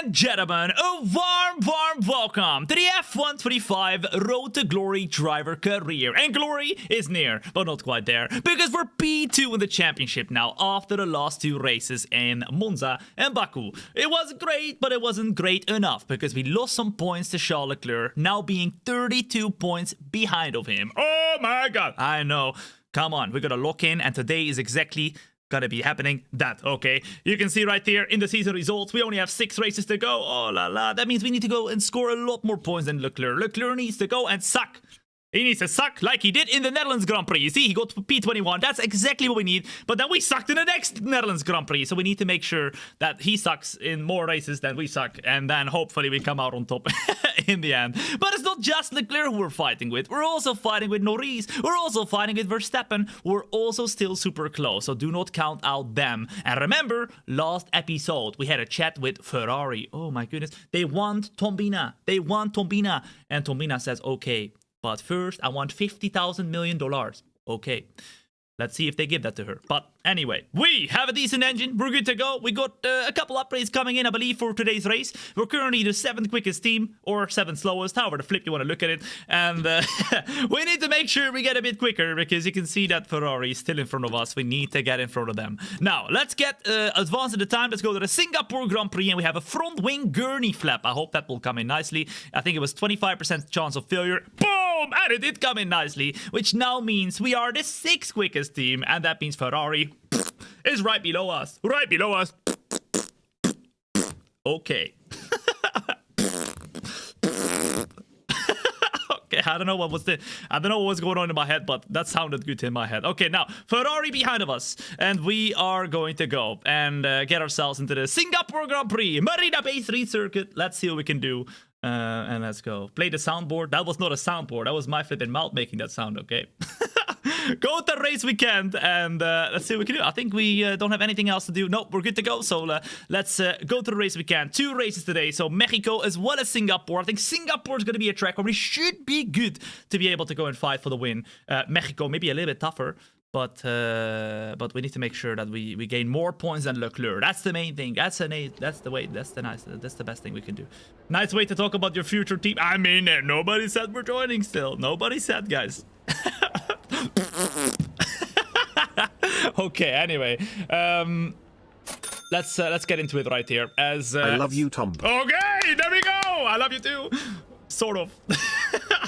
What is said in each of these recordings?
and gentlemen, a warm welcome to the F125 Road to Glory driver career. And glory is near, but not quite there, because we're P2 in the championship now after the last two races in Monza and Baku. It was great, but it wasn't great enough, because we lost some points to Charles Leclerc, now being 32 points behind of him. Oh my god, I know. Come on, we gotta lock in, and today is exactly gonna be happening that, okay? You can see right here in the season results, we only have 6 races to go. Oh la la, that means we need to go and score a lot more points than Leclerc. Leclerc needs to go and suck. He needs to suck like he did in the Netherlands Grand Prix. You see, he got to P21. That's exactly what we need. But then we sucked in the next Netherlands Grand Prix. So we need to make sure that he sucks in more races than we suck. And then hopefully we come out on top in the end. But it's not just Leclerc who we're fighting with. We're also fighting with Norris. We're also fighting with Verstappen. We're also still super close. So do not count out them. And remember, last episode, we had a chat with Ferrari. Oh my goodness. They want Thombina. They want Thombina. And Thombina says, okay. But first, I want $50,000 million. Okay. Let's see if they give that to her. But anyway, we have a decent engine. We're good to go. We got a couple upgrades coming in, I believe, for today's race. We're currently the 7th quickest team, or 7th slowest, however the flip you want to look at it. And we need to make sure we get a bit quicker, because you can see that Ferrari is still in front of us. We need to get in front of them. Now, let's get advanced in the time. Let's go to the Singapore Grand Prix, and we have a front wing gurney flap. I hope that will come in nicely. I think it was 25% chance of failure. Boom! And it did come in nicely, which now means we are the 6th quickest team, and that means Ferrari is right below us. Right below us. Okay. Okay, I don't know what was going on in my head, but that sounded good in my head. Okay, now Ferrari behind of us, and we are going to go and get ourselves into the Singapore Grand Prix Marina Bay Street Circuit. Let's see what we can do. And let's go. Play the soundboard. That was not a soundboard. That was my flipping mouth making that sound, okay? Go to the race weekend, and let's see what we can do. I think we don't have anything else to do. Nope, we're good to go. So let's go to the race weekend. 2 races today. So Mexico as well as Singapore. I think Singapore is going to be a track where we should be good to be able to go and fight for the win. Mexico maybe a little bit tougher. But we need to make sure that we gain more points than Leclerc. That's the main thing. That's the way. That's the best thing we can do. Nice way to talk about your future team. I mean, nobody said we're joining still. Nobody said, guys. Okay. Anyway, let's get into it right here. As I love you, Tom. Okay, there we go. I love you too. Sort of.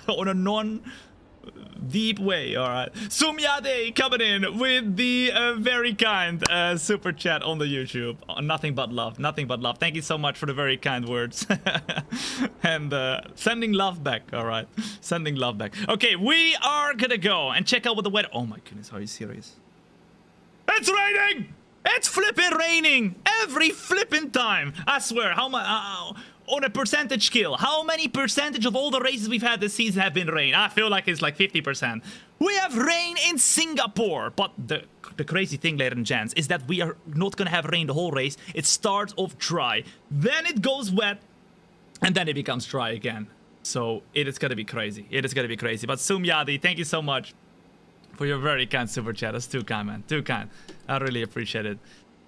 On a non-deep way. All right. Sumyade coming in with the very kind super chat on the YouTube. Nothing but love. Nothing but love. Thank you so much for the very kind words. And sending love back. All right. Sending love back. Okay, we are gonna go and check out what the weather. Oh my goodness, are you serious? It's raining! It's flipping raining every flipping time. I swear. How much? On a percentage scale, how many percentage of all the races we've had this season have been rain? I feel like it's like 50%. We have rain in Singapore. But the crazy thing, ladies and gents, is that we are not going to have rain the whole race. It starts off dry. Then it goes wet. And then it becomes dry again. So it is going to be crazy. It is going to be crazy. But Sumyadi, thank you so much for your very kind super chat. That's too kind, man. Too kind. I really appreciate it.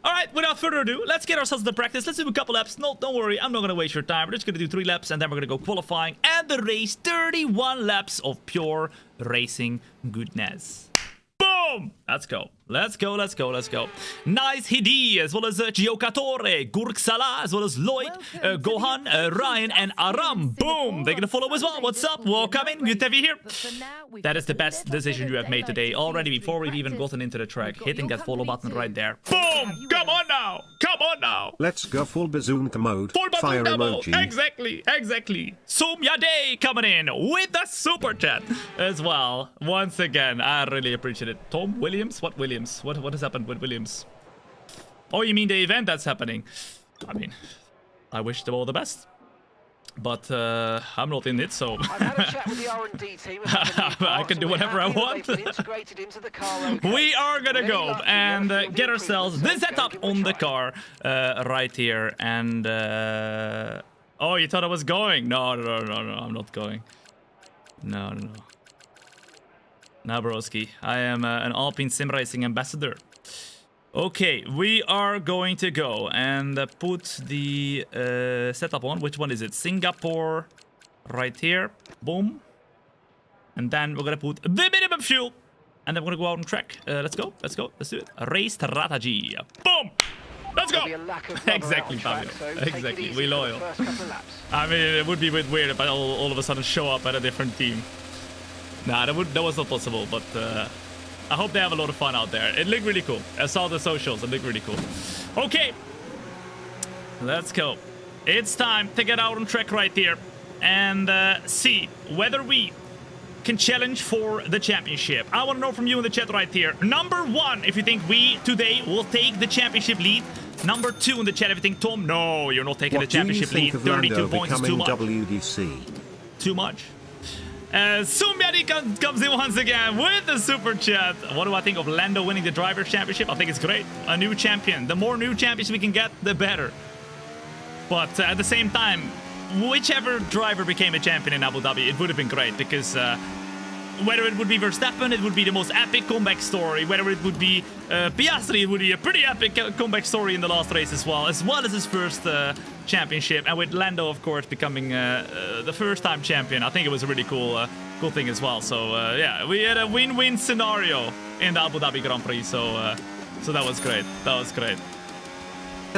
All right, without further ado, let's get ourselves to practice. Let's do a couple laps. No, don't worry. I'm not going to waste your time. We're just going to do 3 laps, and then we're going to go qualifying and the race. 31 laps of pure racing goodness. Boom! Let's go. Let's go, let's go, let's go. Nice Hidi, as well as Giocatore, Gurksala, as well as Lloyd, Gohan, Ryan, and Aram. Boom! They're gonna follow as well. What's up? Welcome in. Good to have you here. That is the best decision you have made today, already before we've even gotten into the track. Hitting that follow button right there. Boom! Come on now! Come on now! Let's go full bazooka mode. Full Fire bazooka emoji. mode. Exactly, exactly. Sumyade coming in with the super chat as well. Once again, I really appreciate it. Tom Williams? What Williams? What has happened with Williams? Oh, you mean the event that's happening? I mean, I wish them all the best. But I'm not in it, so I've had a chat with the R&D team. I can do whatever I want. We are gonna go and get ourselves the setup on the car right here. And oh, you thought I was going? No, I'm not going. No. Nah, broski. I am an Alpine sim racing ambassador. Okay, we are going to go and put the setup on. Which one is it? Singapore, right here. Boom. And then we're gonna put the minimum fuel. And then we're gonna go out on track. Let's go, let's go, let's do it. Race strategy. Boom! Let's go! Exactly, Fabio. Exactly, we loyal. I mean, it would be a bit weird if I all of a sudden show up at a different team. Nah, that was not possible, but I hope they have a lot of fun out there. It looked really cool. I saw the socials, it looked really cool. Okay, let's go. It's time to get out on track right here and see whether we can challenge for the championship. I want to know from you in the chat right here. Number 1, if you think we today will take the championship lead. Number 2 in the chat if you think, Tom, no, you're not taking the championship lead. 32 points is too much. WDC? Too much. Sumyadi comes in once again with the super chat. What do I think of Lando winning the Drivers' Championship? I think it's great. A new champion. The more new champions we can get, the better. But at the same time, whichever driver became a champion in Abu Dhabi, it would have been great because whether it would be Verstappen, it would be the most epic comeback story. Whether it would be Piastri, it would be a pretty epic comeback story in the last race as well as his first championship. And with Lando, of course, becoming the first-time champion, I think it was a really cool thing as well. So yeah, we had a win-win scenario in the Abu Dhabi Grand Prix. So that was great. That was great. I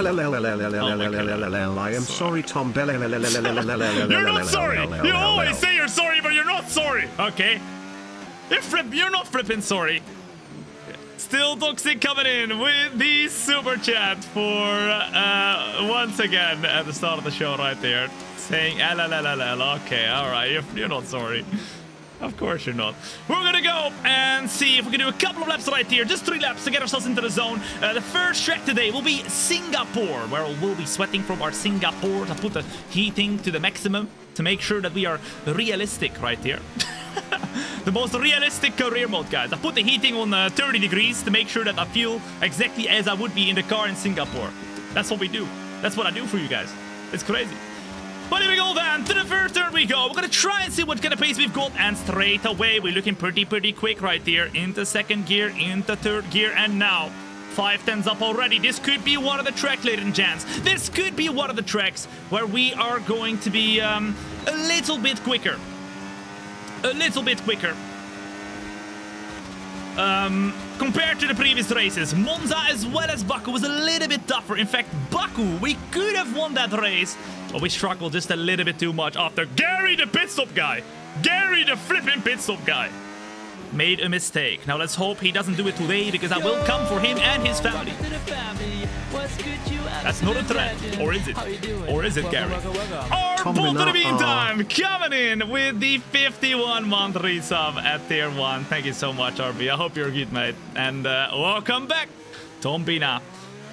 am sorry, Tom. You're not sorry. You always say you're sorry, but you're not sorry. Okay. You're not flipping sorry. Still Toxic coming in with the super chat for once again at the start of the show right there, saying okay, all right, you're not sorry. Of course you're not. We're gonna go and see if we can do a couple of laps right here. Just 3 laps to get ourselves into the zone. The first track today will be Singapore, where we'll be sweating from our Singapore to put the heating to the maximum to make sure that we are realistic right here. The most realistic career mode, guys. I put the heating on 30 degrees to make sure that I feel exactly as I would be in the car in Singapore. That's what we do. That's what I do for you guys. It's crazy. But here we go then, to the first turn we go. We're gonna try and see what kind of pace we've got, and straight away we're looking pretty quick right here. Into second gear, into third gear, and now 5/10s up already. This could be one of the tracks, ladies and gents. This could be one of the tracks where we are going to be a little bit quicker. A little bit quicker. Compared to the previous races. Monza as well as Baku was a little bit tougher. In fact, Baku, we could have won that race, but we struggled just a little bit too much after Gary the pit stop guy. Gary the flipping pit stop guy made a mistake. Now let's hope he doesn't do it today, because I will come for him and his family. That's not a threat. Or is it? Or is it, Gary? Our Bolt in the meantime coming in with the 51-month resub at tier 1. Thank you so much, RB. I hope you're good, mate. And welcome back, Thombina.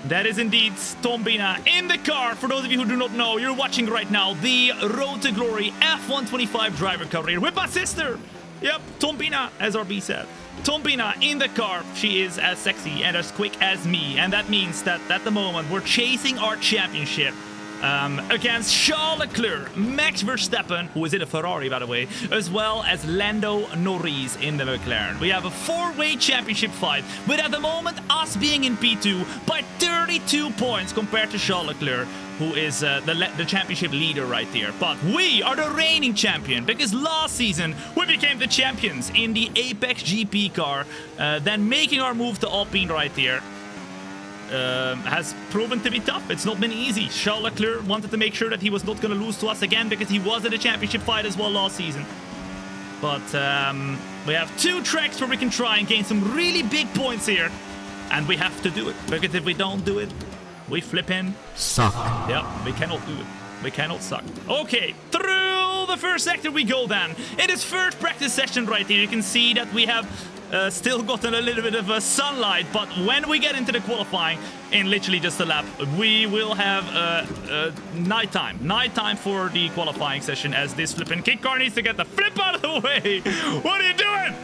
That is indeed Thombina in the car. For those of you who do not know, you're watching right now the Road to Glory F125 driver career with my sister. Yep, Thombina, as RB said. Thombina in the car. She is as sexy and as quick as me. And that means that at the moment we're chasing our championship against Charles Leclerc, Max Verstappen, who is in a Ferrari, by the way, as well as Lando Norris in the McLaren. We have a 4-way championship fight, with at the moment us being in P2 by 32 points compared to Charles Leclerc, who is the championship leader right here. But we are the reigning champion, because last season we became the champions in the Apex GP car, then making our move to Alpine right here. Has proven to be tough. It's not been easy. Charles Leclerc wanted to make sure that he was not going to lose to us again, because he was in the championship fight as well last season. But we have 2 tracks where we can try and gain some really big points here, and we have to do it, because if we don't do it, we flip in. Suck. Yep, we cannot do it. We cannot suck. Okay, through the first sector we go then. In this first practice session right here, you can see that we have still gotten a little bit of sunlight, but when we get into the qualifying, in literally just a lap, we will have nighttime for the qualifying session, as this flipping kick car needs to get the flip out of the way. What are you doing?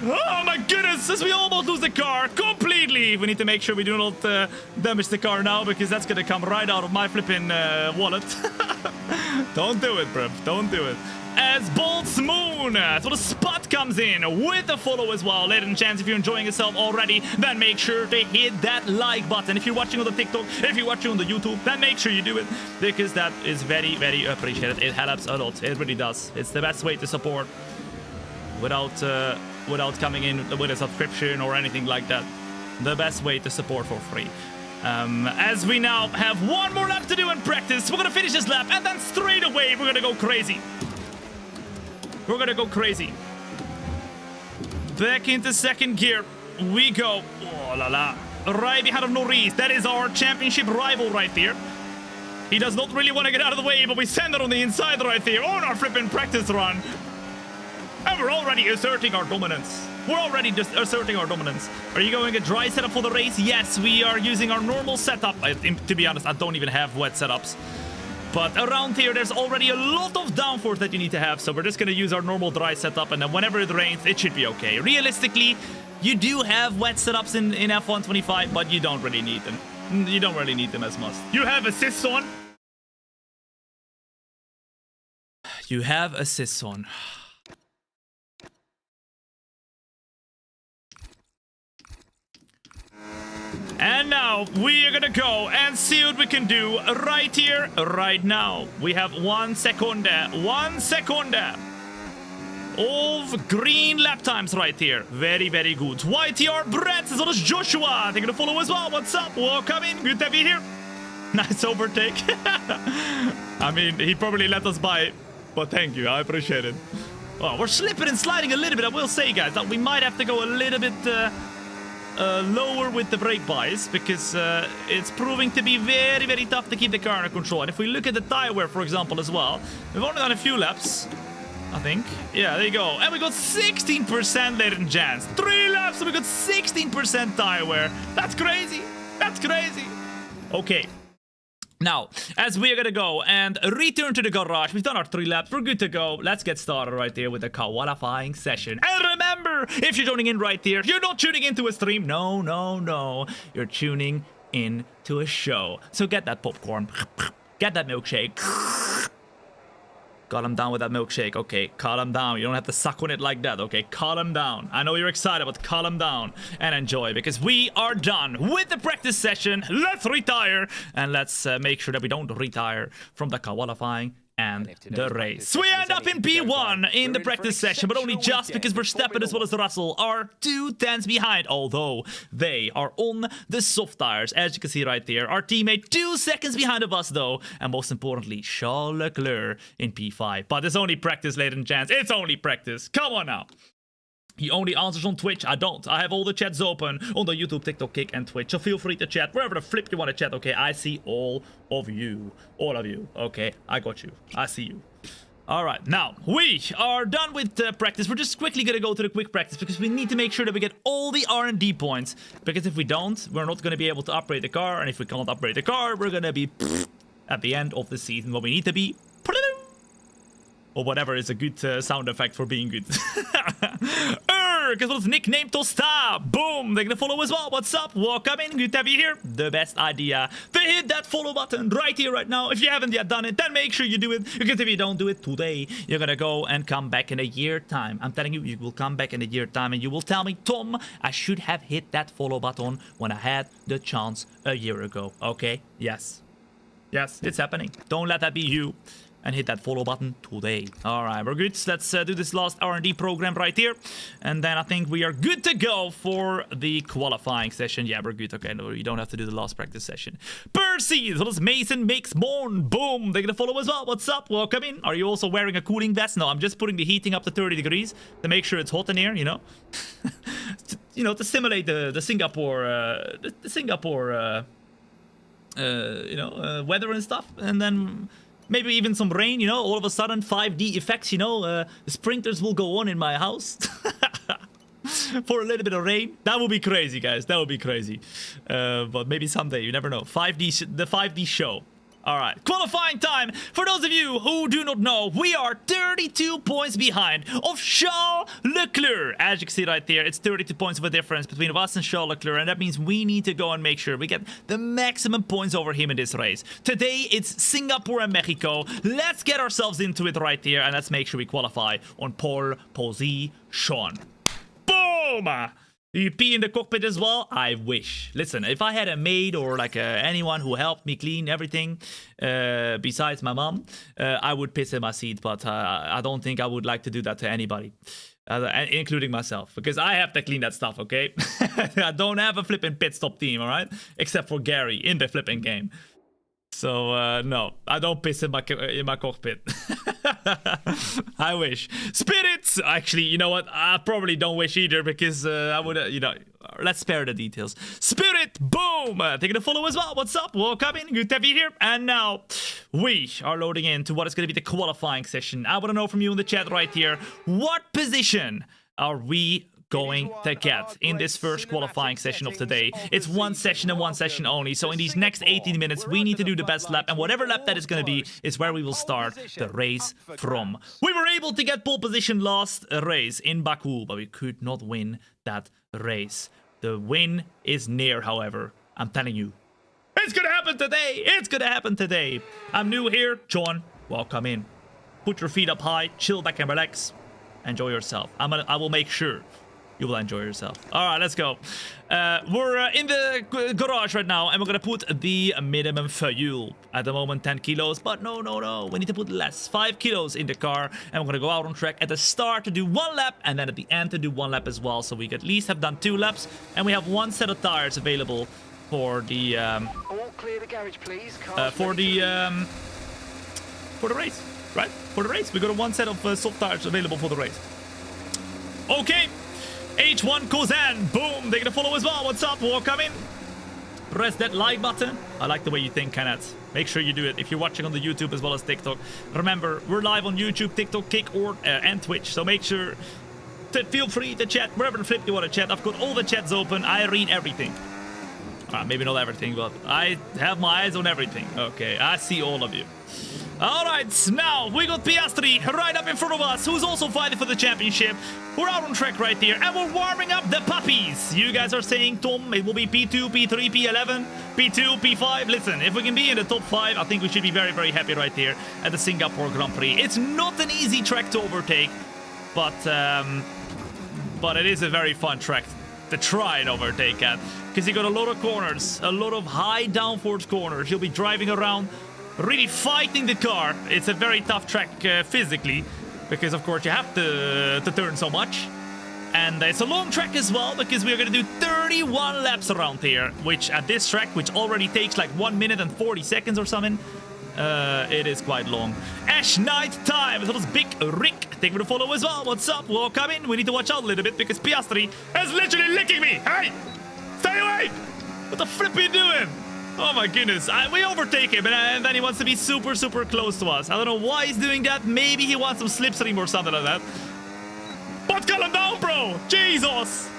Oh my goodness, as we almost lose the car completely. We need to make sure we do not damage the car now, because that's gonna come right out of my flipping wallet. Don't do it, bruv. Don't do it. As Bolt's Moon, so the spot comes in with a follow as well. Ladies and gents, if you're enjoying yourself already, then make sure to hit that like button. If you're watching on the TikTok, if you're watching on the YouTube, then make sure you do it, because that is very, very appreciated. It helps a lot. It really does. It's the best way to support without coming in with a subscription or anything like that. The best way to support for free. As we now have one more lap to do in practice, we're gonna finish this lap, and then straight away we're gonna go crazy. We're gonna go crazy. Back into second gear we go. Oh la la. Right behind of Norris. That is our championship rival right there. He does not really want to get out of the way, but we send it on the inside right there on our flipping practice run. And we're already asserting our dominance. We're already just asserting our dominance. Are you going a dry setup for the race? Yes, we are using our normal setup. To be honest, I don't even have wet setups. But around here, there's already a lot of downforce that you need to have. So we're just going to use our normal dry setup. And then whenever it rains, it should be okay. Realistically, you do have wet setups in F1 25, but you don't really need them. You don't really need them as much. You have assists on. You have assists on. And now we are gonna go and see what we can do right here, right now. We have 1 second of green lap times right here. Very, very good. YTR Brett as well as Joshua. They're gonna follow as well. What's up? Welcome in. Good to have you here. Nice overtake. I mean, he probably let us by, but thank you. I appreciate it. Oh, we're slipping and sliding a little bit. I will say, guys, that we might have to go a little bit lower with the brake bias, because it's proving to be very, very tough to keep the car under control. And if we look at the tire wear, for example, as well, we've only done a few laps, I think. Yeah, there you go. And we got 16%, ladies and gents. 3 laps, and we got 16% tire wear. That's crazy. That's crazy. Okay. Now, as we are gonna go and return to the garage, we've done our 3 laps, we're good to go. Let's get started right there with the qualifying session. And remember, if you're joining in right there, you're not tuning into a stream. No, no, no. You're tuning in to a show. So get that popcorn. Get that milkshake. Calm down with that milkshake. Okay, calm down. You don't have to suck on it like that. Okay, calm down. I know you're excited, but calm down and enjoy, because we are done with the practice session. Let's retire, and let's make sure that we don't retire from the qualifying and the race. We end up in P1 in the practice session, but only just because Verstappen as well as Russell are 2 tenths behind, although they are on the soft tires, as you can see right there. Our teammate 2 seconds behind of us, though, and most importantly, Charles Leclerc in P5. But it's only practice, ladies and gents. It's only practice. Come on now. He only answers on Twitch. I don't. I have all the chats open on the YouTube, TikTok, Kick, and Twitch. So feel free to chat wherever the flip you want to chat. Okay, I see all of you. All of you. Okay, I got you. I see you. All right, now we are done with practice. We're just quickly going to go to the quick practice, because we need to make sure that we get all the R&D points. Because if we don't, we're not going to be able to upgrade the car. And if we can't upgrade the car, we're going to be at the end of the season where we need to be. Or whatever is a good sound effect for being good. Because what's nickname Tosta? Boom! They're gonna follow as well. What's up? Welcome in. Good to have you here. The best idea to hit that follow button right here, right now. If you haven't yet done it, then make sure you do it. Because if you don't do it today, you're gonna go and come back in a year time. I'm telling you, you will come back in a year time and you will tell me, Tom, I should have hit that follow button when I had the chance a year ago. Okay? Yes. Yes, it's happening. Don't let that be you. And hit that follow button today. All right, we're good. Let's do this last R&D program right here. And then I think we are good to go for the qualifying session. Yeah, we're good. Okay, no, you don't have to do the last practice session. Percy, so Mason makes morn. Boom, they're gonna follow as well. What's up? Welcome in. Are you also wearing a cooling vest? No, I'm just putting the heating up to 30 degrees to make sure it's hot in here, you know? You know, to simulate the Singapore, weather and stuff. And then maybe even some rain, you know, all of a sudden 5D effects, you know, the sprinklers will go on in my house for a little bit of rain. That would be crazy, guys. That would be crazy. But maybe someday, you never know. The 5D show. All right, qualifying time. For those of you who do not know, we are 32 points behind of Charles Leclerc. As you can see right there, it's 32 points of a difference between us and Charles Leclerc, and that means we need to go and make sure we get the maximum points over him in this race. Today, it's Singapore and Mexico. Let's get ourselves into it right there, and let's make sure we qualify on pole position. Boom! Do you pee in the cockpit as well? I wish. Listen, if I had a maid or like anyone who helped me clean everything, besides my mom, I would piss in my seat. But I don't think I would like to do that to anybody, including myself, because I have to clean that stuff, okay? I don't have a flipping pit stop team, all right? Except for Gary in the flipping game. So, no, I don't piss in my cockpit. I wish. Spirits! Actually, you know what? I probably don't wish either because I would, let's spare the details. Spirit! Boom! Taking a follow as well. What's up? Welcome in. Good to have you here. And now, we are loading into what is going to be the qualifying session. I want to know from you in the chat right here, what position are we going to get in this first qualifying session of today? It's one session and one session only, so in these next 18 minutes we need to do the best lap, and whatever lap that is going to be is where we will start the race from. We were able to get pole position last race in Baku, but we could not win that race. The win is near, however. I'm telling you, it's gonna happen today. It's gonna happen today. I'm new here. John, welcome in. Put your feet up high, chill back and relax. Enjoy yourself. I will make sure you will enjoy yourself. All right, let's go. We're in the garage right now, and we're gonna put the minimum fuel. At the moment, 10 kilos, but no. We need to put less, 5 kilos in the car, and we're gonna go out on track at the start to do 1 lap, and then at the end to do 1 lap as well, so we at least have done 2 laps, and we have 1 set of tires available for the All clear the garage, please. for the race, right? For the race, we got 1 set of soft tires available for the race. Okay. H1 Kozan, boom, they're gonna follow as well. What's up? Welcome in. Press that like button. I like the way you think, Kenneth. Make sure you do it if you're watching on the YouTube as well as TikTok. Remember, we're live on YouTube, TikTok, Kick, and Twitch. So make sure to feel free to chat wherever the flip you want to chat. I've got all the chats open. I read everything. Maybe not everything, but I have my eyes on everything. Okay, I see all of you. Alright, now we got Piastri right up in front of us, who's also fighting for the championship. We're out on track right here, and we're warming up the puppies. You guys are saying, Tom, it will be P2, P3, P11, P2, P5. Listen, if we can be in the top 5, I think we should be very, very happy right here at the Singapore Grand Prix. It's not an easy track to overtake, but it is a very fun track to try and overtake at, because you got a lot of corners, a lot of high downforce corners. You'll be driving around, really fighting the car. It's a very tough track physically, because of course you have to turn so much, and it's a long track as well, because we're going to do 31 laps around here, which at this track, which already takes like 1 minute and 40 seconds or something, it is quite long. Ash night time. That was Big Rick. Thank you for the follow as well. What's up? Welcome in. We need to watch out a little bit because Piastri is literally licking me. Hey, stay away. What the flip are you doing? Oh my goodness. We overtake him, and then he wants to be super, super close to us. I don't know why he's doing that. Maybe he wants some slipstream or something like that. But calm him down, bro. Jesus.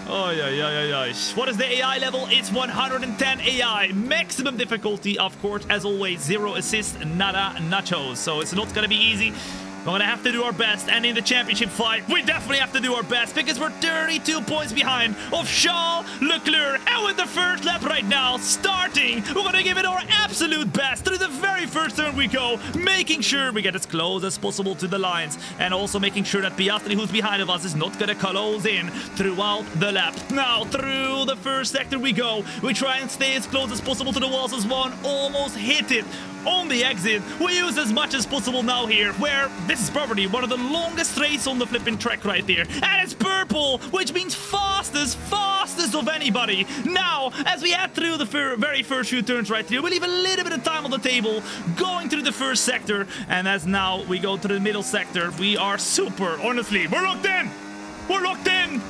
Oh, yeah. What is the AI level? It's 110 AI. Maximum difficulty, of course, as always. 0 assist, nada nachos. So it's not going to be easy. We're going to have to do our best. And in the championship fight, we definitely have to do our best because we're 32 points behind of Charles Leclerc. And with the first lap right now starting, we're going to give it our absolute best. Through the very first turn we go, making sure we get as close as possible to the lines. And also making sure that Piastri, who's behind of us, is not going to close in throughout the lap. Now, through the first sector we go. We try and stay as close as possible to the walls as one. Almost hit it. On the exit, we use as much as possible now here, where this is probably one of the longest straights on the flipping track right there. And it's purple, which means fastest of anybody. Now, as we head through the very first few turns right here, we leave a little bit of time on the table, going through the first sector. And as now we go to the middle sector, we are super, honestly, we're locked in. We're locked in.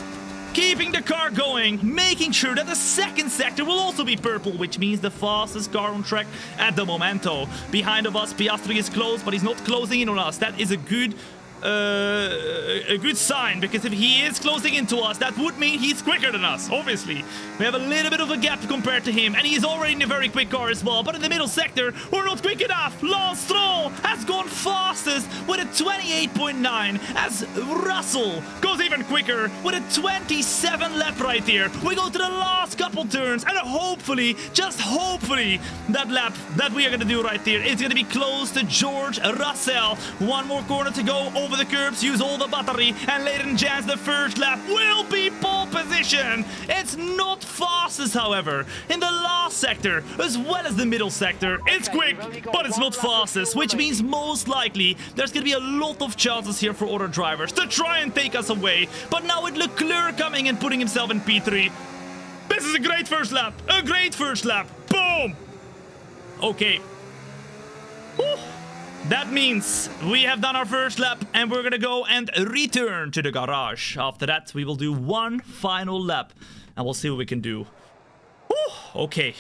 Keeping the car going, making sure that the second sector will also be purple, which means the fastest car on track at the momento. Behind of us, Piastri is close, but he's not closing in on us. That is a good a good sign, because if he is closing into us, that would mean he's quicker than us, obviously. We have a little bit of a gap compared to him, and he's already in a very quick car as well. But in the middle sector, we're not quick enough. Lance Stroll has gone fastest with a 28.9, as Russell goes even quicker with a 27 lap right there. We go to the last couple turns, and hopefully, just hopefully, that lap that we are going to do right there is going to be close to George Russell. One more corner to go over the curbs, use all the battery, and ladies and gents, the first lap will be pole position. It's not fastest, however, in the last sector as well as the middle sector. It's quick, but it's not fastest, which means most likely there's going to be a lot of chances here for other drivers to try and take us away. But now with Leclerc coming and putting himself in P3, this is a great first lap. A great first lap. Boom. Okay. Whew. That means we have done our first lap, and we're gonna go and return to the garage. After that, we will do one final lap, and we'll see what we can do. Whew, okay.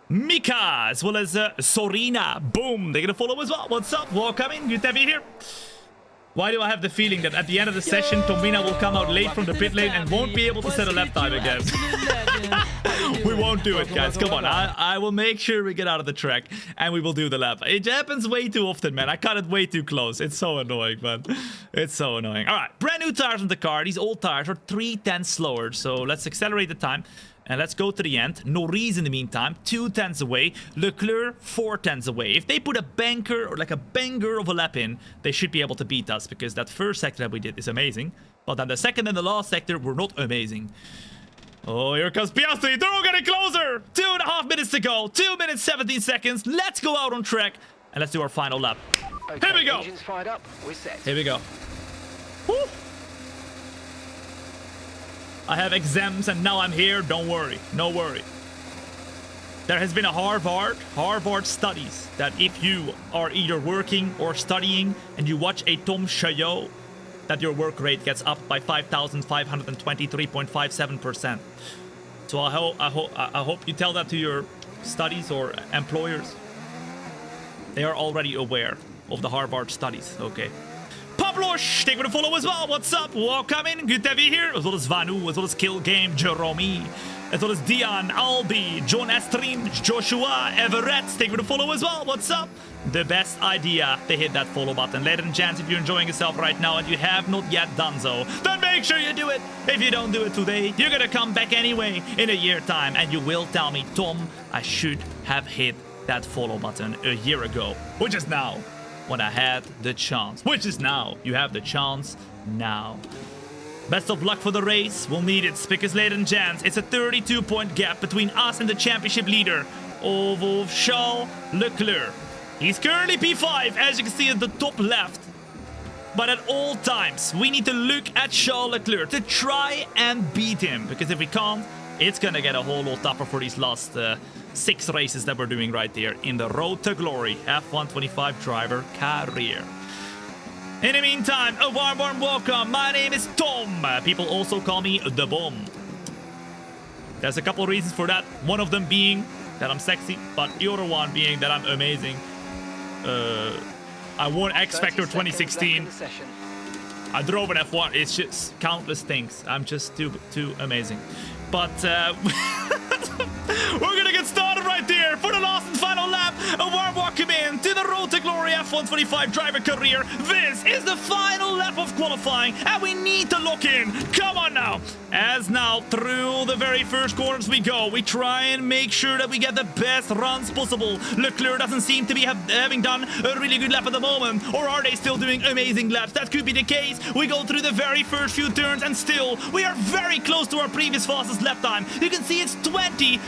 Mika, as well as Sorina. Boom, they're gonna follow as well. What's up? Welcome, good to have you here. Why do I have the feeling that at the end of the session, Thombina will come out late from the pit lane and won't be able to set a lap time again? We won't do it, guys. Come on. I will make sure we get out of the track and we will do the lap. It happens way too often, man. I cut it way too close. It's so annoying, man. It's so annoying. All right, brand new tires on the car. These old tires are 3/10 slower. So let's accelerate the time. And let's go to the end. Norris in the meantime, 2/10 away. Leclerc, 4/10 away. If they put a banker or like a banger of a lap in, they should be able to beat us, because that first sector that we did is amazing. But then the second and the last sector were not amazing. Oh, here comes Piastri. They're all getting closer. 2.5 minutes to go. 2 minutes, 17 seconds. Let's go out on track and let's do our final lap. Okay, Here we go. Engines fired up. We're set. Here we go. Woo. I have exams and now I'm here. Don't worry. No worry. There has been a Harvard studies that if you are either working or studying and you watch a THOMB show, that your work rate gets up by 5,523.57%. So I hope you tell that to your studies or employers. They are already aware of the Harvard studies. Okay. Pablosh, take me to follow as well. What's up? Welcome in. Good to have you here. As well as Vanu, as well as Kill Game, Jerome, as well as Dion, Albi, John Estream, Joshua, Everett. Take me to follow as well. What's up? The best idea to hit that follow button. Ladies and gents, if you're enjoying yourself right now and you have not yet done so, then make sure you do it. If you don't do it today, you're gonna come back anyway in a year time and you will tell me, Tom, I should have hit that follow button a year ago, which is now. When I had the chance, which is now. You have the chance now. Best of luck for the race. We'll need it, because ladies and gents, it's a 32-point gap between us and the championship leader of Charles Leclerc. He's currently P5, as you can see at the top left. But at all times, we need to look at Charles Leclerc to try and beat him, because if we can't, it's gonna get a whole lot tougher for these last 6 races that we're doing right there in the Road to Glory F125 driver career. In the meantime, a warm welcome. My name is Tom. People also call me The Bomb. There's a couple reasons for that. One of them being that I'm sexy, but the other one being that I'm amazing. I won X Factor 2016. I drove an F1. It's just countless things. I'm just too amazing. But we're gonna get started right there for the last and final lap. A warm welcome in to the Road to Glory F125 driver career. This is the final lap of qualifying, and we need to lock in. Come on now. As now, through the very first corners we go, we try and make sure that we get the best runs possible. Leclerc doesn't seem to be having done a really good lap at the moment. Or are they still doing amazing laps? That could be the case. We go through the very first few turns, and still, we are very close to our previous fastest lap time. You can see it's 20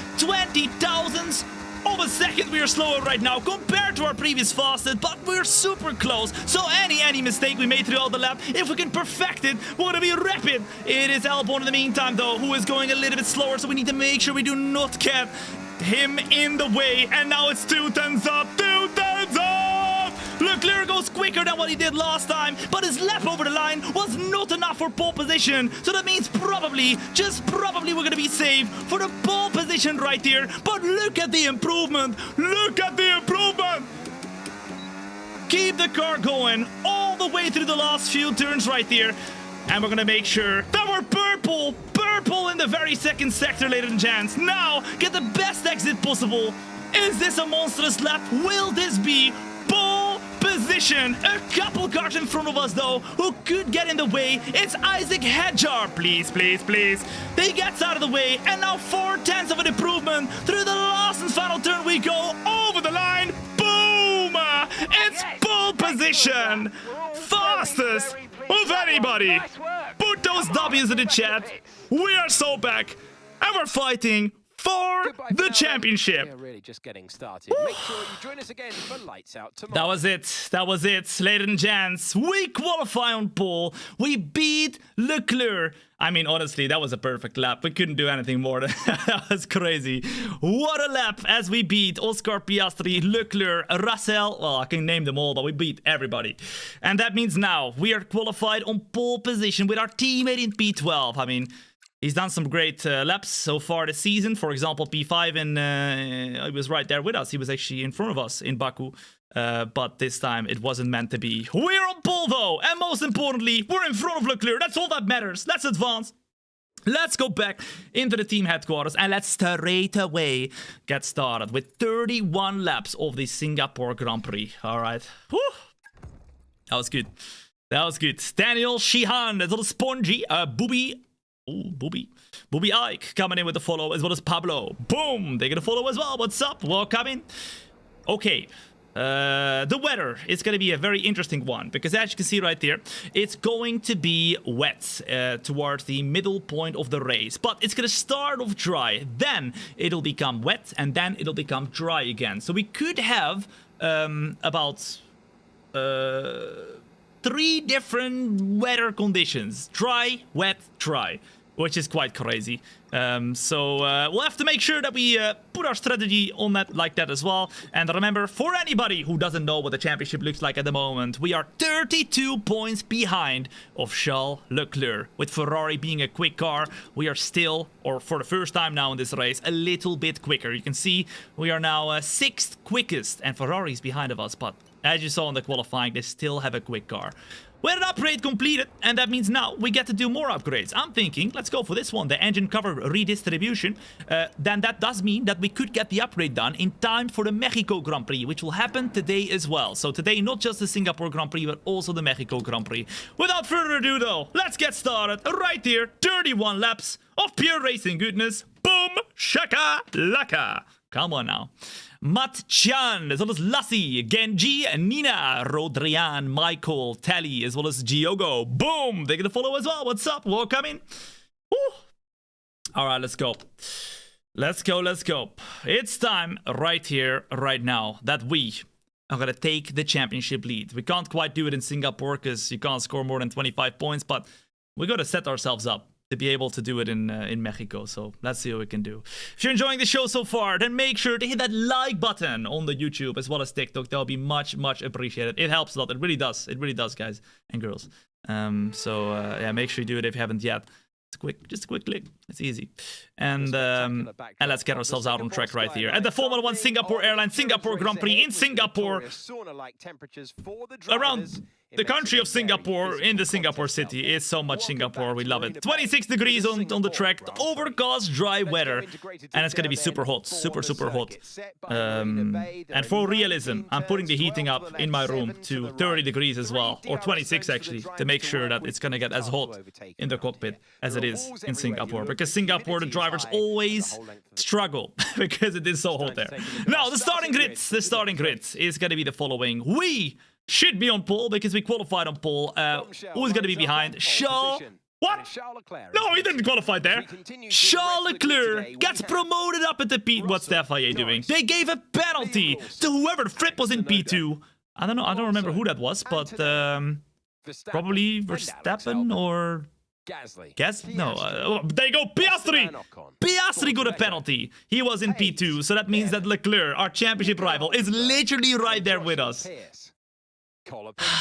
thousandths of a second we are slower right now compared to our previous fastest, but we're super close. So any mistake we made throughout the lap, if we can perfect it, we're gonna be rapid. It is Albon in the meantime though, who is going a little bit slower, so we need to make sure we do not get him in the way. And now it's 2 tenths up. Leclerc goes quicker than what he did last time, but his lap over the line was not enough for pole position. So that means probably, just probably, we're gonna be safe for the pole position right here. But look at the improvement. Look at the improvement. Keep the car going all the the way through the last few turns right there. And we're gonna make sure that we're purple. Purple in the very second sector, ladies and gents. Now, get the best exit possible. Is this a monstrous lap? Will this be pole position? A couple cars in front of us, though, who could get in the way. It's Isaac Hedjar. Please, please, please. He gets out of the way. And now 4/10 of an improvement. Through the last and final turn we go. Over the line. Boom! It's pole position. Fastest of anybody. Put those W's in the chat. We are so back. And we're fighting for the championship. We're really just getting started. Make sure you join us again for Lights Out tomorrow. That was it. That was it, ladies and gents. We qualify on pole. We beat Leclerc. I mean, honestly, that was a perfect lap. We couldn't do anything more. That was crazy. What a lap as we beat Oscar Piastri, Leclerc, Russell. Well, I can name them all, but we beat everybody. And that means now we are qualified on pole position with our teammate in P12. I mean, he's done some great laps so far this season. For example, P5, and he was right there with us. He was actually in front of us in Baku. But this time, it wasn't meant to be. We're on pole, though. And most importantly, we're in front of Leclerc. That's all that matters. Let's advance. Let's go back into the team headquarters. And let's straight away get started with 31 laps of the Singapore Grand Prix. All right. Whew. That was good. That was good. Daniel Sheehan, a little spongy. Booby. Ooh, Booby Ike coming in with the follow, as well as Pablo. Boom! They're gonna follow as well. What's up? Welcome in. Okay. The weather is going to be a very interesting one, because as you can see right there, it's going to be wet towards the middle point of the race. But it's going to start off dry, then it'll become wet, and then it'll become dry again. So we could have about 3 different weather conditions. Dry, wet, dry. Which is quite crazy. So we'll have to make sure that we put our strategy on that like that as well. And remember, for anybody who doesn't know what the championship looks like at the moment, we are 32 points behind of Charles Leclerc. With Ferrari being a quick car, we are still, or for the first time now in this race, a little bit quicker. You can see we are now 6th quickest, and Ferrari is behind of us. But as you saw in the qualifying, they still have a quick car. With an upgrade completed, and that means now we get to do more upgrades. I'm thinking, let's go for this one, the engine cover redistribution. Then that does mean that we could get the upgrade done in time for the Mexico Grand Prix, which will happen today as well. So today, not just the Singapore Grand Prix, but also the Mexico Grand Prix. Without further ado, though, let's get started right here. 31 laps of pure racing goodness. Boom, shaka, laka. Come on now. Mat-chan, as well as Lassie, Genji, Nina, Rodrian, Michael, Tally, as well as Giogo. Boom! They're gonna follow as well. What's up? Welcome in. Alright, let's go. Let's go, let's go. It's time right here, right now, that we are gonna take the championship lead. We can't quite do it in Singapore because you can't score more than 25 points, but we gotta set ourselves up to be able to do it in Mexico. So let's see what we can do. If you're enjoying the show so far, then make sure to hit that like button on the YouTube as well as TikTok. That would be much, much appreciated. It helps a lot. It really does. It really does, guys and girls. Yeah, make sure you do it if you haven't yet. It's quick, just a quick click. It's easy. And let's get ourselves out on track right here at the Formula 1 Singapore Airlines Singapore Grand Prix in Singapore. Around the country of Singapore, in the Singapore city. It's so much Singapore, we love it. 26 degrees on the track, overcast, dry weather, and it's gonna be super hot, super hot. And for realism, I'm putting the heating up in my room to 30 degrees as well, or 26 actually, to make sure that it's gonna get as hot in the cockpit as it is in Singapore, because Singapore, the drivers always struggle because it is so hot there. Now, the starting grid is gonna be the following. We should be on pole because we qualified on pole. Who's going to be behind? Charles. What? No, he didn't qualify there. Charles Leclerc gets promoted up at the P. What's the FIA doing? They gave a penalty to whoever Fripp was in P2. I don't know. I don't remember who that was, but probably Verstappen or Gasly? No. There you go. Piastri. Piastri got a penalty. He was in P2, so that means that Leclerc, our championship rival, is literally right there with us.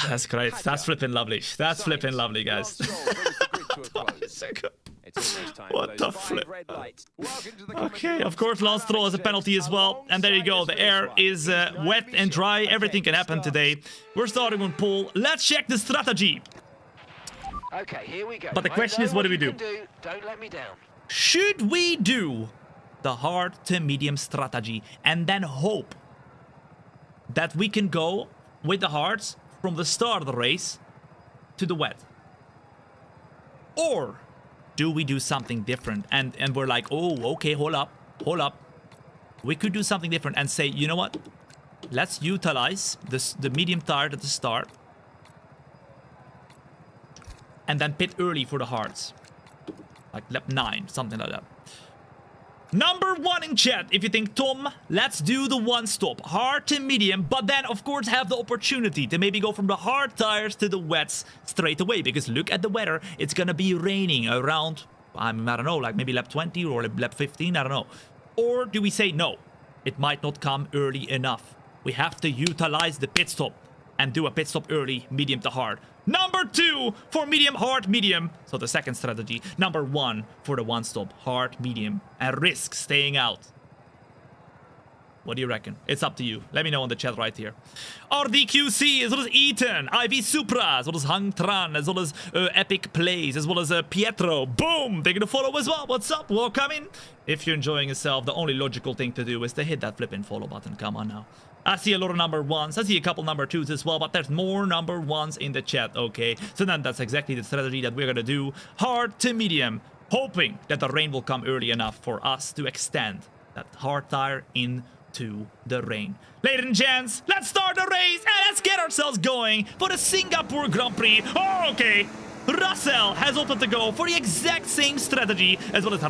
That's great. That's flipping lovely. That's flipping lovely, guys. So good. this time. What Those the 5 flip? red lights. Welcome to the Okay, commentary of course, box. last throw is a penalty as well. And there you go. The air is wet and dry. Everything can happen today. We're starting on pole. Let's check the strategy. Okay, here we go. But the I question know is, what do we you do? can Don't let me down. Should we do the hard to medium strategy and then hope that we can go with the hards from the start of the race to the wet? Or do we do something different and we're like, oh, okay, hold up. We could do something different and say, you know what? Let's utilize the medium tire at the start and then pit early for the hards. Like lap 9, something like that. Number 1 in chat, if you think, Tom, let's do the one stop, hard to medium, but then of course have the opportunity to maybe go from the hard tires to the wets straight away, because look at the weather, it's gonna be raining around, I don't know, like maybe lap 20 or lap 15, I don't know. Or do we say no, it might not come early enough. We have to utilize the pit stop and do a pit stop early, medium to hard. Number 2 for medium, hard, medium. So the second strategy. Number 1 for the one stop, hard, medium, and risk staying out. What do you reckon? It's up to you. Let me know in the chat right here. RDQC, as well as Ethan, IV Supra, as well as Hang Tran, as well as Epic Plays, as well as Pietro. Boom! Taking a follow as well. What's up? Welcome in. If you're enjoying yourself, the only logical thing to do is to hit that flipping follow button. Come on now. I see a lot of number 1s. I see a couple number 2s as well, but there's more number 1s in the chat, okay? So then that's exactly the strategy that we're gonna do. Hard to medium, hoping that the rain will come early enough for us to extend that hard tire into the rain. Ladies and gents, let's start the race and let's get ourselves going for the Singapore Grand Prix. Oh, okay. Russell has opted to go for the exact same strategy as well as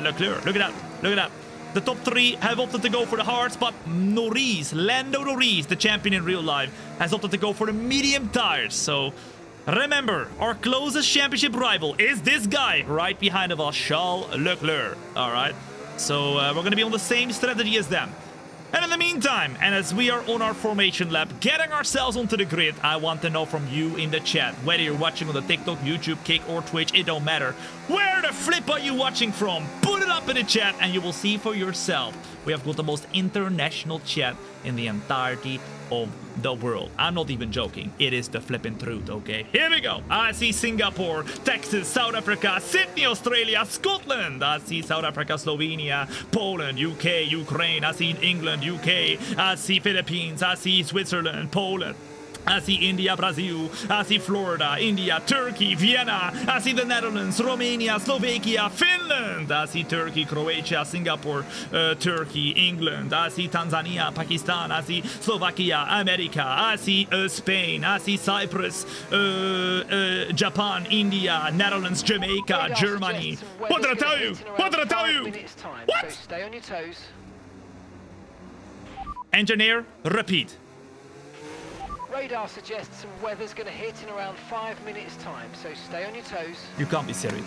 Leclerc. Look at that. The top 3 have opted to go for the hards, but Lando Norris, the champion in real life, has opted to go for the medium tires. So remember, our closest championship rival is this guy right behind of us, Charles Leclerc. All right, so we're going to be on the same strategy as them. And in the meantime, and as we are on our formation lap, getting ourselves onto the grid, I want to know from you in the chat, whether you're watching on the TikTok, YouTube, Kick, or Twitch, it don't matter. Where the flip are you watching from? Put it up in the chat and you will see for yourself. We have got the most international chat in the entirety of the world. I'm not even joking. It is the flipping truth, okay? Here we go. I see Singapore, Texas, South Africa, Sydney, Australia, Scotland. I see South Africa, Slovenia, Poland, UK, Ukraine. I see England, UK. I see Philippines. I see Switzerland, Poland. I see India, Brazil. I see Florida, India, Turkey, Vienna. I see the Netherlands, Romania, Slovakia, Finland. I see Turkey, Croatia, Singapore, Turkey, England. I see Tanzania, Pakistan. I see Slovakia, America. I see Spain. I see Cyprus, Japan, India, Netherlands, Jamaica, Germany. What did I tell you? What did I tell you? What? So stay on your toes. Engineer, repeat. Radar suggests some weather's going to hit in around 5 minutes' time, so stay on your toes. You can't be serious.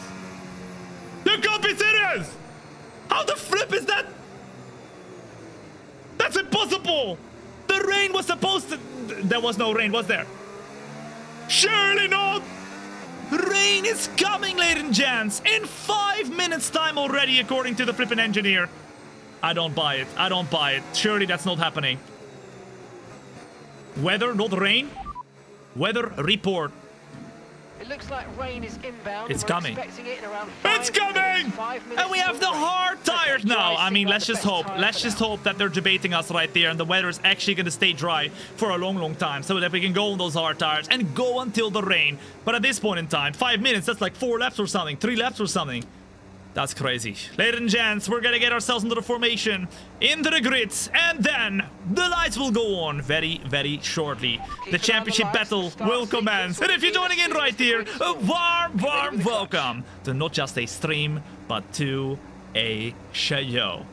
You can't be serious! How the flip is that? That's impossible! The rain was supposed to... There was no rain, was there? Surely not! Rain is coming, ladies and gents! In 5 minutes' time already, according to the flipping engineer. I don't buy it. I don't buy it. Surely that's not happening. Weather, not rain. Weather report. It looks like rain is inbound. It's We're coming. expecting it in around It's coming! And we have the hard tires now. I mean, let's just hope. Let's just hope that they're debating us right there and the weather is actually going to stay dry for a long, long time so that we can go on those hard tires and go until the rain. But at this point in time, 5 minutes, that's like 4 laps or something, 3 laps or something. That's crazy. Ladies and gents, we're gonna get ourselves into the formation, into the grids, and then the lights will go on very, very shortly. The championship battle will commence. And if you're joining in right here, a warm, warm welcome to not just a stream, but to a show.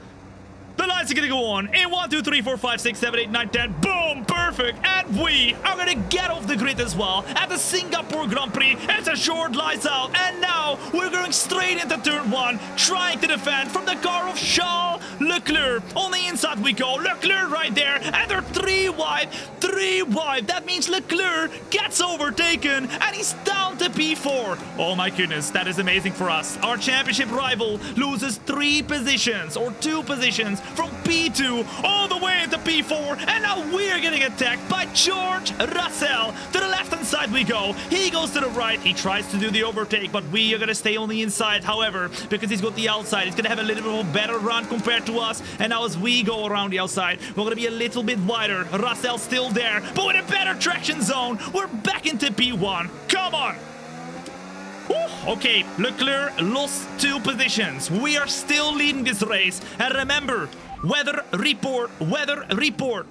The lights are gonna go on in 1, 2, 3, 4, 5, 6, 7, 8, 9, 10. Boom! Perfect! And we are gonna get off the grid as well at the Singapore Grand Prix. It's a short lights out. And now we're going straight into turn 1, trying to defend from the car of Charles Leclerc. On the inside we go. Leclerc right there. And they're 3 wide. 3 wide. That means Leclerc gets overtaken. And he's down to into P4. Oh my goodness, that is amazing for us. Our championship rival loses 3 positions or 2 positions from P2 all the way into P4, and now we're getting attacked by George Russell. To the left-hand side we go. He goes to the right. He tries to do the overtake, but we are gonna stay on the inside. However, because he's got the outside, he's gonna have a little bit of a better run compared to us. And now as we go around the outside, we're gonna be a little bit wider. Russell's still there, but with a better traction zone, we're back into P1. Come on! Whew. Okay, Leclerc lost 2 positions. We are still leading this race. And remember, weather report, weather report.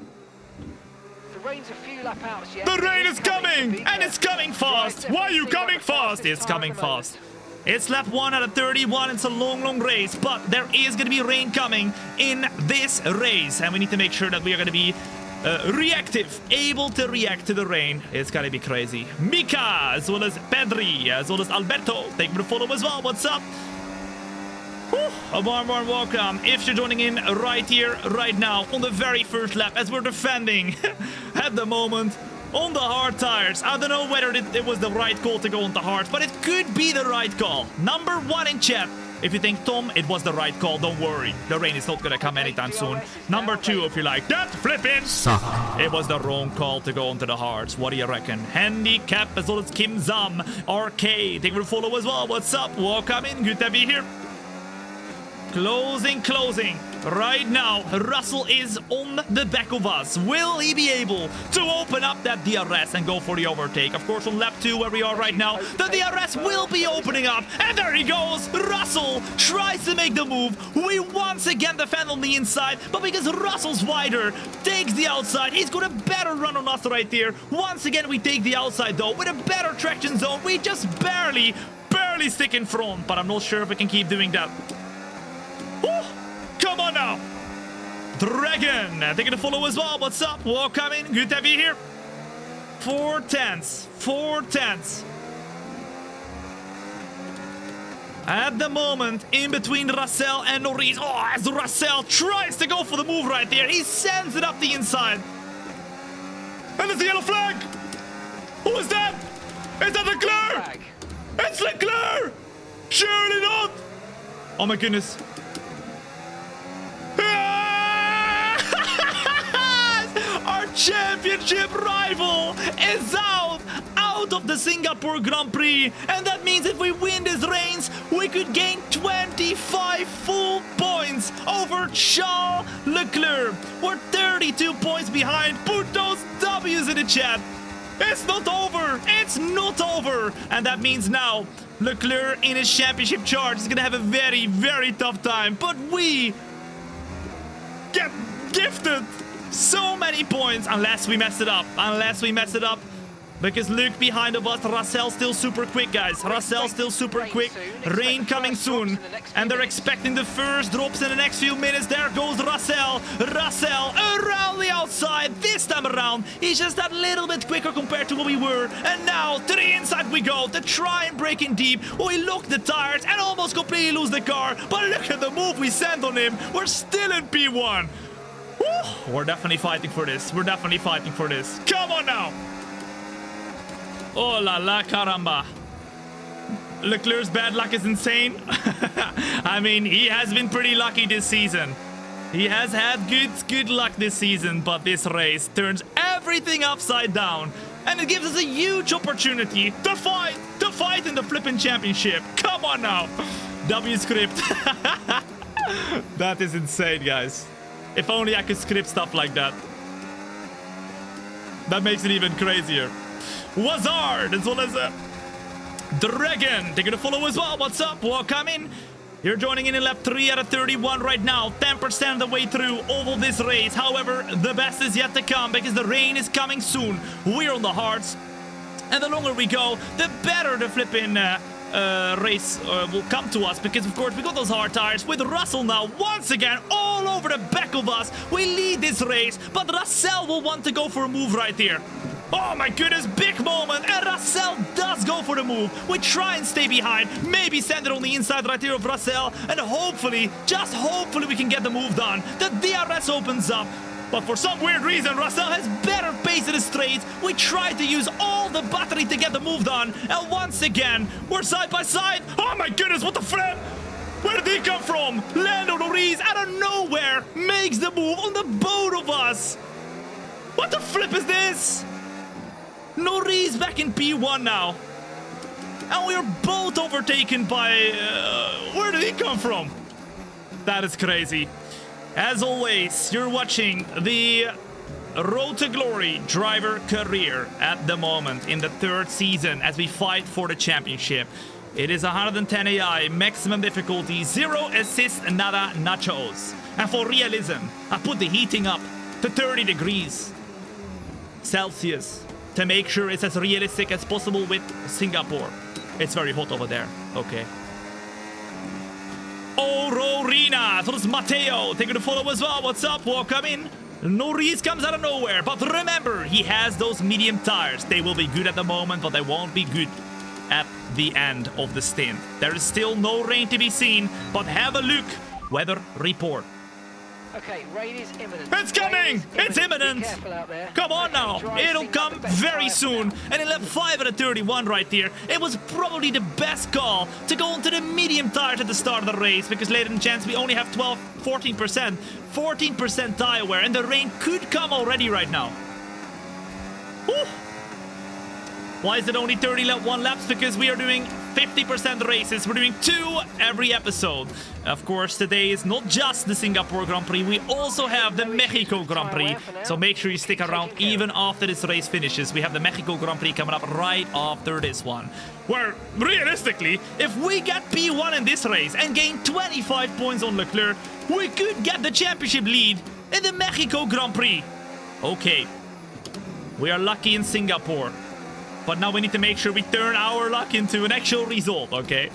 The rain's a few lap outs yet. The rain is coming, and it's coming fast. Why are you coming fast? It's coming fast. It's lap 1 out of 31. It's a long, long race, but there is going to be rain coming in this race, and we need to make sure that we are going to be reactive, able to react to the rain. It's going to be crazy. Mika, as well as Pedri, as well as Alberto. Thank you for the follow as well. What's up? Whew. A warm welcome if you're joining in right here, right now, on the very first lap, as we're defending at the moment on the hard tires. I don't know whether it was the right call to go on the hards, but it could be the right call. Number 1 in chat. If you think, Tom, it was the right call, don't worry. The rain is not gonna come anytime soon. Number 2, if you like that, flipping suck. It was the wrong call to go onto the hards. What do you reckon? Handicap, as well as Kim Zam. RK, thank you for the follow as well. What's up? Welcome in. Good to be here. Closing. Right now, Russell is on the back of us. Will he be able to open up that DRS and go for the overtake? Of course, on lap 2, where we are right now, the DRS will be opening up. And there he goes. Russell tries to make the move. We once again defend on the inside, but because Russell's wider, takes the outside. He's got a better run on us right there. Once again, we take the outside, though. With a better traction zone, we just barely stick in front. But I'm not sure if we can keep doing that. Woo! Come on now! Dragon! Taking the follow as well. What's up? Welcome in. Good to have you here. 4 tenths. At the moment, in between Russell and Norris. Oh, as Russell tries to go for the move right there. He sends it up the inside. And there's the yellow flag! Who is that? Is that Leclerc? It's Leclerc! Surely not! Oh my goodness. Our championship rival is out of the Singapore Grand Prix, and that means if we win this race, we could gain 25 full points over Charles Leclerc. We're 32 points behind. Put those W's in the chat. It's not over. It's not over. And that means now Leclerc in his championship charge is going to have a very, very tough time. But we get gifted so many points unless we mess it up. Because Luke behind of us, Russell's still super quick, guys. Russell's still super quick. Rain coming soon. And they're expecting the first drops in the next few minutes. There goes Russell. Russell around the outside. This time around, he's just that little bit quicker compared to what we were. And now, to the inside we go to try and break in deep. We lock the tires and almost completely lose the car. But look at the move we sent on him. We're still in P1. Woo! We're definitely fighting for this. Come on now. Oh la la caramba. Leclerc's bad luck is insane. I mean, he has been pretty lucky this season. He has had good luck this season, but this race turns everything upside down. And it gives us a huge opportunity to fight in the flipping championship. Come on now. W script. That is insane, guys. If only I could script stuff like that. That makes it even crazier. Wazard, as well as Dragon, taking a follow as well. What's up? Welcome in. You're joining in lap 3 out of 31 right now. 10% of the way through all of this race. However, the best is yet to come because the rain is coming soon. We're on the hards. And the longer we go, the better the flipping race will come to us. Because, of course, we got those hard tires. With Russell now, once again, all over the back of us. We lead this race. But Russell will want to go for a move right here. Oh my goodness, big moment, and Russell does go for the move. We try and stay behind, maybe send it on the inside right here of Russell, and hopefully, just hopefully we can get the move done. The DRS opens up, But for some weird reason, Russell has better pace in the straight. We tried to use all the battery to get the move done. And once again, we're side by side. Oh my goodness, what the flip? Where did he come from? Lando Norris out of nowhere makes the move on the both of us. What the flip is this? Norris back in P1 now. And we are both overtaken by... where did he come from? That is crazy. As always, you're watching the Road to Glory driver career at the moment in the 3rd season as we fight for the championship. It is 110 AI, maximum difficulty, 0 assist, nada nachos. And for realism, I put the heating up to 30 degrees Celsius to make sure it's as realistic as possible with Singapore. It's very hot over there. Okay. Aurorina, so does Matteo. Thank you to follow as well. What's up? Welcome in. Norris comes out of nowhere, but remember, he has those medium tires. They will be good at the moment, but they won't be good at the end of the stint. There is still no rain to be seen, but have a look. Weather report. Okay, rain is imminent. It's coming! It's imminent! Be careful out there. Come on now! It'll come very soon. And in lap 5 at a 31 right there, it was probably the best call to go into the medium tires at the start of the race, because later in chance we only have 14% tire wear, and the rain could come already right now. Whew. Why is it only 31 laps? Because we are doing 50% races. We're doing 2 every episode. Of course, today is not just the Singapore Grand Prix. We also have the Mexico Grand Prix. So make sure you stick around even after this race finishes. We have the Mexico Grand Prix coming up right after this one. Where, realistically, if we get P1 in this race and gain 25 points on Leclerc, we could get the championship lead in the Mexico Grand Prix. Okay. We are lucky in Singapore. But now we need to make sure we turn our luck into an actual result, okay?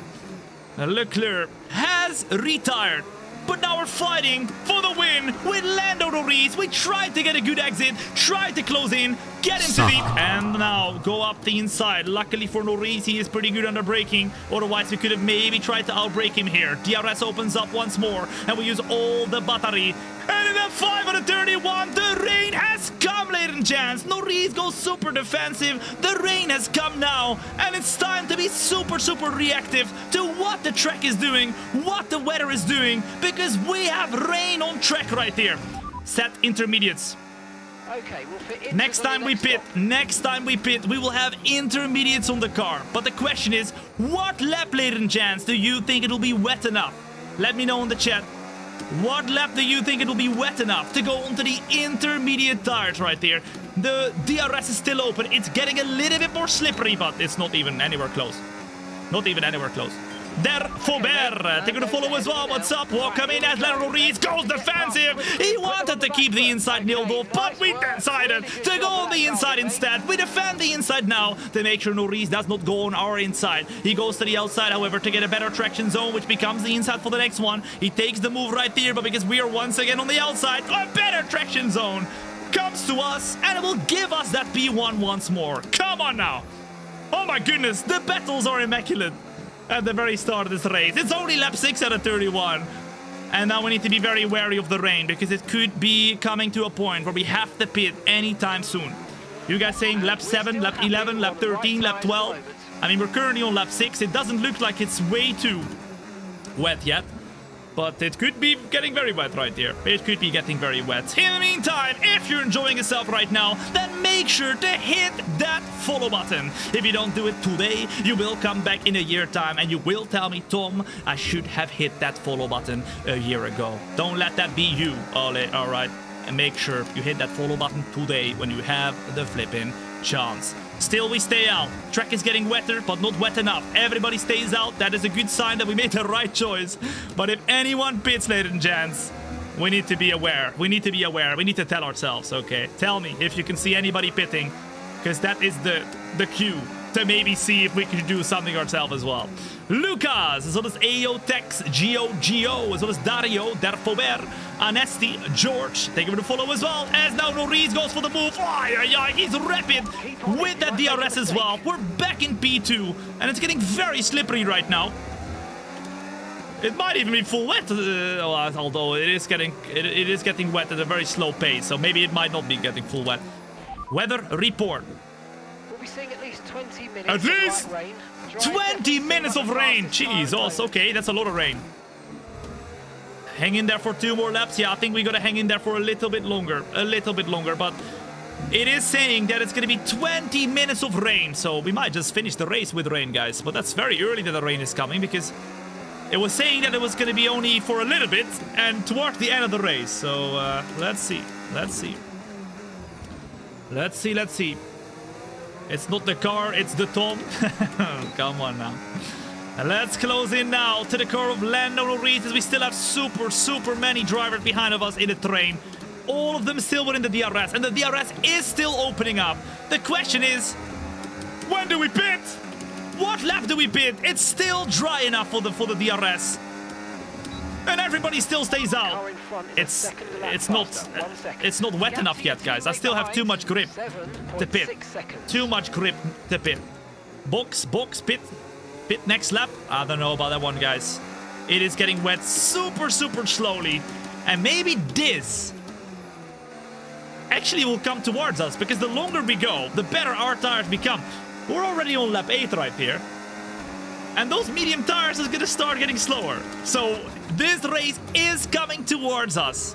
Leclerc has retired, but now we're fighting for the win with Lando Norris. We tried to get a good exit, tried to close in, get into deep, and now go up the inside. Luckily for Norris, he is pretty good under braking. Otherwise, we could have maybe tried to outbrake him here. DRS opens up once more, and we use all the battery. And in the 5 out of 31, the rain has come, ladies and gents. Norris goes super defensive. The rain has come now, and it's time to be super reactive to what the track is doing, what the weather is doing, because we have rain on track right here. Set intermediates. Okay, we'll fit into Next time we pit, we will have intermediates on the car. But the question is, what lap, ladies and gents, do you think it'll be wet enough? Let me know in the chat. What lap do you think it will be wet enough to go onto the intermediate tires right there? The DRS is still open. It's getting a little bit more slippery, but it's not even anywhere close. Not even anywhere close. Der Faubert, thank you to follow as well. What's up? Welcome in as Lando Norris goes defensive. He wanted to keep the inside nailed off, but we decided to go on the inside instead. We defend the inside now to make sure Norris does not go on our inside. He goes to the outside, however, to get a better traction zone, which becomes the inside for the next one. He takes the move right there, but because we are once again on the outside, a better traction zone comes to us, and it will give us that P1 once more. Come on now. Oh my goodness, the battles are immaculate. At the very start of this race. It's only lap 6 out of 31. And now we need to be very wary of the rain, because it could be coming to a point where we have to pit anytime soon. You guys saying lap 7, lap 11, lap 13, lap 12? I mean, we're currently on lap 6. It doesn't look like it's way too wet yet. But it could be getting very wet right here. It could be getting very wet. In the meantime, if you're enjoying yourself right now, then make sure to hit that follow button. If you don't do it today, you will come back in a year time and you will tell me, Tom, I should have hit that follow button a year ago. Don't let that be you, alright? And make sure you hit that follow button today when you have the flipping chance. Still, we stay out. Track is getting wetter, but not wet enough. Everybody stays out. That is a good sign that we made the right choice. But if anyone pits, ladies and gents, we need to be aware. We need to be aware. We need to tell ourselves, okay? Tell me if you can see anybody pitting, because that is the cue to maybe see if we can do something ourselves as well. Lucas, as well as Aotex, Gio, as well as Dario, Der Faubert, Anesti, George, thank you for the follow as well, as now Norris goes for the move. He's rapid with that DRS as well. We're back in P2, and it's getting very slippery right now. It might even be full wet, although it is getting wet at a very slow pace, so maybe it might not be getting full wet. Weather report. We'll be seeing at least 20 minutes At of least light rain. Dry 20 deficit minutes on of the rain. fastest car Jeez, at also, the moment. okay, that's a lot of rain. Hang in there for 2 more laps. Yeah, I think we gotta hang in there for a little bit longer. But it is saying that it's gonna be 20 minutes of rain, so we might just finish the race with rain, guys. But that's very early that the rain is coming, because it was saying that it was gonna be only for a little bit and towards the end of the race. So let's see. It's not the car, it's the THOMB. Come on now. And let's close in now to the car of Lando Norris, as we still have super many drivers behind of us in the train. All of them still within the DRS, and the DRS is still opening up. The question is, when do we pit? What lap do we pit? It's still dry enough for the DRS. And everybody still stays out. Car in front is a second to lap faster. 1 second. It's not wet enough yet, guys. I still have too much grip to pit. 7.6 seconds. Too much grip to pit. Box, pit. Pit next lap. I don't know about that one, guys. It is getting wet super slowly. And maybe this actually will come towards us, because the longer we go, the better our tires become. We're already on lap 8 right here. And those medium tires is gonna start getting slower. So this race is coming towards us.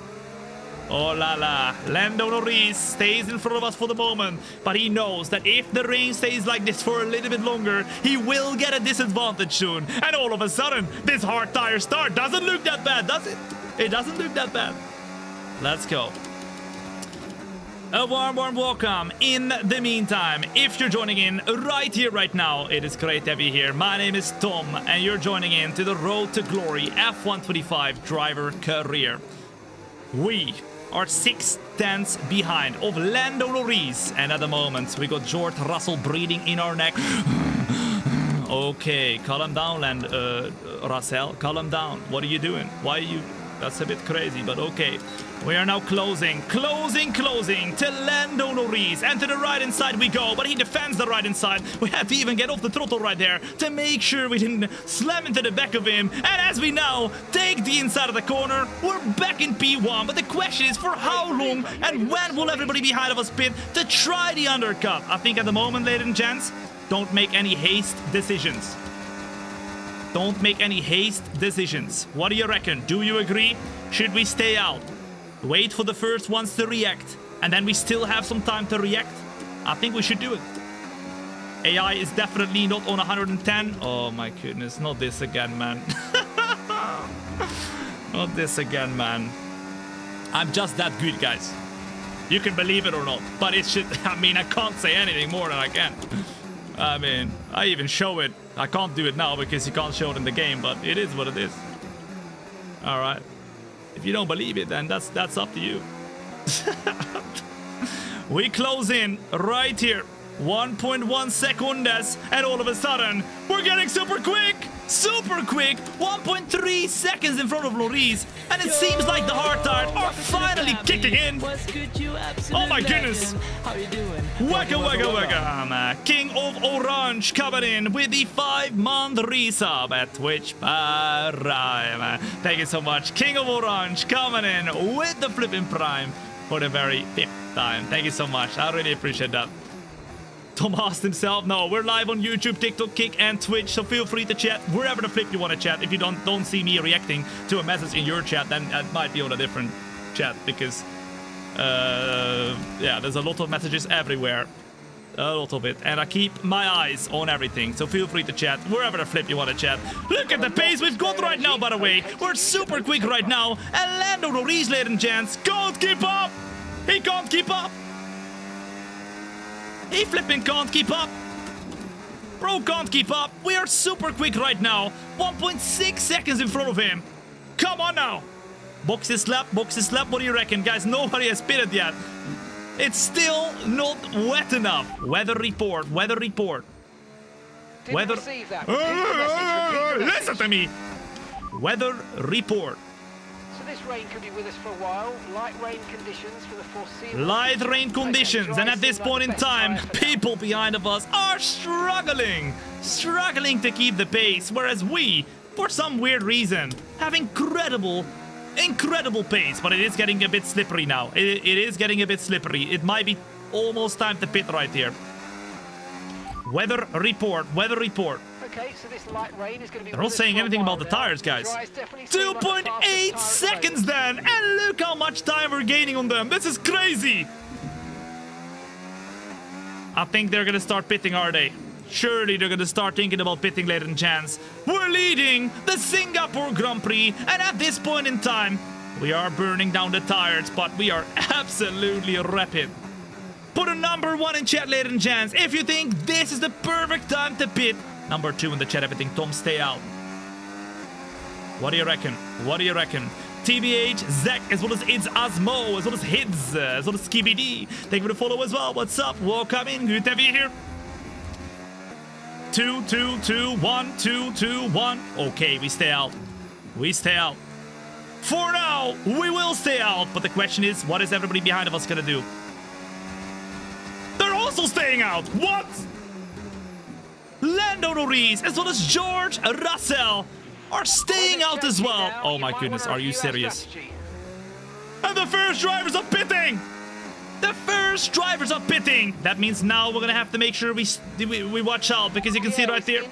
Oh la la. Lando Norris stays in front of us for the moment, but he knows that if the rain stays like this for a little bit longer, he will get a disadvantage soon. And all of a sudden, this hard tire start doesn't look that bad, does it? It doesn't look that bad. Let's go. A warm welcome. In the meantime, if you're joining in right here, right now, it is great to have you here. My name is Tom, and you're joining in to the Road to Glory F125 driver career. We are 6 tenths behind of Lando Norris, and at the moment, we got George Russell breathing in our neck. Okay, calm down, Russell, calm down. What are you doing? Why are you... That's a bit crazy, but okay. We are now closing to Lando Norris, and to the right-hand side we go, but he defends the right-hand side. We had to even get off the throttle right there to make sure we didn't slam into the back of him. And as we now take the inside of the corner, we're back in P1, but the question is, for how long and when will everybody behind of us pit to try the undercut? I think at the moment, ladies and gents, don't make any haste decisions. Don't make any haste decisions. What do you reckon? Do you agree? Should we stay out? Wait for the first ones to react, and then we still have some time to react? I think we should do it. AI is definitely not on 110. Oh my goodness, not this again, man. Not this again, man. I'm just that good, guys. You can believe it or not, but it should... I mean, I can't say anything more than I can. I mean, I even show it. I can't do it now because you can't show it in the game, but it is what it is. All right. If you don't believe it, then that's up to you. We close in right here. 1.1 seconds, and all of a sudden, we're getting super quick! 1.3 seconds in front of Norris, and it seems like the hard tires are finally kicking in. Oh my goodness! Waka. King of Orange coming in with the 5-month resub at Twitch Prime. Thank you so much, King of Orange coming in with the flipping Prime for the very 5th time. Thank you so much. I really appreciate that. Tom asked himself. No, we're live on YouTube, TikTok, Kick, and Twitch, so feel free to chat wherever the flip you want to chat. If you don't see me reacting to a message in your chat, then it might be on a different chat, because yeah, there's a lot of messages everywhere. A lot of it, and I keep my eyes on everything, so feel free to chat wherever the flip you want to chat. Look at the pace we've got right now, by the way. We're super quick right now, and Lando Norris, ladies and gents, can't keep up. He can't keep up. He flipping can't keep up. Bro can't keep up. We are super quick right now. 1.6 seconds in front of him. Come on now. Box is slap. What do you reckon, guys? Nobody has pitted yet. It's still not wet enough. Weather report. Didn't receive that. Repeat the message. Listen to me. Weather report. So this rain could be with us for a while. Light rain conditions for the foreseeable. Light rain conditions, and at this point in time, people behind of us are struggling to keep the pace, whereas we for some weird reason, have incredible pace, but it is getting a bit slippery now. It is getting a bit slippery. It might be almost time to pit right here. Weather report. Okay, so this light rain is going to be. They're not saying anything about the tires, guys. 2.8 seconds then, and look how much time we're gaining on them. This is crazy. I think they're gonna start pitting, are they? Surely they're gonna start thinking about pitting, ladies and gents. We're leading the Singapore Grand Prix, and at this point in time, we are burning down the tires, but we are absolutely rapid. Put a number 1 in chat, ladies and gents, if you think this is the perfect time to pit. Number 2 in the chat, everything. Tom, stay out. What do you reckon? TBH, Zach, as well as It's Asmo, as well as Hids, as well as Skibby D. Thank you for the follow as well. What's up? Welcome in. Good to have you here. 2, 2, 2, 1, 2, 2, 1. Okay, we stay out. For now, we will stay out. But the question is, what is everybody behind of us gonna do? They're also staying out. What? Lando Norris, as well as George Russell, are staying out as well. Oh my goodness, are you serious? And the first drivers are pitting! That means now we're gonna have to make sure we watch out, because you can see right there,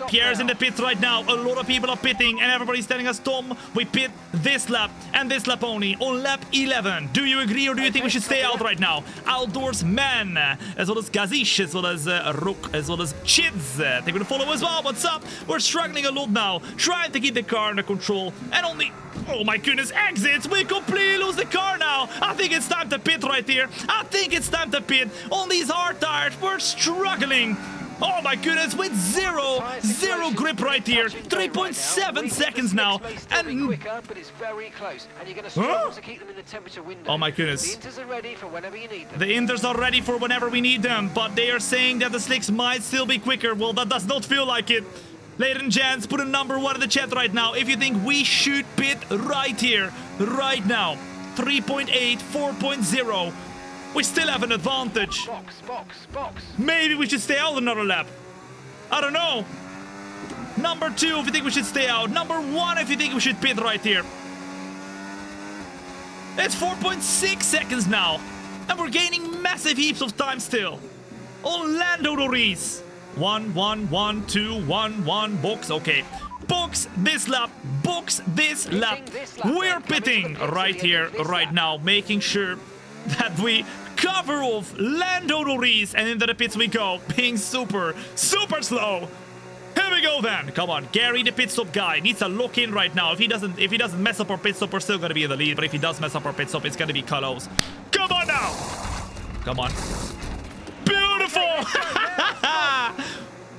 Pierre's in the pits right now. A lot of people are pitting, and everybody's telling us, Tom, we pit this lap and this lap only on lap 11. Do you agree, or do you think we should stay out right now? Outdoors Man, as well as Gazish, as well as Rook, as well as Chids. Thank you for the follow as well. What's up? We're struggling a lot now, trying to keep the car under control, and only, oh my goodness, exits. We completely lose the car now. I think it's time to pit right here. On these hard tires. We're struggling. Oh my goodness, with zero grip right here. 3.7 seconds now. And quicker, but it's very close. And you're going to struggle to keep them in the temperature window. Oh my goodness. The Inters are ready for whenever you need them. The Inters are ready for whenever we need them, but they are saying that the slicks might still be quicker. Well, that does not feel like it. Ladies and gents, put a number 1 in the chat right now if you think we should pit right here, right now. 3.8, 4.0. We still have an advantage. Box. Maybe we should stay out another lap. I don't know. Number 2 if you think we should stay out. Number 1 if you think we should pit right here. It's 4.6 seconds now. And we're gaining massive heaps of time still. On Lando Norris. 1, 1, 1, 2, 1, 1. Box. Okay. Box this lap. We're pitting right here, right now, making sure that we cover off Lando Norris, and into the pits we go, being super slow. Here we go then. Come on, Gary, the pit stop guy, needs to lock in right now. If he doesn't mess up our pit stop, we're still gonna be in the lead. But if he does mess up our pit stop, it's gonna be close. Come on now. Come on. Beautiful.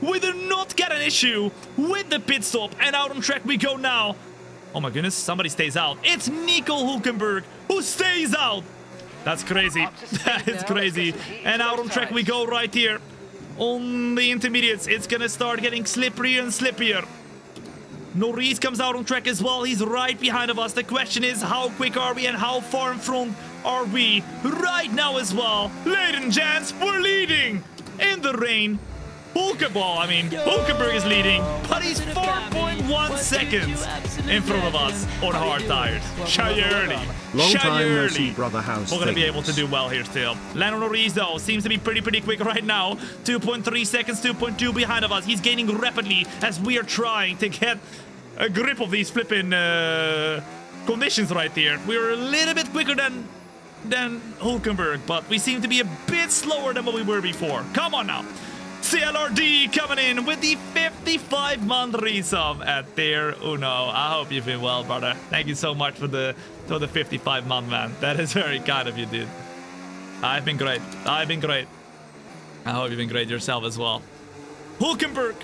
We do not get an issue with the pit stop, and out on track we go now. Oh my goodness, somebody stays out. It's Nico Hulkenberg who stays out. That's crazy. That is crazy. And out on track we go right here. On the intermediates, it's gonna start getting slipperier and slippier. Norris comes out on track as well. He's right behind of us. The question is, how quick are we and how far in front are we right now as well? Ladies and gents, we're leading in the rain. Hulkenberg is leading, but he's 4.1 seconds in front of us on hard tires. Shy early. Long time no see, brother. House. We're going to be able to do well here still. Lando Norris, though, seems to be pretty quick right now. 2.3 seconds, 2.2 behind of us. He's gaining rapidly as we are trying to get a grip of these flipping conditions right here. We're a little bit quicker than Hulkenberg, but we seem to be a bit slower than what we were before. Come on now. CLRD coming in with the 55-month resub at Tier Uno. I hope you've been well, brother. Thank you so much for the 55-month, man. That is very kind of you, dude. I've been great. I hope you've been great yourself as well. Hulkenberg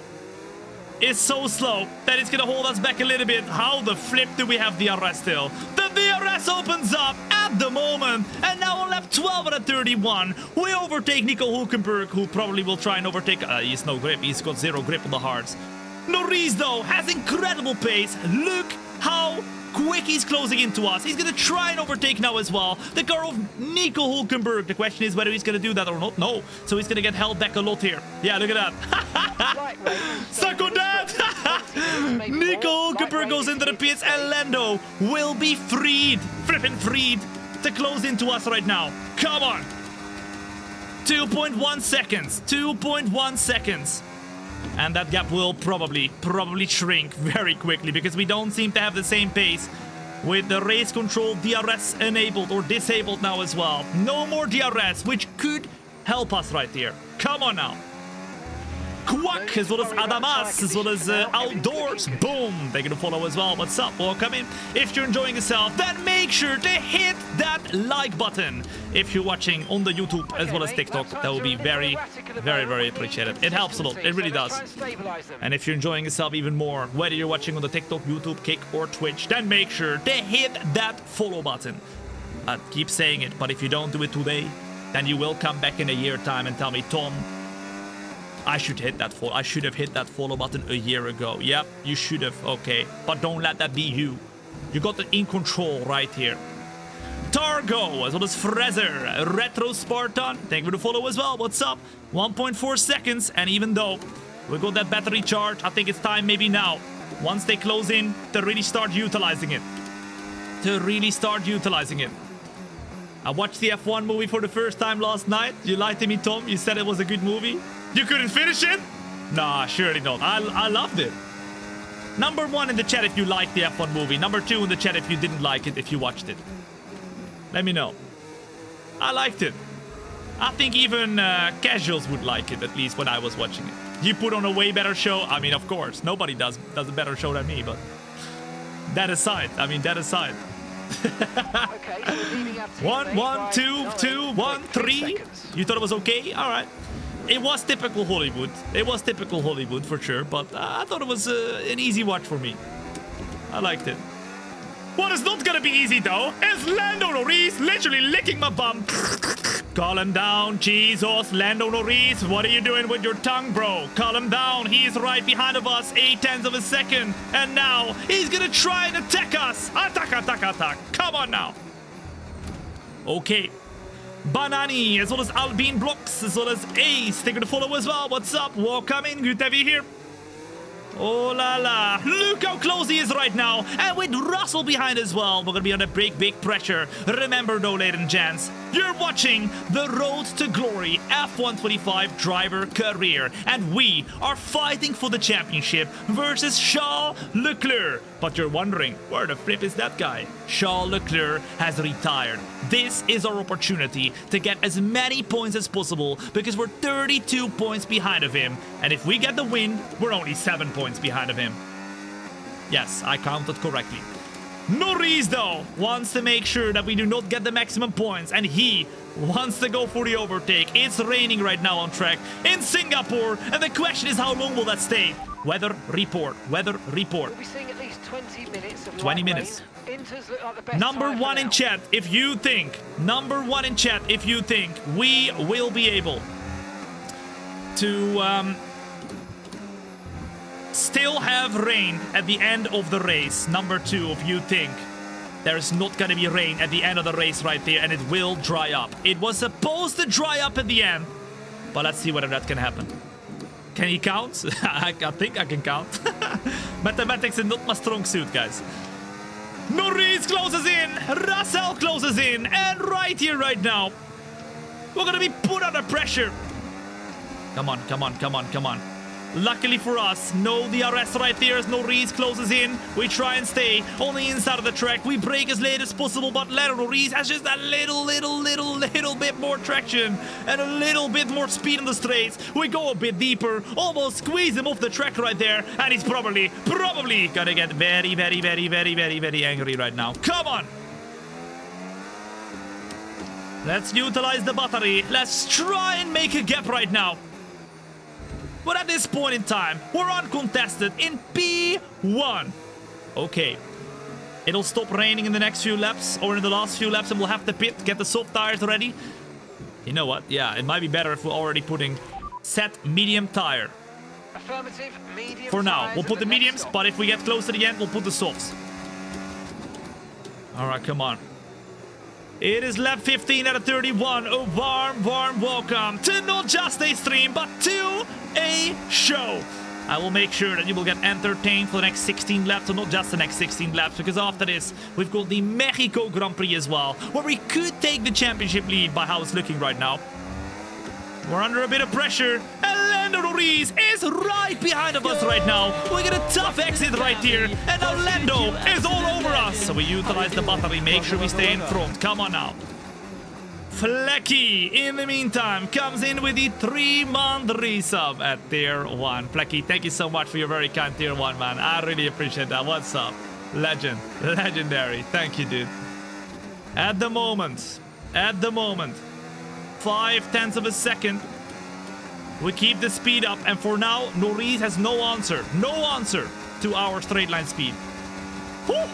is so slow that it's gonna hold us back a little bit. How the flip do we have DRS still? The DRS opens up at the moment, and now on lap 12 out of 31, we overtake Nico Hulkenberg, who probably will try and overtake. He's no grip. He's got zero grip on the hards. Norris, though, has incredible pace. Look how quick he's closing into us. He's gonna try and overtake now as well. The car of Nico Hulkenberg. The question is whether he's gonna do that or not. No. So he's gonna get held back a lot here. Yeah, look at that. Suck on that. Nico Cooper goes into the pits and Lando will be freed. Flippin' freed to close into us right now. Come on. 2.1 seconds. 2.1 seconds. And that gap will probably shrink very quickly because we don't seem to have the same pace with the race control DRS enabled or disabled now as well. No more DRS, which could help us right here. Come on now. Quack, as well as Adamas, as well as Outdoors. Boom, they're gonna follow as well. What's up? Welcome in. If you're enjoying yourself, then make sure to hit that like button. If you're watching on the YouTube as well as TikTok, that will be very, very, very appreciated. It helps a lot. It really does. And if you're enjoying yourself even more, whether you're watching on the TikTok, YouTube, Kick, or Twitch, then make sure to hit that follow button. I keep saying it, but if you don't do it today, then you will come back in a year time and tell me, Tom, I should hit that follow. I should have hit that follow button a year ago. Yep, you should have. Okay, but don't let that be you. You got it in control right here. Targo, as well as Fraser, Retro Spartan. Thank you for the follow as well. What's up? 1.4 seconds, and even though we got that battery charge, I think it's time maybe now, once they close in, to really start utilizing it. I watched the F1 movie for the first time last night. You lied to me, Tom. You said it was a good movie. You couldn't finish it? Nah, surely not. I loved it. Number 1 in the chat if you liked the F1 movie. Number 2 in the chat if you didn't like it, if you watched it. Let me know. I liked it. I think even casuals would like it, at least when I was watching it. You put on a way better show. I mean, of course, nobody does a better show than me, but that aside. Okay, so we're leaving our team 1, lead 1, by 2, 2, 1, 3. seconds. You thought it was okay? All right. It was typical Hollywood. It was typical Hollywood for sure, but I thought it was an easy watch for me. I liked it. What is not gonna be easy though is Lando Norris literally licking my bum. Calm down, Jesus. Lando Norris, what are you doing with your tongue, bro? Calm down. He's right behind of us, 0.8 of a second. And now he's gonna try and attack us. Attack. Come on now. Okay. Banani, as well as Albine Blocks, as well as Ace. Thank you to follow as well. What's up? Welcome in. Good to have you here. Oh la la. Look how close he is right now. And with Russell behind as well, we're gonna be under big pressure. Remember though, ladies and gents, you're watching the Road to Glory F125 driver career. And we are fighting for the championship versus Charles Leclerc. But you're wondering, where the flip is that guy? Charles Leclerc has retired. This is our opportunity to get as many points as possible because we're 32 points behind of him. And if we get the win, we're only 7 points behind of him. Yes, I counted correctly. Norris, though, wants to make sure that we do not get the maximum points, and he wants to go for the overtake. It's raining right now on track in Singapore, and the question is, how long will that stay? Weather report. We'll be seeing at least 20 minutes of 20 light minutes. rain. Inter's look like the best Number time for 1 in now. chat, if you think we will be able to still have rain at the end of the race. Number 2, if you think there's not gonna be rain at the end of the race right there and it will dry up. It was supposed to dry up at the end, but let's see whether that can happen. Can he count? I think I can count. Mathematics is not my strong suit, guys. Norris closes in, Russell closes in, and right here, right now, we're gonna be put under pressure. Come on. Luckily for us, no DRS right there as Norris closes in. We try and stay on the inside of the track. We brake as late as possible, but Lando Norris has just a little bit more traction and a little bit more speed in the straights. We go a bit deeper, almost squeeze him off the track right there, and he's probably gonna get very angry right now. Come on! Let's utilize the battery. Let's try and make a gap right now. But at this point in time, we're uncontested in P1. Okay. It'll stop raining in the next few laps, or in the last few laps, and we'll have to pit, get the soft tires ready. You know what? Yeah, it might be better if we're already putting set medium tire. Affirmative, medium For now, tires we'll at put the the next mediums, stop. but if we get close to the end, we'll put the softs. Alright, come on. It is lap 15 out of 31. A warm welcome to not just a stream, but to a show. I will make sure that you will get entertained for the next 16 laps, or not just the next 16 laps, because after this, we've got the Mexico Grand Prix as well, where we could take the championship lead by how it's looking right now. We're under a bit of pressure, and Lando Norris is right behind of us right now. We get a tough exit right here, and now Lando is all over us. So we utilize the battery, make sure we stay in front. Come on now. Flecky, in the meantime, comes in with the 3-month resub at tier 1. Flecky, thank you so much for your very kind tier 1, man. I really appreciate that. What's up? Legend. Legendary. Thank you, dude. At the moment, 0.5 of a second. We keep the speed up, and for now, Norris has no answer to our straight line speed. Woo!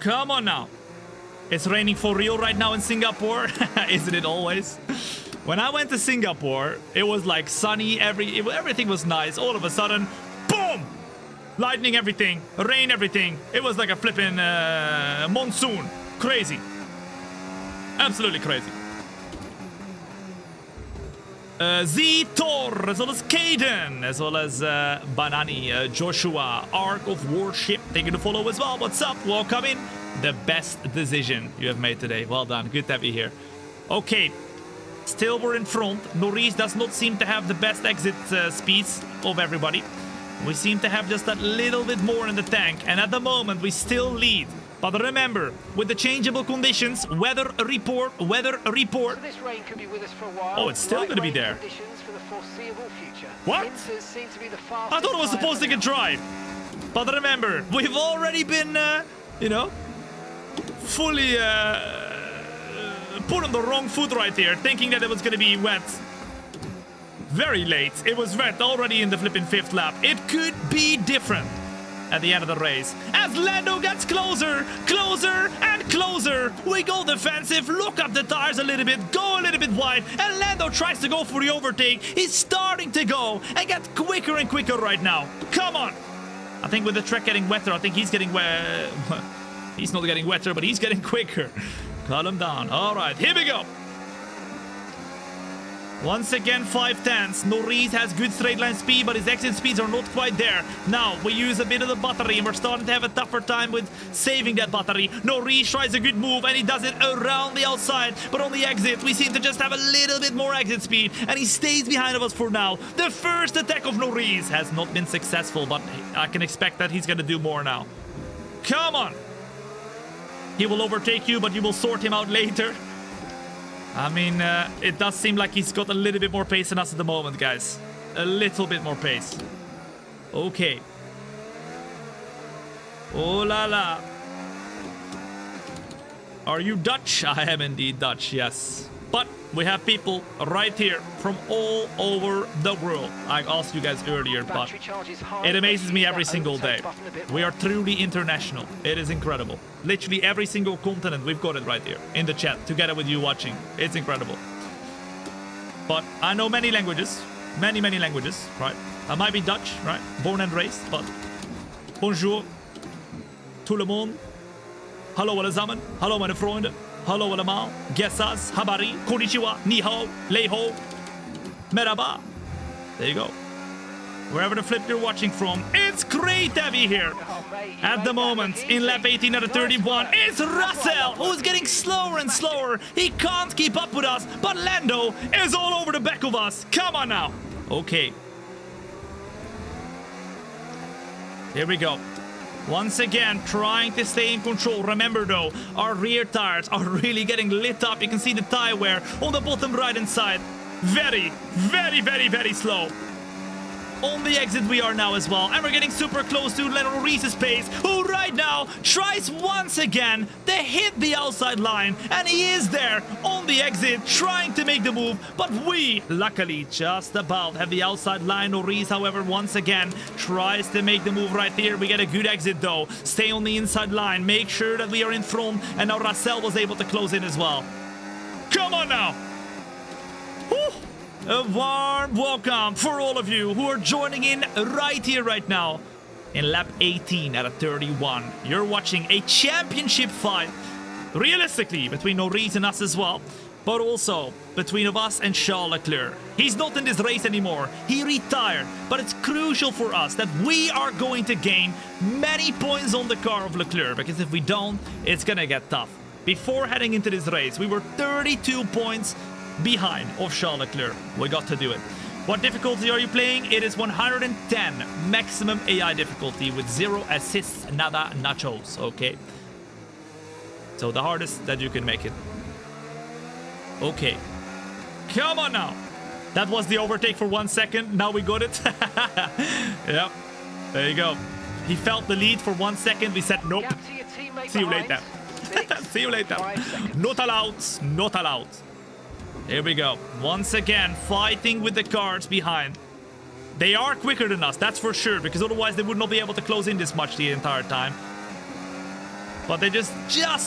Come on now. It's raining for real right now in Singapore. Isn't it always? When I went to Singapore, it was like sunny, everything was nice. All of a sudden, boom! Lightning everything, rain everything. It was like a flipping monsoon. Crazy. Absolutely crazy. Z-Tor, as well as Caden, as well as Banani, Joshua, Ark of Warship, taking the follow as well. What's up? Welcome in. The best decision you have made today. Well done. Good to have you here. Okay. Still we're in front. Norris does not seem to have the best exit speeds of everybody. We seem to have just that little bit more in the tank. And at the moment, we still lead. But remember, with the changeable conditions, weather report. So this rain could be with us for a while. Oh, it's still going to be there. Conditions for the foreseeable future. What? Seem to be the I thought it was supposed to get dry. But remember, we've already been, you know, fully put on the wrong foot right here, thinking that it was going to be wet. Very late. It was wet already in the flipping 5th lap. It could be different at the end of the race. As Lando gets closer, and closer. We go defensive, look up the tires a little bit, go a little bit wide, and Lando tries to go for the overtake. He's starting to go and get quicker and quicker right now. Come on. I think with the track getting wetter, I think he's getting wet. He's not getting wetter, but he's getting quicker. Cut him down. All right, here we go. Once again, 5/10. Norris has good straight line speed, but his exit speeds are not quite there. Now, we use a bit of the battery, and we're starting to have a tougher time with saving that battery. Norris tries a good move, and he does it around the outside. But on the exit, we seem to just have a little bit more exit speed, and he stays behind of us for now. The first attack of Norris has not been successful, but I can expect that he's going to do more now. Come on. He will overtake you, but you will sort him out later. I mean, it does seem like he's got a little bit more pace than us at the moment, guys. A little bit more pace. Okay. Oh la la. Are you Dutch? I am indeed Dutch, yes. But we have people right here from all over the world. I asked you guys earlier, but it amazes me every single day. We are truly international. It is incredible. Literally every single continent, we've got it right here in the chat, together with you watching. It's incredible. But I know many languages. Many languages, right? I might be Dutch, right? Born and raised, but bonjour, tout le monde. Hallo allesamen. Hallo meine Freunde. Hallo allemaal, Gessas, Habari, Konnichiwa, Ni hao, Lei ho, Merhaba. There you go. Wherever the flip you're watching from, it's great to have you here. At the moment, in lap 18 out of 31, it's Russell, who's getting slower and slower. He can't keep up with us, but Lando is all over the back of us. Come on now. Okay. Here we go. Once again, trying to stay in control. Remember though, our rear tires are really getting lit up. You can see the tire wear on the bottom right hand side. Very slow. On the exit we are now as well. And we're getting super close to Lando Norris's pace, who right now tries once again to hit the outside line. And he is there on the exit, trying to make the move. But we, luckily, just about have the outside line. Norris, however, once again, tries to make the move right here. We get a good exit though. Stay on the inside line. Make sure that we are in front. And now Russell was able to close in as well. Come on now. Whew. A warm welcome for all of you who are joining in right here, right now. In lap 18 out of 31. You're watching a championship fight, realistically, between Norris and us as well. but also between of us and Charles Leclerc. He's not in this race anymore. He retired, but it's crucial for us that we are going to gain many points on the car of Leclerc, because if we don't, it's gonna get tough. Before heading into this race, we were 32 points behind of Charles Leclerc. We got to do it. What difficulty are you playing? It is 110 maximum AI difficulty with 0 assists, nada nachos, okay? So the hardest that you can make it. Okay. Come on now. That was the overtake for 1 second. Now we got it. Yep. There you go. He felt the lead for 1 second. We said nope. See you later. See you later. Not allowed. Not allowed. Here we go. Once again, fighting with the cars behind. They are quicker than us, that's for sure, because otherwise they would not be able to close in this much the entire time. But they just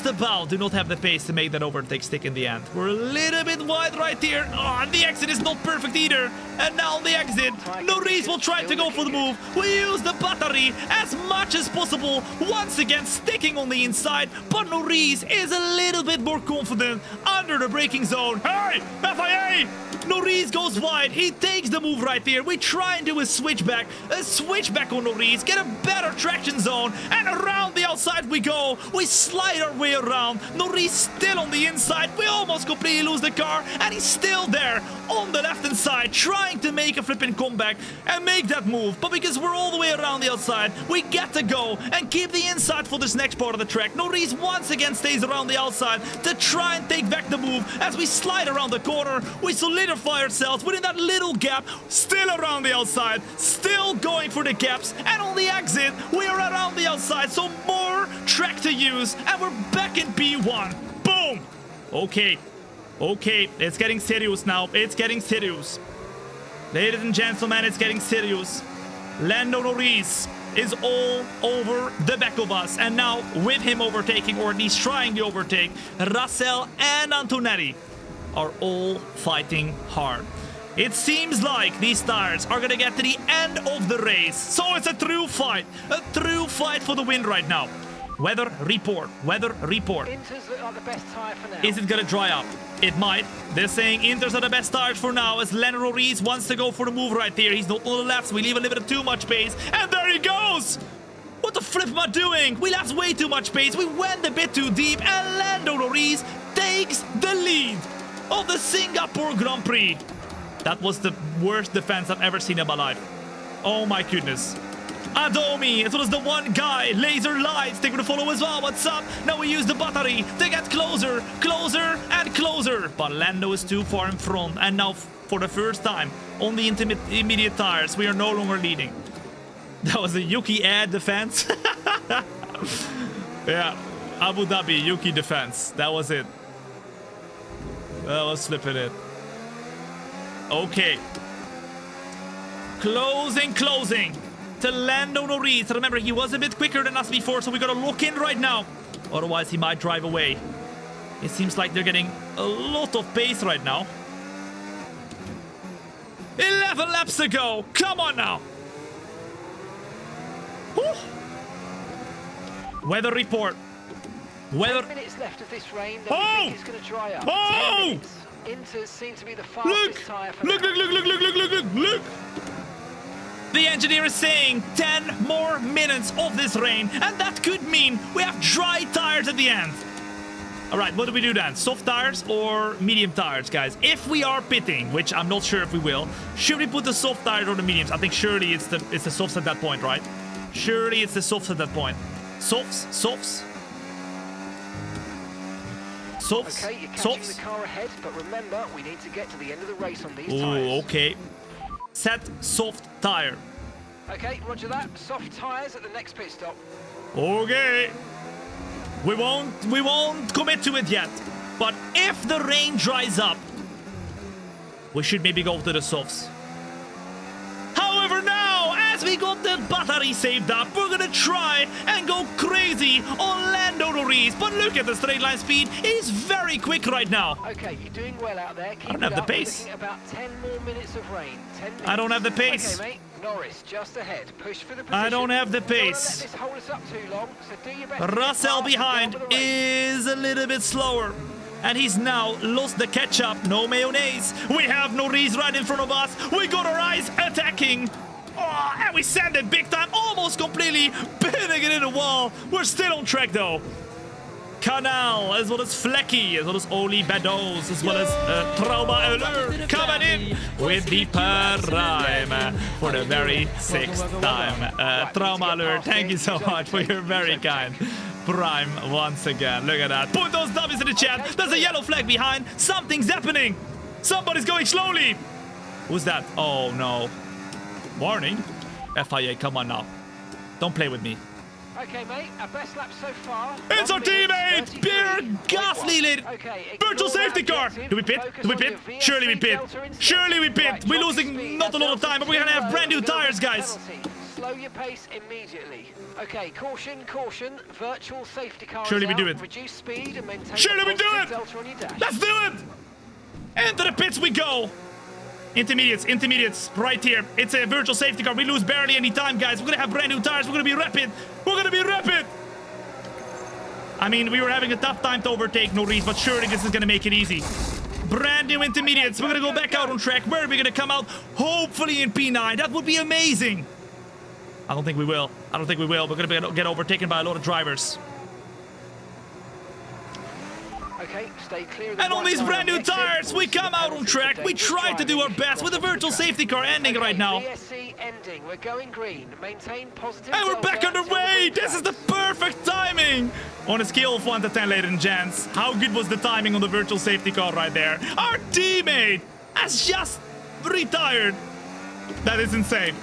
about do not have the pace to make that overtake stick in the end. We're a little bit wide right here. Oh, and the exit is not perfect either. And now on the exit, Norris will try to go for the move. We use the battery as much as possible. Once again, sticking on the inside. But Norris is a little bit more confident under the braking zone. Hey, FIA! Norris goes wide. He takes the move right there. We try and do a switchback on Norris, get a better traction zone, and around the outside we go. We slide our way around. Norris still on the inside. We almost completely lose the car, and he's still there on the left-hand side, trying to make a flipping comeback and make that move. But because we're all the way around the outside, we get to go and keep the inside for this next part of the track. Norris once again stays around the outside to try and take back the move. As we slide around the corner, we solidify ourselves within that little gap, still around the outside, still going for the gaps, and on the exit, we are around the outside, so more track to use, and we're back in P1. Boom! Okay, it's getting serious now. It's getting serious. Ladies and gentlemen, it's getting serious. Lando Norris is all over the back of us, and now with him overtaking, or at least trying to overtake, Russell and Antonetti are all fighting hard. It seems like these tires are gonna get to the end of the race, so it's a true fight for the win right now. Weather report. Inters are the best tire for now. Is it gonna dry up? It might. They're saying Inters are the best tires for now, as Lando Norris wants to go for the move right there. He's not on the left, so we leave a little bit too much pace, and there he goes! What the flip am I doing? We left way too much pace, we went a bit too deep, and Lando Norris takes the lead of the Singapore Grand Prix. That was the worst defense I've ever seen in my life. Oh my goodness. Adomi, it was the one guy. Laser lights, they're gonna follow as well. What's up? Now we use the battery to get closer, and closer. But Lando is too far in front, and now for the first time on the immediate tires, we are no longer leading. That was a Yuki Air defense. Yeah, Abu Dhabi Yuki defense. That was it. That was flipping it. Okay. Closing to Lando Norris. Remember, he was a bit quicker than us before, so we gotta lock in right now. Otherwise, he might drive away. It seems like they're getting a lot of pace right now. 11 laps to go. Come on now. Whew. Weather report. 10 minutes left of this rain. Oh! It's going to dry up. Oh! Inters seem to be the fastest tire for Look! The engineer is saying 10 more minutes of this rain, and that could mean we have dry tires at the end. All right, what do we do then? Soft tires or medium tires, guys? If we are pitting, which I'm not sure if we will, should we put the soft tires or the mediums? I think surely it's the softs at that point, right? Surely it's the softs at that point. Softs. Okay, you're catching the car ahead, but remember, we need to get to the end of the race on these tires. Oh, okay. Set soft tire. Okay, roger that. Soft tires at the next pit stop. Okay. We won't commit to it yet. But if the rain dries up, we should maybe go to the softs. However, now, as we got the battery saved up, we're gonna try and go crazy on Lando Norris. But look at the straight line speed. He's very quick right now. Okay, you're doing well out there. Keep I don't have the pace. Looking at about 10 more minutes of rain. 10 minutes. I don't have the pace. Okay, mate. Norris, just ahead. Push for the position. I don't have the pace. Don't let this hold us up too long, so do your best. Russell behind is a little bit slower. And he's now lost the ketchup. No mayonnaise. We have Norris right in front of us. We got our eyes attacking. Oh, and we send it big time. Almost completely pinning it in the wall. We're still on track though. Canal, as well as Flecky, as well as Oli Bados, as well as Trauma Alert coming in with the prime for the very sixth time. Trauma Alert, thank you so much for your very kind prime once again. Look at that. Put those dummies in the chat. There's a yellow flag behind. Something's happening. Somebody's going slowly. Who's that? Oh no. Warning. FIA, come on now. Don't play with me. Okay, mate, our best lap so far. It's our teammate! Pierre Gasly lit! Virtual safety car! Do we pit? Do we pit? Surely we pit. Surely we pit. We're losing not a lot of time, but we're gonna have brand new tires, guys. Slow your pace immediately. Okay, caution, caution. Virtual safety car. Surely we do it. Reduce speed and maintain. Surely we do it! Delta on your dash. Let's do it! Into the pits we go! Intermediates, right here. It's a virtual safety car. We lose barely any time, guys. We're gonna have brand new tires. We're gonna be rapid. We're gonna be rapid. I mean, we were having a tough time to overtake Norris, but surely this is gonna make it easy. Brand new intermediates. We're gonna go back out on track. Where are we gonna come out? Hopefully in P9. That would be amazing. I don't think we will. We're gonna get overtaken by a lot of drivers. Okay, stay clear. And on these brand new tires, we come out on track. We try to do our best with the virtual safety car ending right now. VSC ending. We're going green. Maintain positive. And we're back underway. This is the perfect timing. On a scale of 1 to 10, ladies and gents, how good was the timing on the virtual safety car right there? Our teammate has just retired. That is insane.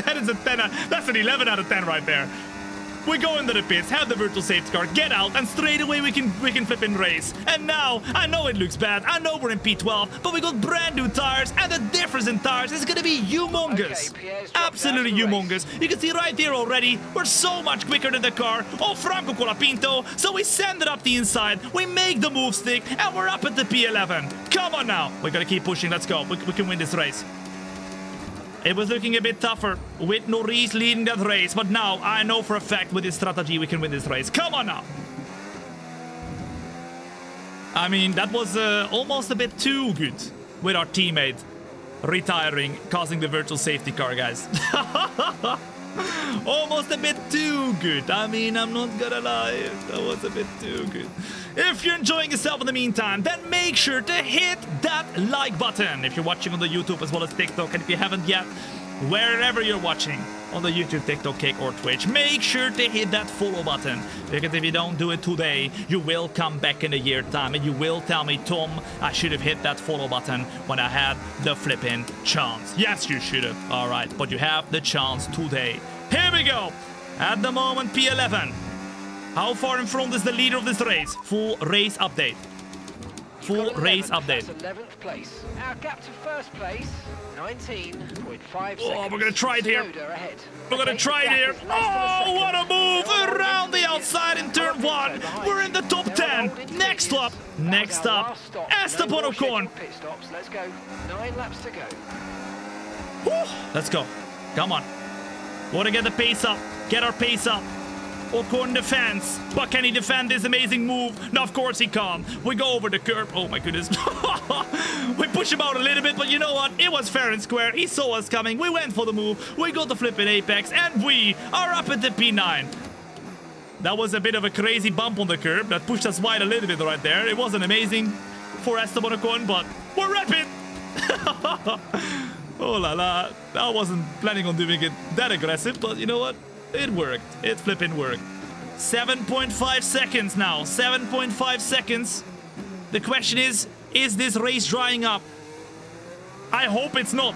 That is a 10. That's an 11 out of 10 right there. We go into the pits, have the virtual safety car, get out, and straight away we can flip and race. And now, I know it looks bad, I know we're in P12, but we got brand new tires, and the difference in tires is gonna be humongous. Absolutely humongous. You can see right here already, we're so much quicker than the car. Oh, Franco Colapinto. So we send it up the inside, we make the move stick, and we're up at the P11. Come on now. We gotta keep pushing, let's go. We can win this race. It was looking a bit tougher with Norris leading that race, but now I know for a fact with this strategy we can win this race. Come on now. I mean, that was almost a bit too good with our teammate retiring, causing the virtual safety car, guys. Almost a bit too good. I mean, I'm not gonna lie, that was a bit too good. If you're enjoying yourself in the meantime, then make sure to hit that like button. If you're watching on the YouTube as well as TikTok, and if you haven't yet, wherever you're watching, on the YouTube, TikTok, Kick, or Twitch, make sure to hit that follow button. Because if you don't do it today, you will come back in a year's time and you will tell me, Tom, I should have hit that follow button when I had the flipping chance. Yes, you should have. All right, but you have the chance today. Here we go. At the moment, P11. How far in front is the leader of this race? Full race update. Full race update. That's 11th place. Our gap to first place, 19.5 seconds. Oh, we're gonna try it here. Ahead. We're gonna try it here. Oh, what a move! Around the outside in turn 1. We're in the top 10. Next up, Esteban Ocon. Pit stops. Let's go. 9 laps to go. Whew. Let's go. Come on. Wanna get the pace up. Get our pace up. Ocon defends, but can he defend this amazing move? No, of course he can't. We go over the curb. Oh my goodness. We push him out a little bit, but you know what? It was fair and square. He saw us coming. We went for the move. We got the flipping apex, and we are up at the P9. That was a bit of a crazy bump on the curb that pushed us wide a little bit right there. It wasn't amazing for Esteban Ocon, but we're rapid. Oh la la. I wasn't planning on doing it that aggressive, but you know what? It worked. It flipping worked. 7.5 seconds now. 7.5 seconds. The question is this race drying up? I hope it's not.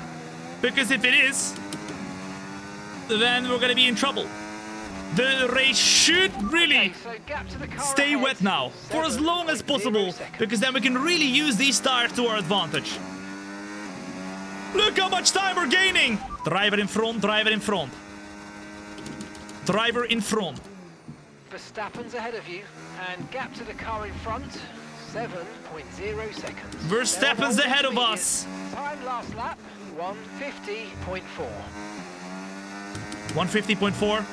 Because if it is, then we're gonna be in trouble. The race should really stay wet now for as long as possible, because then we can really use these tires to our advantage. Look how much time we're gaining. Driver in front, driver in front. Driver in front. Verstappen's ahead of you, and gap to the car in front, 7.0 seconds. Verstappen's ahead of us. Time last lap, 150.4. 150.4.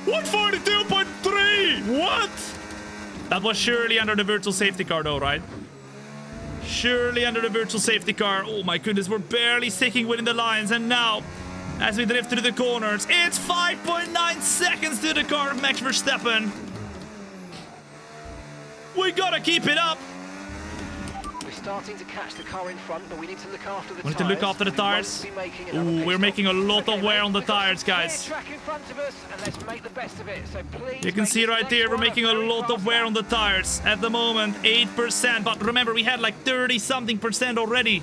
142.3. What? That was surely under the virtual safety car though, right? Surely under the virtual safety car. Oh my goodness, we're barely sticking within the lines. And now, as we drift through the corners, it's 5.9 seconds to the car of Max Verstappen. We gotta keep it up. We're starting to catch the car in front, but we need to look after the We need to look after the tires. Ooh, we're making a lot of wear on the tires, guys. Track in front of us, and let's make the best of it. So please. You can see right there, we're making a lot of wear on the tires. At the moment, 8%. But remember, we had like 30-something% already.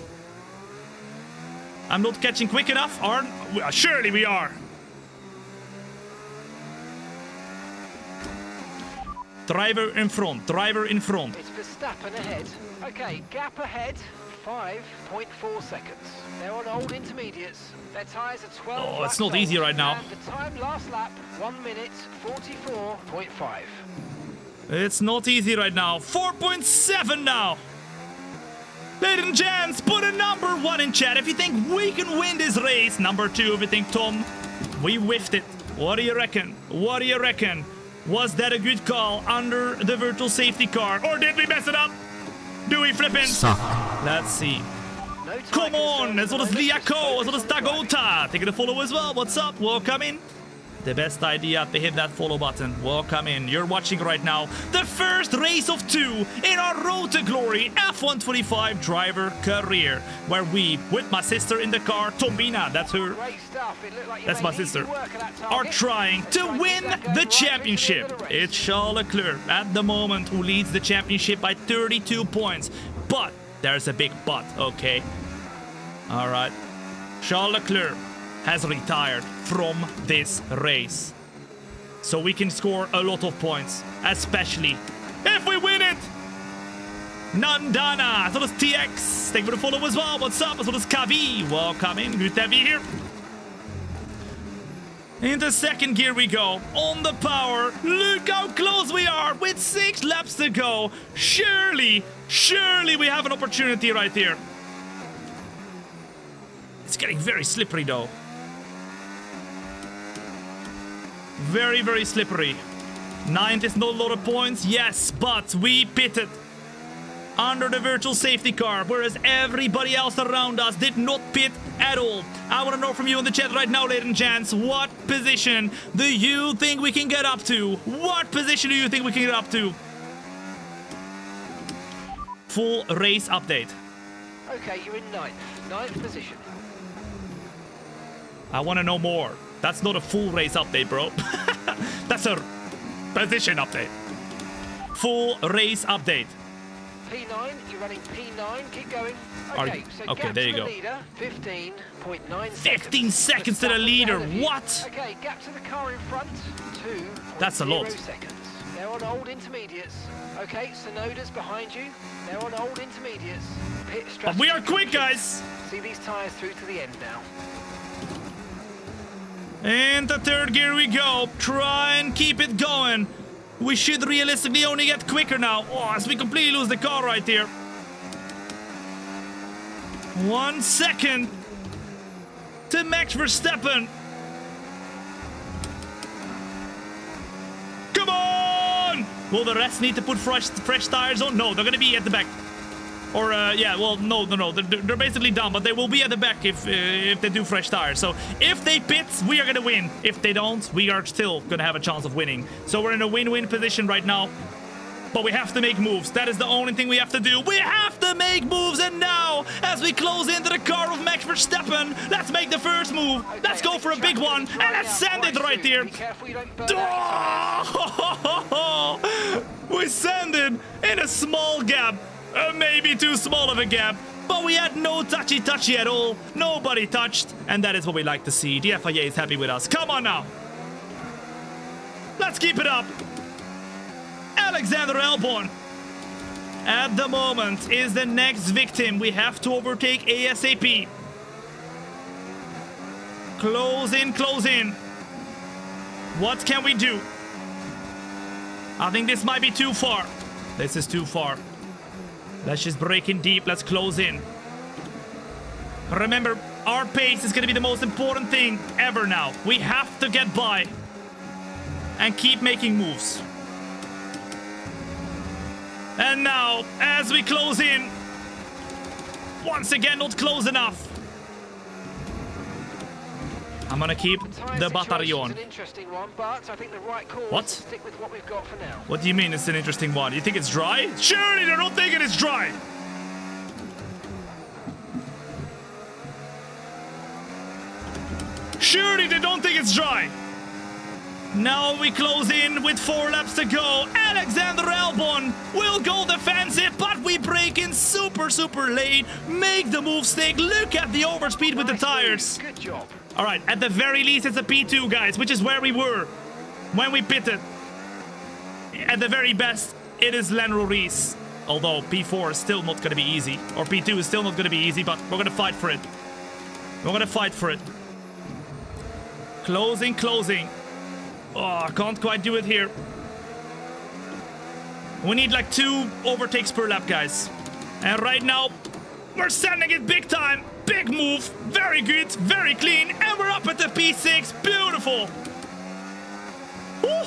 I'm not catching quick enough, aren't we? Surely we are. Driver in front, driver in front. It's Verstappen ahead. Okay, gap ahead, 5.4 seconds. They're on old intermediates. Their tyres are 12 Oh, it's laps not easy old, right now. And the time last lap, 1 minute 44.5. It's not easy right now. 4.7 now. Ladies and gents, put a number 1 in chat if you think we can win this race. Number 2 if you think, Tom, we whiffed it. What do you reckon? What do you reckon? Was that a good call under the virtual safety car? Or did we mess it up? Do we flip in? Suck. Let's see. No Come on, as well as Liako, as well as Tagota. Taking a follow as well. What's up? Welcome in. The best idea to hit that follow button. Welcome in. You're watching right now the first race of 2 in our Road to Glory F125 driver career, where we, with my sister in the car, Thombina, that's her, Great stuff. It looked like you that's made my sister, easy work of that are target. trying to Let's win try and get that the going right championship. through to the end of the race. It's Charles Leclerc at the moment who leads the championship by 32 points. But there's a big but, okay? All right. Charles Leclerc has retired from this race. So we can score a lot of points, especially if we win it. Nandana, as well as TX, thank you for the follow as well. What's up? As well as Kavi, welcome in. Good to have you here. Into second gear we go. On the power. Look how close we are with 6 laps to go. Surely we have an opportunity right here. It's getting very slippery though. Very, very slippery. 9th is not a lot of points, yes, but we pitted under the virtual safety car, whereas everybody else around us did not pit at all. I want to know from you in the chat right now, ladies and gents, what position do you think we can get up to? What position do you think we can get up to? Full race update. Okay, you're in 9th position. I want to know more. That's not a full race update, bro. That's a position update. Full race update. P9, you're running P9, keep going. Are Okay, you- so okay, gap there to you the go. leader, 15.9 seconds. 15 seconds to the Verstappen's leader, ahead of you. what? Okay, gap to the car in front, 2. That's a lot. Seconds. They're on old intermediates. Okay, Sonoda's behind you. They're on old intermediates. Pit But we are strategy quick, complete. guys. See these tyres through to the end now. Into third gear we go. Try and keep it going. We should realistically only get quicker now. Oh, as we completely lose the car right here. 1 second to Max Verstappen. Come on! Will the rest need to put fresh tires on? No, they're gonna be at the back. Or, yeah, well, no. They're basically done, but they will be at the back if they do fresh tires. So, if they pit, we are gonna win. If they don't, we are still gonna have a chance of winning. So, we're in a win-win position right now. But we have to make moves. That is the only thing we have to do. We have to make moves, and now, as we close into the car of Max Verstappen, let's make the first move. Okay, Let's go for a big one, and let's send it right here. Be careful you don't burn out your tyres. We send it in a small gap. Maybe too small of a gap. But we had no touchy at all. Nobody touched. And that is what we like to see. The FIA is happy with us. Come on now. Let's keep it up. Alexander Albon, at the moment, is the next victim. We have to overtake ASAP. Close in. What can we do? I think this might be too far. This is too far. Let's just break in deep. Let's close in. Remember, our pace is going to be the most important thing ever now. We have to get by and keep making moves. And now, as we close in, once again, not close enough. I'm gonna keep the battalion. An interesting one, but I think the right call What? is to stick with what we've got for now. What do you mean it's an interesting one? You think it's dry? Surely they don't think it is dry! Surely they don't think it's dry! Now we close in with 4 laps to go. Alexander Albon will go defensive, but we break in super late. Make the move stick. Look at the overspeed with the tires. Good job. All right, at the very least, it's a P2, guys, which is where we were when we pitted. At the very best, it is Lando Reese. Although P4 is still not going to be easy. Or P2 is still not going to be easy, but we're going to fight for it. We're going to fight for it. Closing. Oh, can't quite do it here. We need like 2 overtakes per lap, guys. And right now, we're sending it big time. Big move. Very good. Very clean. And we're up at the P6. Beautiful. Woo.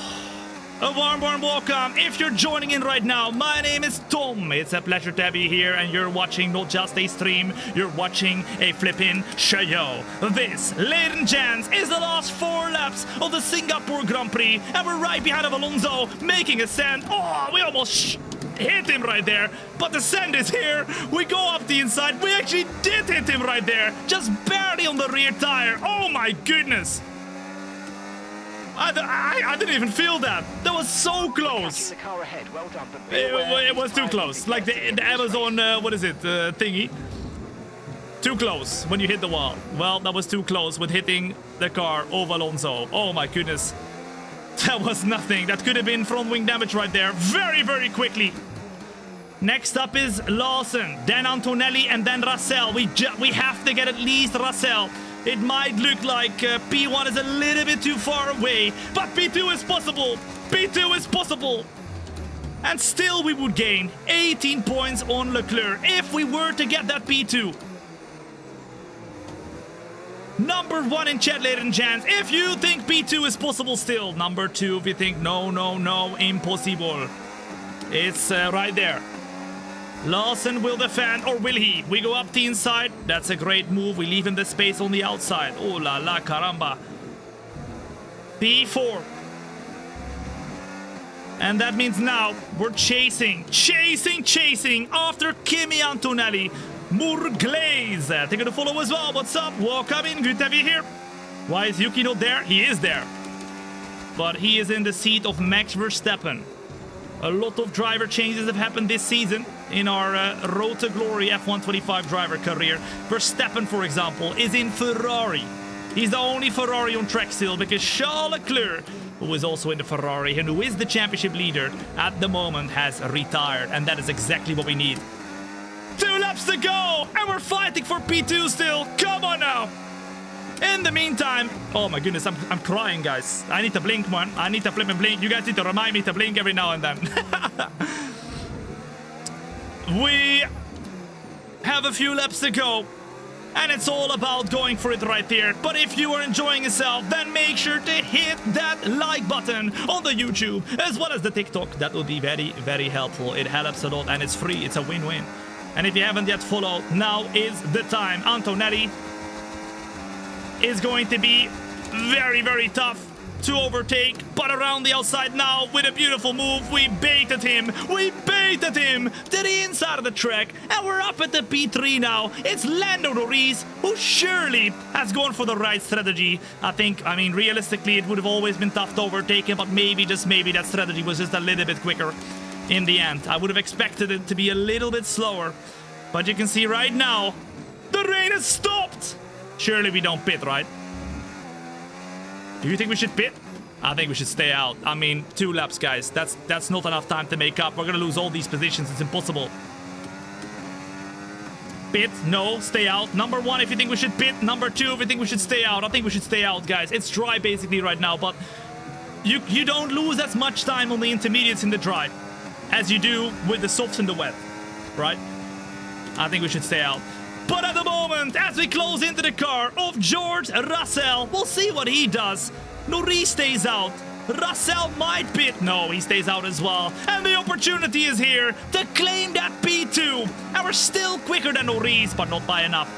A warm welcome. If you're joining in right now, my name is Tom. It's a pleasure to have you here, and you're watching not just a stream, you're watching a flippin' show. This, ladies and gents, is the last 4 laps of the Singapore Grand Prix, and we're right behind of Alonso, making a send. Oh, we almost hit him right there, but the send is here. We go up the inside. We actually did hit him right there, just barely on the rear tire. Oh my goodness. I didn't even feel that. That was so close. The car ahead. Well done, but it was too close. Like the Amazon, what is it, thingy? Too close when you hit the wall. Well, that was too close with hitting the car over Alonso. Oh my goodness. That was nothing. That could have been front wing damage right there. Very quickly. Next up is Lawson, then Antonelli, and then Russell. We have to get at least Russell. It might look like P1 is a little bit too far away, but P2 is possible. P2 is possible. And still we would gain 18 points on Leclerc if we were to get that P2. Number 1 in chat, ladies and gents, if you think P2 is possible still. Number 2 if you think no, impossible. It's right there. Lawson will defend, or will he? We go up the inside. That's a great move. We leave him the space on the outside. Oh la la, caramba. P4. And that means now we're chasing after Kimi Antonelli. Murglaze. Take it to follow as well. What's up? Welcome in. Good to have you here. Why is Yuki not there? He is there. But he is in the seat of Max Verstappen. A lot of driver changes have happened this season in our Road to Glory F125 driver career. Verstappen, for example, is in Ferrari. He's the only Ferrari on track still because Charles Leclerc, who is also in the Ferrari and who is the championship leader at the moment, has retired. And that is exactly what we need. 2 laps to go, and we're fighting for P2 still. Come on now. In the meantime, oh my goodness, I'm crying, guys. I need to blink, man. I need to flip and blink. You guys need to remind me to blink every now and then. We have a few laps to go, and it's all about going for it right there. But if you are enjoying yourself, then make sure to hit that like button on the YouTube as well as the TikTok. That would be very helpful. It helps a lot, and it's free. It's a win-win. And if you haven't yet followed, now is the time. Antonelli is going to be very tough to overtake, but around the outside now with a beautiful move. We baited him to the inside of the track, and we're up at the P3 now. It's Lando Norris, who surely has gone for the right strategy. I mean, realistically, it would have always been tough to overtake him, but maybe, just maybe, that strategy was just a little bit quicker in the end. I would have expected it to be a little bit slower, but you can see right now, the rain has stopped. Surely we don't pit, right? Do you think we should pit? I think we should stay out. I mean, 2 laps, guys. That's not enough time to make up. We're gonna lose all these positions. It's impossible. Pit? No, stay out. Number 1, if you think we should pit. Number 2, if you think we should stay out. I think we should stay out, guys. It's dry basically right now, but you don't lose as much time on the intermediates in the dry as you do with the softs in the wet, right? I think we should stay out. But at the moment, as we close into the car of George Russell, we'll see what he does. Norris stays out. Russell might pit. No, he stays out as well. And the opportunity is here to claim that P2. And we're still quicker than Norris, but not by enough.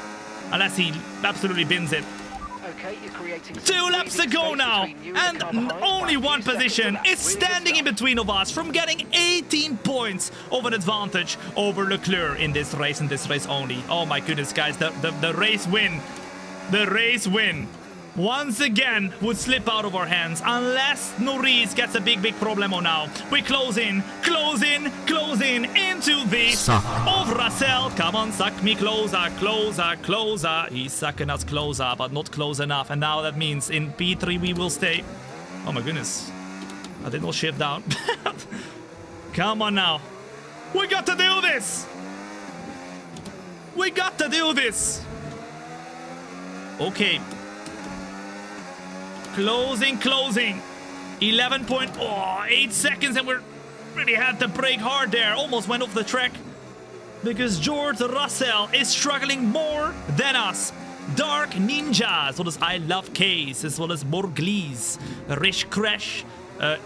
Unless he absolutely bins it. Okay, you're creating 2 laps to go now, and only one position is standing in between of us from getting 18 points of an advantage over Leclerc in this race only. Oh my goodness, guys, the race win. The race win once again would slip out of our hands unless Norris gets a big problemo now. We close in into the of Russell. Come on, suck me closer. He's sucking us closer, but not close enough. And now that means in P3 we will stay. Oh my goodness, I did not shift down. Come on now, we got to do this. Okay. Closing. 11.8 seconds, and we're really had to brake hard there. Almost went off the track because George Russell is struggling more than us. Dark Ninja, as well as I Love Case, as well as Morglis, Rish Crash,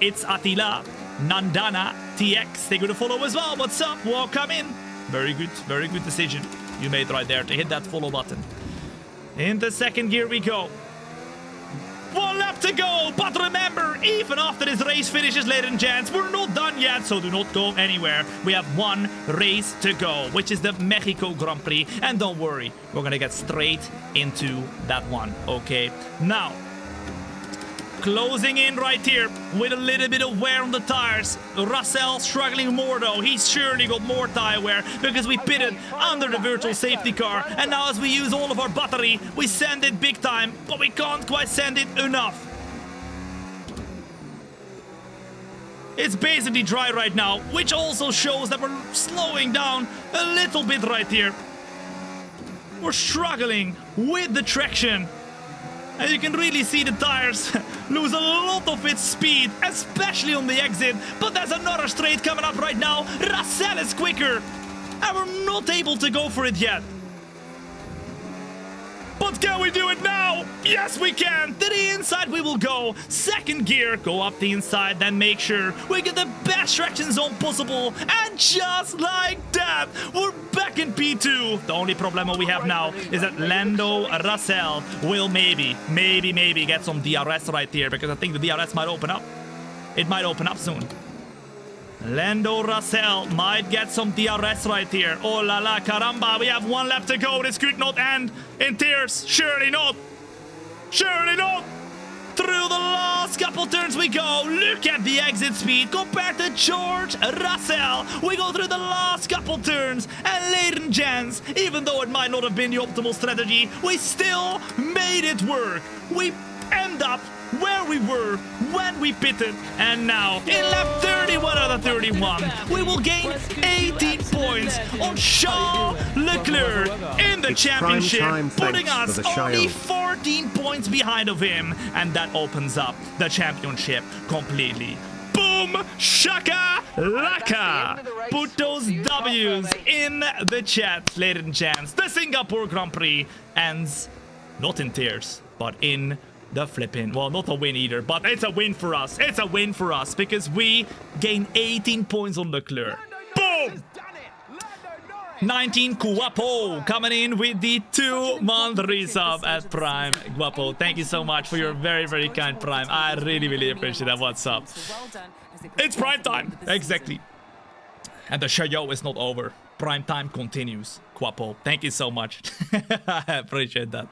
It's Attila, Nandana, TX. They're gonna follow as well. What's up? Welcome in. Very good decision you made right there to hit that follow button. In the second gear we go. 1 lap to go, but remember, even after this race finishes, ladies and gents, we're not done yet, so do not go anywhere. We have 1 race to go, which is the Mexico Grand Prix, and don't worry, we're gonna get straight into that one, okay? Now, closing in right here with a little bit of wear on the tires. Russell struggling more though. He's surely got more tire wear because we pitted under the virtual safety car. And now as we use all of our battery, we send it big time, but we can't quite send it enough. It's basically dry right now, which also shows that we're slowing down a little bit right here. We're struggling with the traction. And you can really see the tires lose a lot of its speed, especially on the exit. But there's another straight coming up right now. Russell is quicker. And we're not able to go for it yet. But can we do it now? Yes, we can. To the inside we will go. Second gear, go up the inside, then make sure we get the best traction zone possible. And just like that, we're back in P2. The only problem we have now is that Lando Russell will maybe get some DRS right here, because I think the DRS might open up. It might open up soon. Lando Russell might get some DRS right here. Oh la la, caramba, we have 1 lap to go. This could not end in tears. Surely not. Surely not. Through the last couple turns we go. Look at the exit speed compared to George Russell. We go through the last couple turns. And ladies and gents, even though it might not have been the optimal strategy, we still made it work. We end up where we were when we pitted, and now in lap 31 out of 31 we will gain 18 points on Charles Leclerc in the championship, putting us only 14 points behind of him, and that opens up the championship completely. Boom shaka laka. Put those W's in the chat, ladies and gents. The Singapore Grand Prix ends not in tears, but in the flipping, well, not a win either, but it's a win for us. It's a win for us because we gain 18 points on Leclerc. Boom! 19 Guapo coming in with the 2-month resub at Prime. Guapo, thank you so much for your very kind Prime. I really appreciate that. What's up? It's prime time. Exactly. And the show is not over. Prime time continues. Guapo, thank you so much. I appreciate that.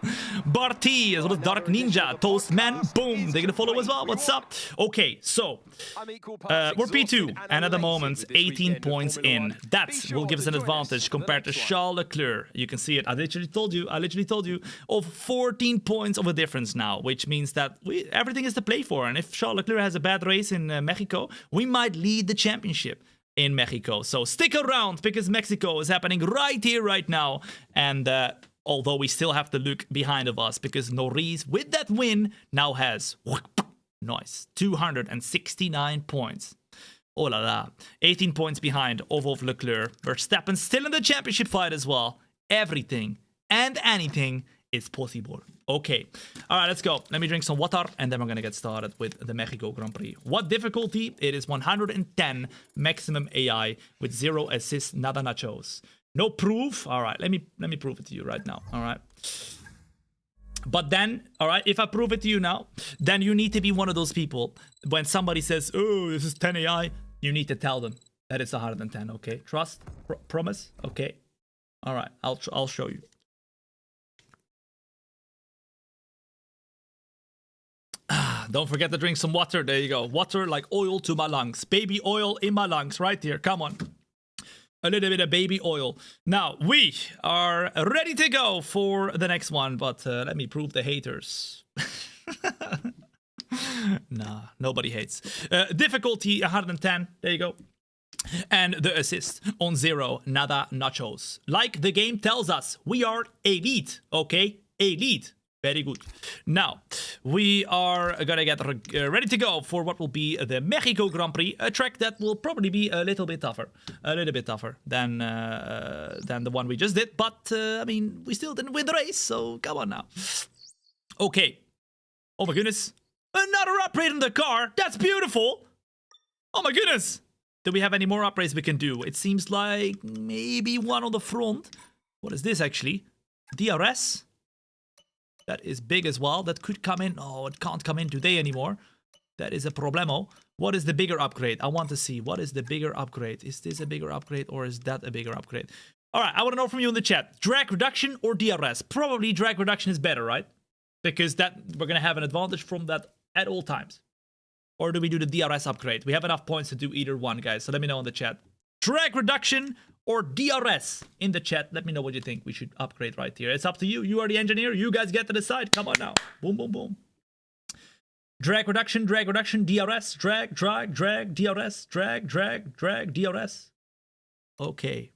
Barty, as well as Dark Ninja, Toastman, boom, they're gonna follow as well. What's up? Okay, so we're P2, and at the moment, 18 points in. That will give us an advantage compared to Charles Leclerc. You can see it. I literally told you, of 14 points of a difference now, which means that everything is to play for. And if Charles Leclerc has a bad race in Mexico, we might lead the championship in Mexico. So stick around, because Mexico is happening right here, right now. And although we still have to look behind of us, because Norris, with that win, now has, nice, 269 points. Oh la la. 18 points behind of Leclerc. Verstappen still in the championship fight as well. Everything and anything is possible. Okay. All right, let's go. Let me drink some water, and then we're going to get started with the Mexico Grand Prix. What difficulty? It is 110 maximum AI with 0 assists, nada nachos. No proof. All right, let me prove it to you right now. All right. But then, all right, if I prove it to you now, then you need to be one of those people. When somebody says, oh, this is 10 AI, you need to tell them that it's 110, okay? Trust? Promise? Okay. All right, I'll show you. Don't forget to drink some water. There you go. Water like oil to my lungs. Baby oil in my lungs right here. Come on. A little bit of baby oil. Now, we are ready to go for the next one. But let me prove the haters. Nah, nobody hates. Difficulty 110. There you go. And the assist on 0. Nada nachos. Like the game tells us, we are elite. Okay? Elite. Very good. Now, we are gonna get ready to go for what will be the Mexico Grand Prix, a track that will probably be a little bit tougher than the one we just did. But I mean, we still didn't win the race, so come on now. Okay. Oh my goodness, another upgrade in the car. That's beautiful. Oh my goodness. Do we have any more upgrades we can do? It seems like maybe one on the front. What is this actually? DRS. That is big as well. That could come in. Oh, it can't come in today anymore. That is a problemo. What is the bigger upgrade? I want to see. What is the bigger upgrade? Is this a bigger upgrade or is that a bigger upgrade? All right, I want to know from you in the chat. Drag reduction or DRS? Probably drag reduction is better, right? Because that we're going to have an advantage from that at all times. Or do we do the DRS upgrade? We have enough points to do either one, guys. So let me know in the chat. Drag reduction or DRS in the chat. Let me know what you think we should upgrade right here. It's up to you. You are the engineer. You guys get to decide. Come on now. Boom, boom, boom. Drag reduction, DRS, drag, DRS, drag, DRS. Okay.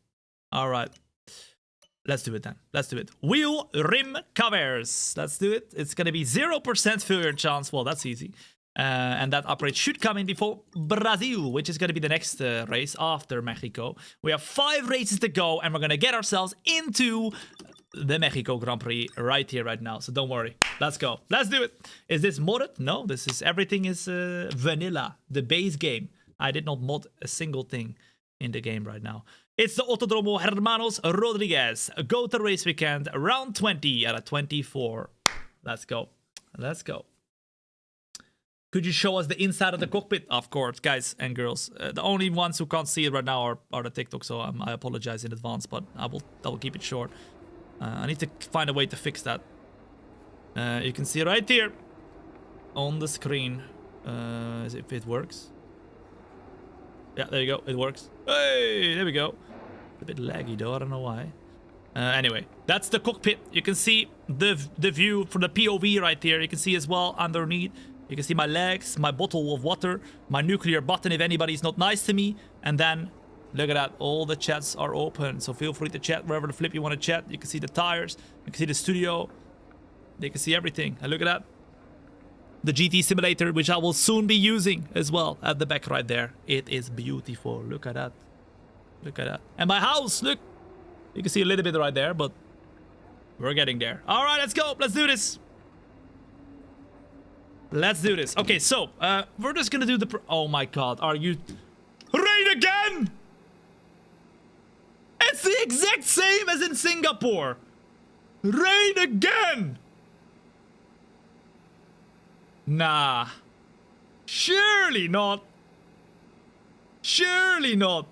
All right. Let's do it then. Let's do it. Wheel rim covers. Let's do it. It's going to be 0% failure chance. Well, that's easy. And that upgrade should come in before Brazil, which is going to be the next race after Mexico. We have 5 races to go, and we're going to get ourselves into the Mexico Grand Prix right here, right now. So don't worry. Let's go. Let's do it. Is this modded? No, this is everything is vanilla, the base game. I did not mod a single thing in the game right now. It's the Autodromo Hermanos Rodriguez. Go to race weekend, round 20 out of 24. Let's go. Let's go. Could you show us the inside of the cockpit? Of course, guys and girls. The only ones who can't see it right now are the TikTok, so I apologize in advance, but I will keep it short. I need to find a way to fix that. You can see right here on the screen if it works. Yeah, there you go. It works. Hey, there we go. A bit laggy though. I don't know why. Anyway, that's the cockpit. You can see the view from the POV right here. You can see as well underneath. You can see my legs, my bottle of water, my nuclear button if anybody's not nice to me. And then, look at that, all the chats are open. So feel free to chat wherever the flip you want to chat. You can see the tires, you can see the studio. You can see everything. And look at that. The GT simulator, which I will soon be using as well at the back right there. It is beautiful. Look at that. Look at that. And my house, look. You can see a little bit right there, but we're getting there. All right, let's go. Let's do this. Let's do this. Okay, so we're just gonna do the oh my god, are you rain again? It's the exact same as in Singapore. Rain again. Nah. Surely not. Surely not.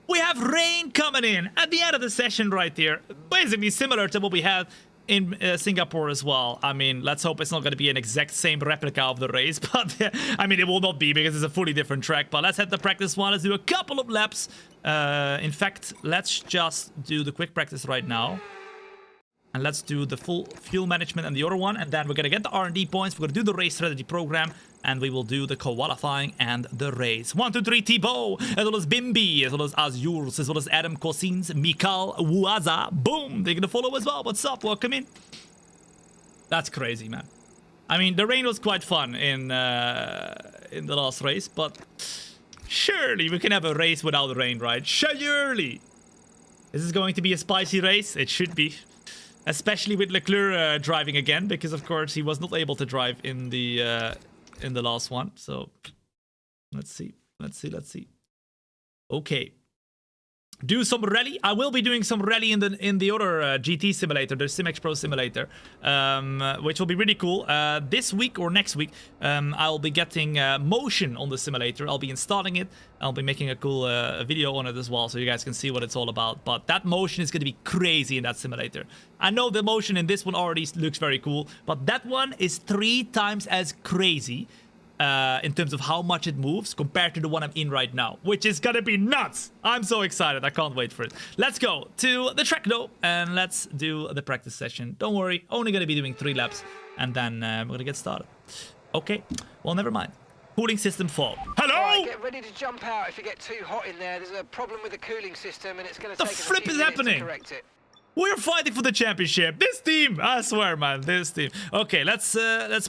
We have rain coming in at the end of the session right here. Basically similar to what we had in Singapore as well. I mean, let's hope it's not going to be an exact same replica of the race, but I mean, it will not be because it's a fully different track. But let's head to practice one. Let's do a couple of laps. In fact, let's just do the quick practice right now. And let's do the full fuel management and the other one. And then we're going to get the R&D points. We're going to do the race strategy program. And we will do the qualifying and the race. 1, 2, 3, Thibaut, as well as Bimbi, as well as Azures, as well as Adam Cosins, Mikal, Waza. Boom! They're going to follow as well. What's up? Welcome in. That's crazy, man. I mean, the rain was quite fun in the last race. But surely we can have a race without rain, right? Surely. Is this going to be a spicy race? It should be. Especially with Leclerc driving again, because of course he was not able to drive in the last one. So let's see. Okay. Do some rally. I will be doing some rally in the other GT simulator, the SimX Pro simulator, which will be really cool. This week or next week, I'll be getting motion on the simulator. I'll be installing it. I'll be making a cool video on it as well, so you guys can see what it's all about. But that motion is going to be crazy in that simulator. I know the motion in this one already looks very cool, but that one is 3 times as crazy. In terms of how much it moves compared to the one I'm in right now, which is gonna be nuts. I'm so excited. I can't wait for it. Let's go to the track though, and let's do the practice session. Don't worry, only gonna be doing 3 laps, and then we're gonna get started. Okay, well, never mind. Cooling system fault. Hello! Right, get ready to jump out if you get too hot in there. There's a problem with the cooling system, and it's gonna take us a few minutes to correct it. We're fighting for the championship. This team, I swear, man, this team. Okay, let's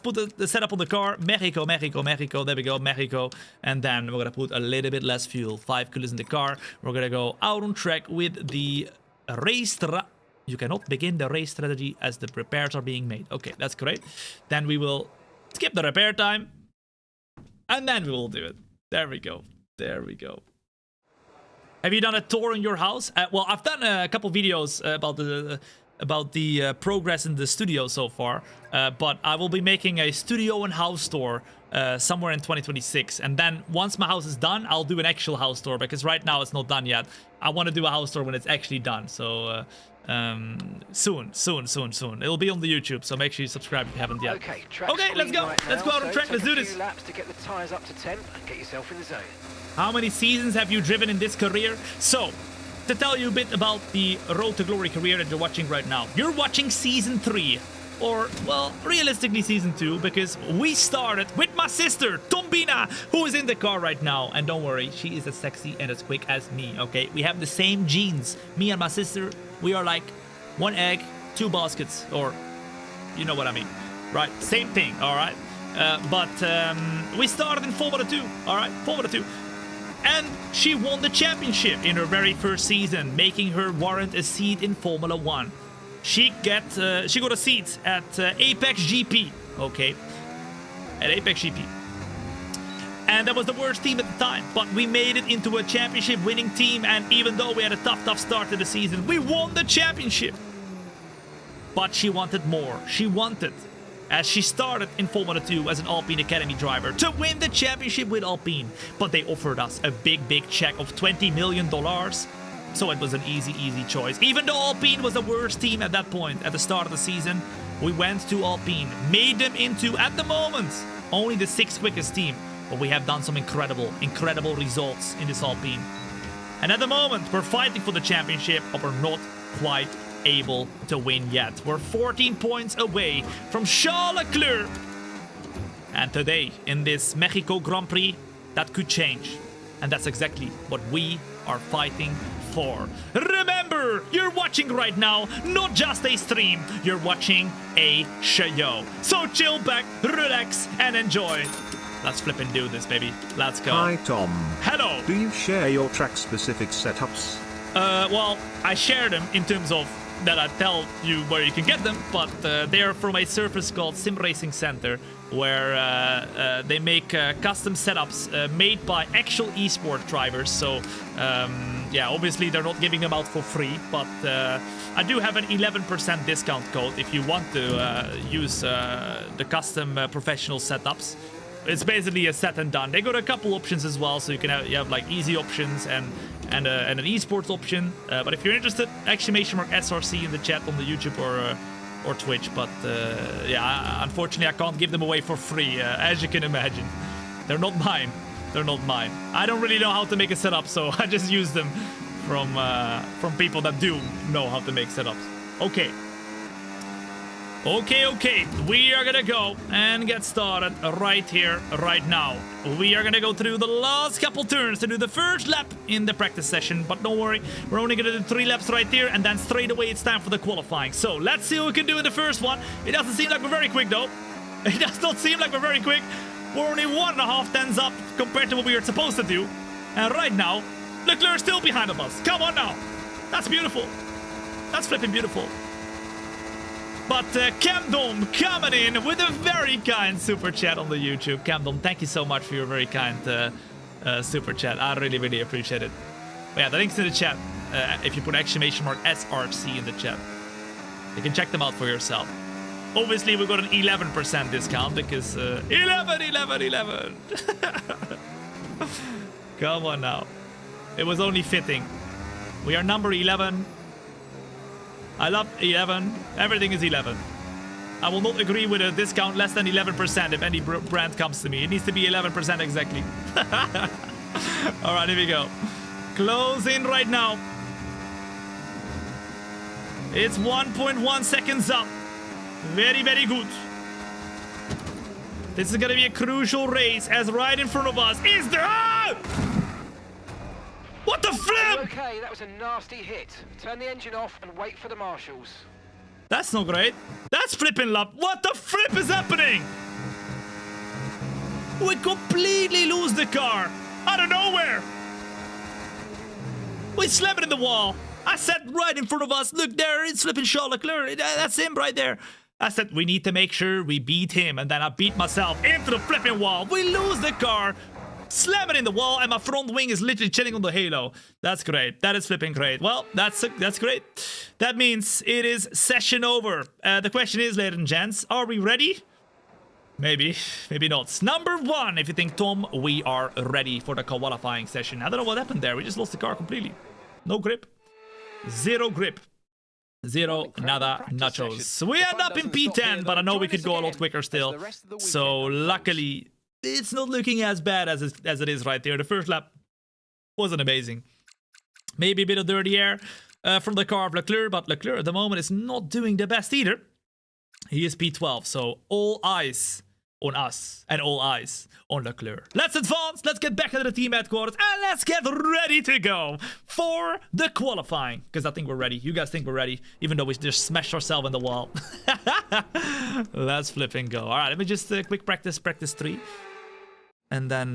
put the setup on the car. Mexico. There we go, Mexico. And then we're gonna put a little bit less fuel. 5 coolers in the car. We're gonna go out on track with the race. You cannot begin the race strategy as the repairs are being made. Okay, that's great. Then we will skip the repair time, and then we will do it. There we go. Have you done a tour in your house? Well, I've done a couple videos about the progress in the studio so far, but I will be making a studio and house tour somewhere in 2026, and then once my house is done, I'll do an actual house tour, because right now it's not done yet. I want to do a house tour when it's actually done, so soon. It'll be on the YouTube, so make sure you subscribe if you haven't yet. Okay, let's go. Right, let's go out on track. Let's do this. Laps to get the tires up to 10 and get yourself in the zone. How many seasons have you driven in this career? So, to tell you a bit about the Road to Glory career that you're watching right now. You're watching Season 3. Or, well, realistically Season 2, because we started with my sister, Thombina, who is in the car right now. And don't worry, she is as sexy and as quick as me, okay? We have the same genes. Me and my sister, we are like 1 egg, 2 baskets, or you know what I mean. Right, same thing, all right? But we started in Formula 2, all right? Formula 2. And she won the championship in her very first season, making her warrant a seat in Formula 1. She got a seat at Apex GP, okay? At Apex GP. And that was the worst team at the time, but we made it into a championship winning team, and even though we had a tough start to the season, we won the championship. But she wanted more. She wanted, as she started in Formula 2 as an Alpine Academy driver, to win the championship with Alpine. But they offered us a big check of $20 million. So it was an easy choice. Even though Alpine was the worst team at that point, at the start of the season, we went to Alpine, made them into, at the moment, only the 6th quickest team. But we have done some incredible results in this Alpine. And at the moment, we're fighting for the championship, but we're not quite able to win yet. We're 14 points away from Charles Leclerc. And today, in this Mexico Grand Prix, that could change. And that's exactly what we are fighting for. Remember, you're watching right now not just a stream, you're watching a show. So chill back, relax, and enjoy. Let's flip and do this, baby. Let's go. Hi, Tom. Hello. Do you share your track-specific setups? Well, I share them in terms of that I tell you where you can get them, but they are from a service called Sim Racing Center, where they make custom setups made by actual esport drivers. So yeah, obviously they're not giving them out for free, but I do have an 11% discount code if you want to use the custom professional setups. It's basically a set and done. They got a couple options as well, so you can have like easy options and an esports option. But if you're interested, !SRC in the chat on the YouTube or Twitch. But yeah, unfortunately, I can't give them away for free, as you can imagine. They're not mine. They're not mine. I don't really know how to make a setup, so I just use them from people that do know how to make setups. Okay. Okay, we are gonna go and get started right here, right now. We are gonna go through the last couple turns to do the first lap in the practice session, but don't worry, we're only gonna do 3 laps right here, and then straight away it's time for the qualifying. So let's see what we can do in the first one. It doesn't seem like we're very quick though. It does not seem like we're very quick. We're only 1.5 tenths up compared to what we were supposed to do. And right now, Leclerc's still behind of us. Come on now. That's beautiful. That's flipping beautiful. But Camdom coming in with a very kind super chat on the YouTube. Camdom, thank you so much for your very kind super chat. I really, really appreciate it. But yeah, the link's in the chat. If you put exclamation mark SRC in the chat, you can check them out for yourself. Obviously, we got an 11% discount because 11. Come on now. It was only fitting. We are number 11. I love 11. Everything is 11. I will not agree with a discount less than 11% if any brand comes to me. It needs to be 11% exactly. All right, here we go. Close in right now. It's 1.1 seconds up. Very, very good. This is gonna be a crucial race as right in front of us is the... Ah! What the flip? Okay, that was a nasty hit. Turn the engine off and wait for the marshals. That's not great. That's flipping lap. What the flip is happening? We completely lose the car. Out of nowhere. We slam it in the wall. I said right in front of us, look there, it's flipping Charles Leclerc. That's him right there. I said we need to make sure we beat him, and then I beat myself into the flipping wall. We lose the car, slam it in the wall, and my front wing is literally chilling on the halo. That's great. That is flipping great. Well, that's great. That means it is session over. The question is, ladies and gents, are we ready? Maybe, maybe not. Number 1, if you think, Tom, we are ready for the qualifying session. I don't know what happened there. We just lost the car completely. No grip. Zero grip. Zero, nada, nachos. We end up in P10, but I know we could go a lot quicker still. So luckily, it's not looking as bad as it is right there. The first lap wasn't amazing. Maybe a bit of dirty air from the car of Leclerc, but Leclerc at the moment is not doing the best either. He is P12, so all eyes on us and all eyes on Leclerc. Let's advance, let's get back into the team headquarters, and let's get ready to go for the qualifying. Because I think we're ready. You guys think we're ready, even though we just smashed ourselves in the wall. Let's flip and go. All right, let me just quick practice 3. And then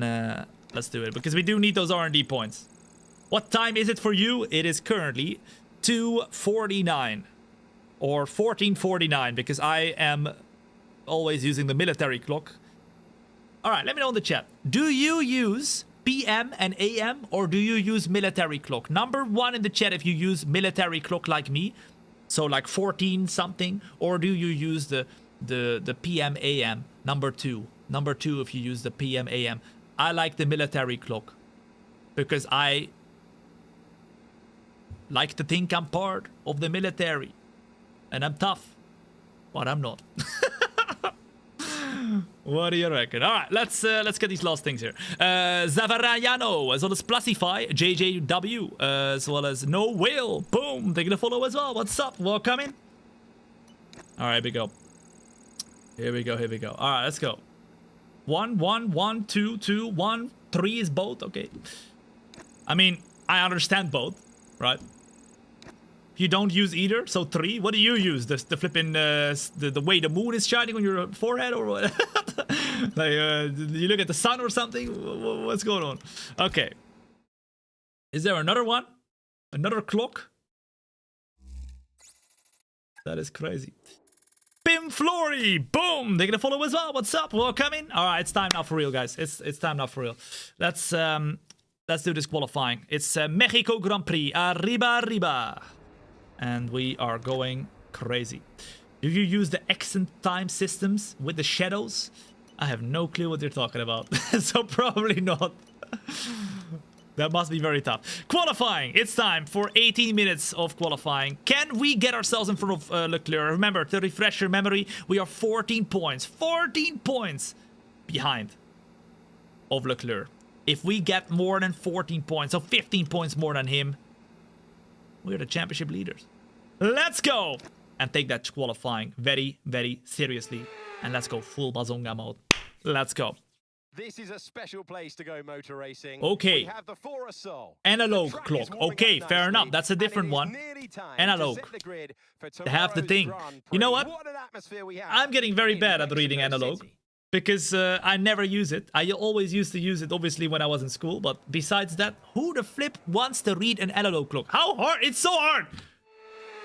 let's do it, because we do need those R&D points. What time is it for you? It is currently 2:49 or 14:49, because I am always using the military clock. All right, let me know in the chat. Do you use PM and AM, or do you use military clock? Number 1 in the chat if you use military clock like me, so like 14 something, or do you use the PM AM? Number 2 if you use the PM AM. I like the military clock because I like to think I'm part of the military and I'm tough, but I'm not. What do you reckon? All right, let's get these last things here. Zavarayano, as well as Plusify, JJW, as well as No Whale. Boom, taking a follow as well. What's up? Welcome in. All right, here we go. Here we go. All right, let's go. 1, 1, 1, 2, 2, 1, 3 is both. Okay. I mean, I understand both, right? You don't use either, so 3. What do you use? The flipping the way the moon is shining on your forehead, or what? Like you look at the sun or something? What's going on? Okay. Is there another one? Another clock? That is crazy. Pim Flory, boom! They're gonna follow as well. What's up? Welcome in. All right, it's time now for real, guys. It's time now for real. Let's do this qualifying. It's Mexico Grand Prix. Arriba. And we are going crazy. Do you use the accent time systems with the shadows? I have no clue what you're talking about. So probably not. That must be very tough. Qualifying. It's time for 18 minutes of qualifying. Can we get ourselves in front of Leclerc? Remember, to refresh your memory, we are 14 points. 14 points behind of Leclerc. If we get more than 14 points, so 15 points more than him, we're the championship leaders. Let's go and take that qualifying very, very seriously. And let's go full Bazonga mode. Let's go. This is a special place to go motor racing. Okay. We have the Forasol. Analog clock. Okay, fair enough. That's a different one. Analog. They have the thing. You know what? I'm getting very bad at reading analog. Because I never use it. I always used to use it, obviously, when I was in school. But besides that, who the flip wants to read an analog clock? How hard? It's so hard.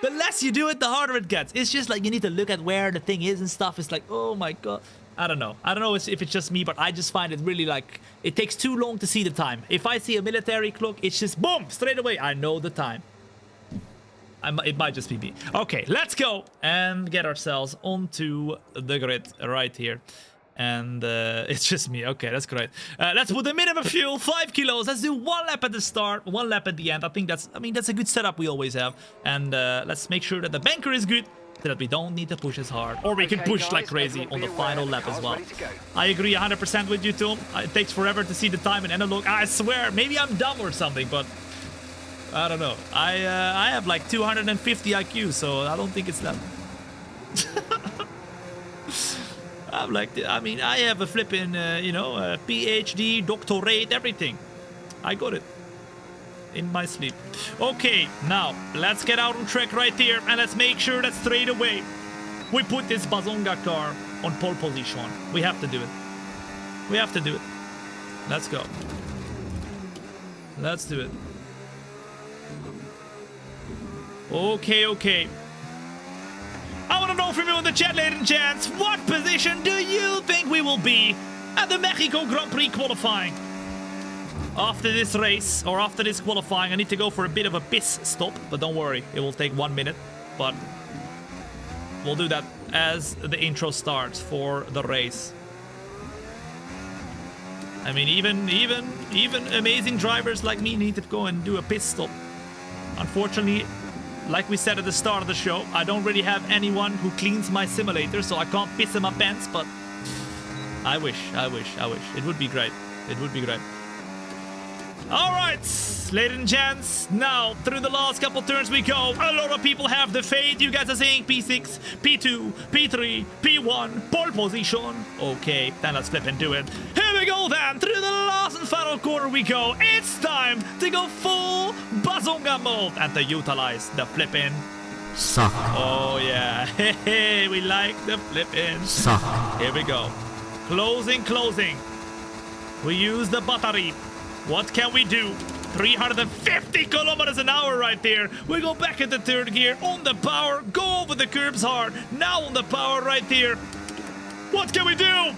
The less you do it, the harder it gets. It's just like you need to look at where the thing is and stuff. It's like, oh my god. I don't know. I don't know if it's just me, but I just find it really like... It takes too long to see the time. If I see a military clock, it's just boom, straight away. I know the time. It might just be me. Okay, let's go and get ourselves onto the grid right here. And it's just me. Okay, that's great. Let's put the minimum fuel, 5 kilos. Let's do 1 lap at the start, 1 lap at the end. I think that's a good setup we always have. And let's make sure that the banker is good, so that we don't need to push as hard. Or we can push like crazy on the final lap as well. I agree 100% with you, Tom. It takes forever to see the time in analog. I swear, maybe I'm dumb or something, but I don't know. I have like 250 IQ, so I don't think it's that. I have a flipping, PhD, doctorate, everything. I got it in my sleep. Okay, now let's get out on track right here and let's make sure that straight away we put this Bazonga car on pole position. We have to do it. We have to do it. Let's go. Let's do it. Okay. I want to know from you in the chat, ladies and gents, what position do you think we will be at the Mexico Grand Prix qualifying? After this race, or after this qualifying, I need to go for a bit of a piss stop, but don't worry, it will take 1 minute, but we'll do that as the intro starts for the race. I mean, even amazing drivers like me need to go and do a pit stop. Unfortunately, like we said at the start of the show, I don't really have anyone who cleans my simulator, so I can't piss in my pants, but I wish. It would be great. It would be great. Alright, ladies and gents, now through the last couple turns we go. A lot of people have the fade. You guys are saying P6, P2, P3, P1, pole position. Okay, then let's flip and do it. Here we go then, through the last and final corner we go. It's time to go full Bazonga mode and to utilize the flipping suck. Oh yeah, hey, we like the flipping suck. Here we go. Closing. We use the battery. What can we do? 350 kilometers an hour right there. We go back into third gear on the power. Go over the curbs hard. Now on the power right there. What can we do?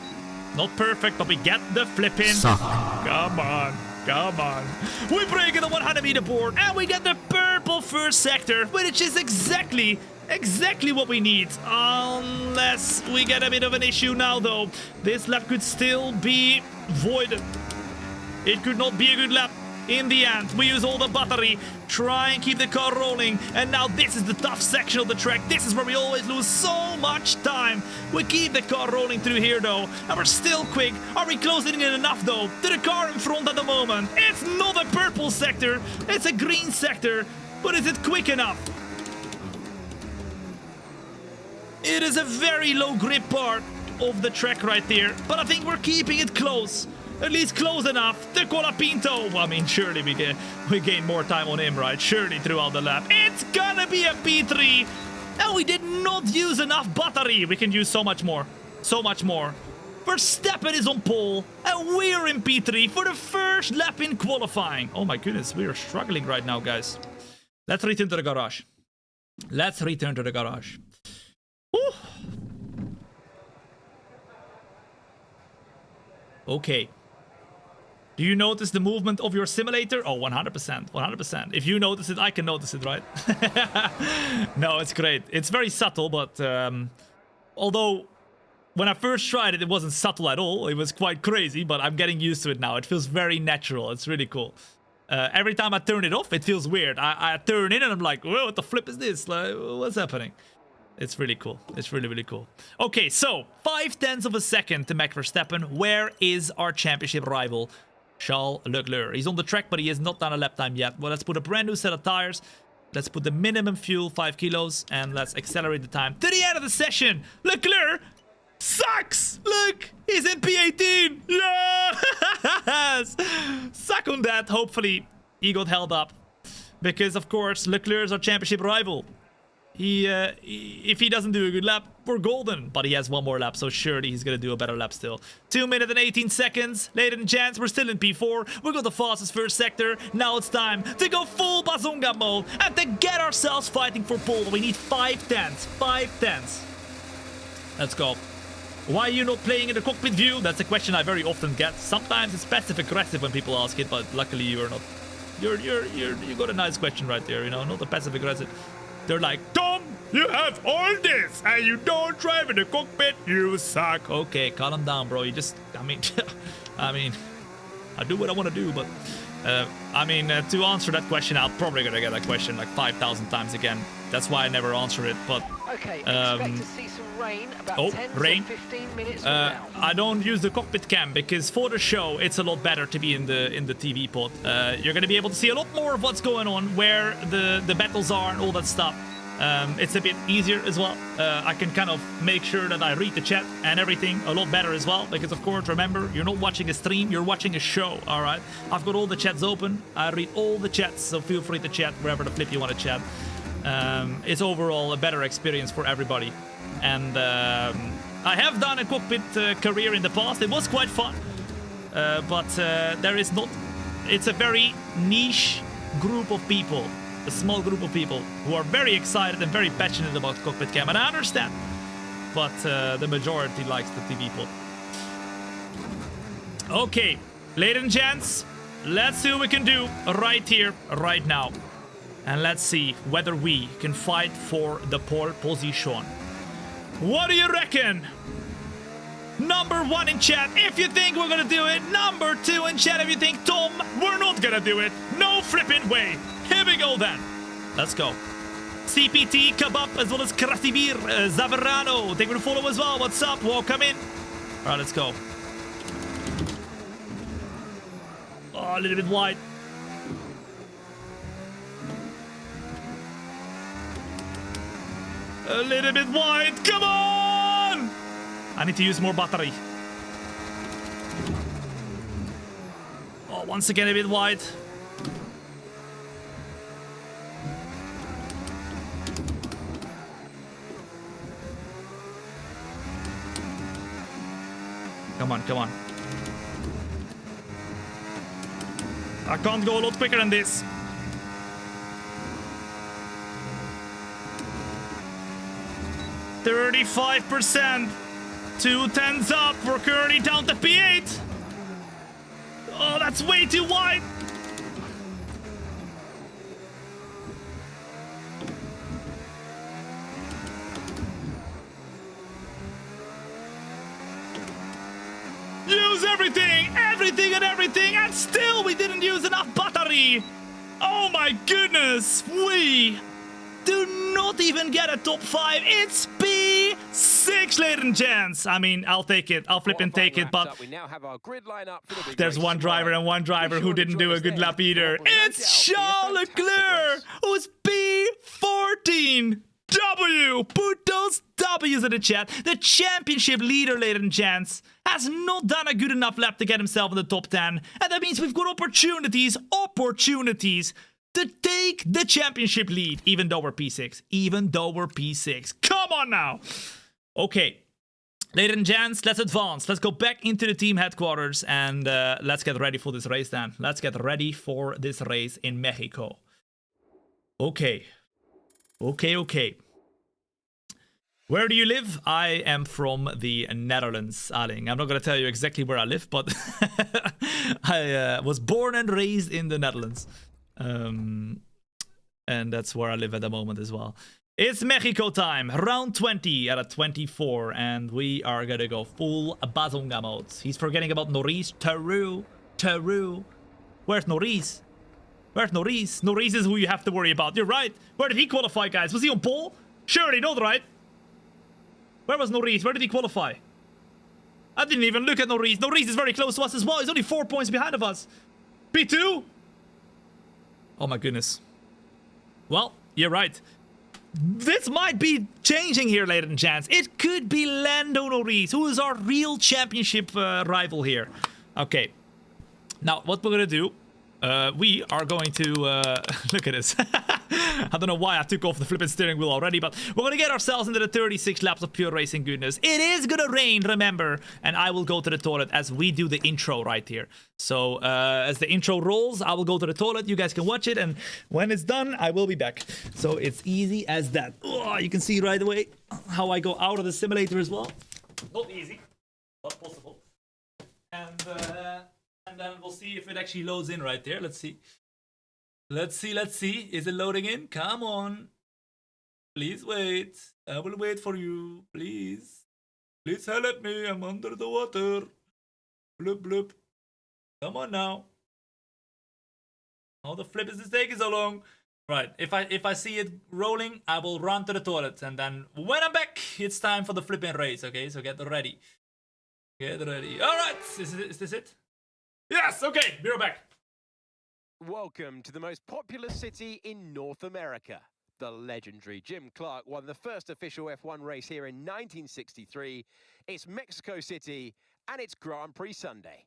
Not perfect, but we get the flipping. Suck. Come on. We break in the 100 meter board and we get the purple first sector, which is exactly what we need. Unless we get a bit of an issue now though. This lap could still be voided. It could not be a good lap in the end. We use all the battery, try and keep the car rolling. And now this is the tough section of the track. This is where we always lose so much time. We keep the car rolling through here though, and we're still quick. Are we closing in enough though to the car in front at the moment? It's not a purple sector, it's a green sector. But is it quick enough? It is a very low grip part of the track right there, but I think we're keeping it close. At least close enough. The Colapinto. I mean, surely we gain more time on him, right? Surely throughout the lap. It's gonna be a P3. And we did not use enough battery. We can use so much more. So much more. Verstappen is on pole. And we're in P3 for the first lap in qualifying. Oh my goodness, we are struggling right now, guys. Let's return to the garage. Let's return to the garage. Woo. Okay. Do you notice the movement of your simulator? Oh, 100%. 100%. If you notice it, I can notice it, right? No, it's great. It's very subtle, but although when I first tried it, it wasn't subtle at all. It was quite crazy, but I'm getting used to it now. It feels very natural. It's really cool. Every time I turn it off, it feels weird. I turn in and I'm like, whoa, what the flip is this? Like, what's happening? It's really cool. It's really cool. Okay, so 0.5 of a second to Max Verstappen. Where is our championship rival? Charles Leclerc. He's on the track, but he has not done a lap time yet. Well, let's put a brand new set of tires. Let's put the minimum fuel, 5 kilos, and let's accelerate the time to the end of the session. Leclerc sucks. Look, he's in P18. Yes. Suck on that. Hopefully, he got held up. Because, of course, Leclerc is our championship rival. If he doesn't do a good lap, we're golden. But he has one more lap, so surely he's gonna do a better lap still. 2 minutes and 18 seconds. Ladies and gents, we're still in P4. We got the fastest first sector. Now it's time to go full bazonga mode and to get ourselves fighting for pole. We need 5 tenths. 5 tenths. Let's go. Why are you not playing in the cockpit view? That's a question I very often get. Sometimes it's passive aggressive when people ask it, but luckily you are not. You got a nice question right there, you know, not a passive aggressive. They're like, Tom, you have all this and you don't drive in the cockpit, you suck. Okay, calm down, bro. You just, I mean, I do what I want to do, but to answer that question, I'm probably gonna get that question like 5,000 times again. That's why I never answer it. But okay, expect to see some rain about 10 to 15 minutes from now. I don't use the cockpit cam because for the show it's a lot better to be in the TV pod. You're gonna be able to see a lot more of what's going on, where the battles are and all that stuff. It's a bit easier as well. I can kind of make sure that I read the chat and everything a lot better as well, because of course, remember, you're not watching a stream, you're watching a show. All right, I've got all the chats open. I read all the chats, so feel free to chat wherever the flip you want to chat. It's overall a better experience for everybody. And I have done a cockpit career in the past. It was quite fun, but there is not. It's a very niche group of people. A small group of people who are very excited and very passionate about cockpit cam, and I understand, but the majority likes the TV pod. Okay, ladies and gents, let's see what we can do right here, right now, and let's see whether we can fight for the pole position. What do you reckon? Number 1 in chat if you think we're gonna do it. Number 2 in chat if you think, Tom, we're not gonna do it. No flipping way. Here we go then. Let's go. CPT, Kebab, as well as Krasimir, Zavarano. Thank you for the follow as well. What's up? Welcome in. All right, let's go. Oh, a little bit wide. A little bit wide. Come on! I need to use more battery. Oh, once again, a bit wide. Come on, come on. I can't go a lot quicker than this. %. 2 tenths up. We're currently down to P8. Oh, that's way too wide. Use everything, and still we didn't use enough battery. Oh my goodness, we do not even get a top 5. It's P6, ladies and gents. I mean, I'll take it. I'll flip and take it, but there's one driver and one driver who didn't do a good lap either. It's Charles Leclerc, who's P14. W! Put those W's in the chat. The championship leader, ladies and gents, has not done a good enough lap to get himself in the top 10. And that means we've got opportunities to take the championship lead, even though we're P6. Come on now. Okay. Ladies and gents, let's advance. Let's go back into the team headquarters and let's get ready for this race then. Let's get ready for this race in Mexico. Okay. Okay. Where do you live? I am from the Netherlands, Aling. I'm not going to tell you exactly where I live, but I was born and raised in the Netherlands. And that's where I live at the moment as well. It's Mexico time, round 20 out of 24, and we are going to go full bazonga mode. He's forgetting about Norris. Teru. Where's Norris? Norris is who you have to worry about. You're right. Where did he qualify, guys? Was he on pole? Surely not, right? Where was Norris? Where did he qualify? I didn't even look at Norris. Norris is very close to us as well. He's only 4 points behind of us. P2? Oh my goodness. Well, you're right. This might be changing here, ladies and gents. It could be Lando Norris, who is our real championship rival here. Okay. Now, what we're going to do... we are going to... look at this. I don't know why I took off the flipping steering wheel already, but we're gonna get ourselves into the 36 laps of pure racing goodness. It is gonna rain, remember, and I will go to the toilet as we do the intro right here. So as the intro rolls, I will go to the toilet. You guys can watch it, and when it's done, I will be back. So it's easy as that. Oh, you can see right away how I go out of the simulator as well. Not easy, but possible. And then we'll see if it actually loads in right there. Let's see. Let's see. Is it loading in? Come on. Please wait. I will wait for you. Please. Please help me. I'm under the water. Bloop, bloop. Come on now. How the flip is this taking so long? Right. If I see it rolling, I will run to the toilet. And then when I'm back, it's time for the flipping race. Okay, so get ready. Get ready. All right. Is this it? Yes. Okay. Be right back. Welcome to the most popular city in North America. The legendary Jim Clark won the first official F1 race here in 1963. It's Mexico City, and it's Grand Prix Sunday.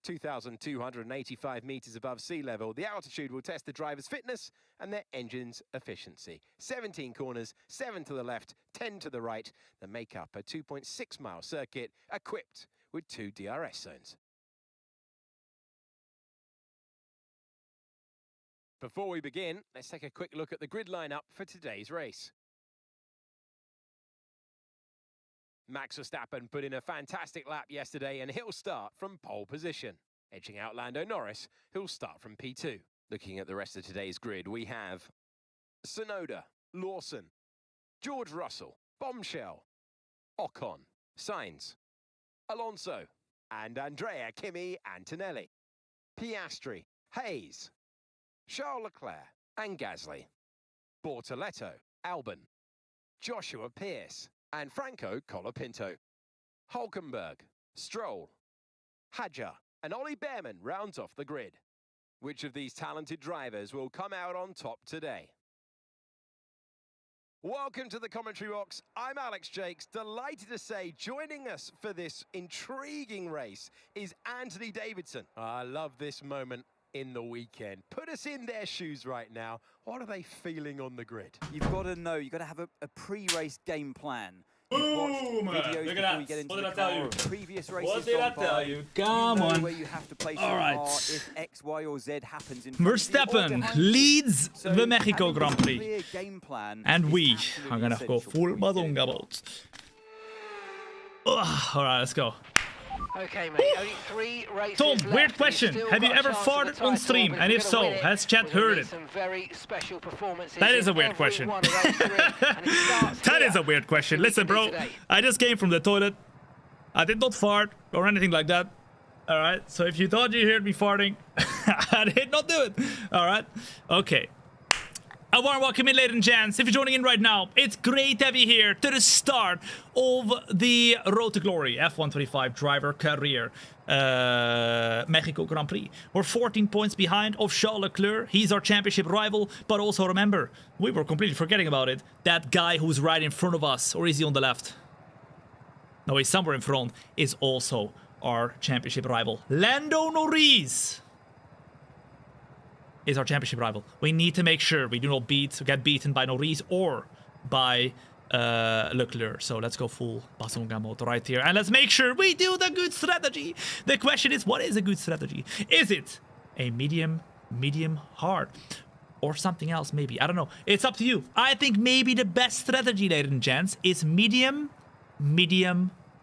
2,285 meters above sea level, the altitude will test the driver's fitness and their engine's efficiency. 17 corners, 7 to the left, 10 to the right, that make up a 2.6-mile circuit equipped with 2 DRS zones. Before we begin, let's take a quick look at the grid lineup for today's race. Max Verstappen put in a fantastic lap yesterday, and he'll start from pole position, edging out Lando Norris, who'll start from P2. Looking at the rest of today's grid, we have Tsunoda, Lawson, George Russell, Bombshell, Ocon, Sainz, Alonso, and Andrea Kimi Antonelli, Piastri, Hayes, Charles Leclerc and Gasly, Bortoletto, Albon, Joshua Pierce and Franco Colapinto, Hulkenberg, Stroll, Hadjar and Ollie Behrman rounds off the grid. Which of these talented drivers will come out on top today? Welcome to the commentary box. I'm Alex Jakes, delighted to say joining us for this intriguing race is Anthony Davidson. I love this moment in the weekend. Put us in their shoes right now. What are they feeling on the grid? You've got to know, you've got to have a pre-race game plan. Boom! Look at that. What did I tell you? Previous races What did I tell you? Come you know on. where you have to place All your right. car if X, Y, or Z happens in Verstappen leads the Mexico Grand Prix. And we are gonna go full Madonga mode. Alright, let's go. Okay, mate, only 3 races Tom, left, weird and question. you've still Have you got a ever chance at the farted on title, stream? but And you're if gonna so, win it, has chat we're gonna heard need it? Some very special performances That is a in weird every question. one of those 3, and it starts That here is a weird question. in Listen, bro, today. I just came from the toilet. I did not fart or anything like that. Alright, so if you thought you heard me farting, I did not do it. Alright, okay. A warm welcome in, ladies and gents. If you're joining in right now, it's great to have you here to the start of the Road to Glory F125 driver career. Mexico Grand Prix. We're 14 points behind of Charles Leclerc. He's our championship rival, but also remember, we were completely forgetting about it. That guy who's right in front of us, or is he on the left? No, he's somewhere in front, is also our championship rival. Lando Norris is our championship rival. We need to make sure we do not get beaten by Norris or by Leclerc. So let's go full Basonga mode right here. And let's make sure we do the good strategy. The question is, what is a good strategy? Is it a medium, hard? Or something else, maybe. I don't know. It's up to you. I think maybe the best strategy, ladies and gents, is medium,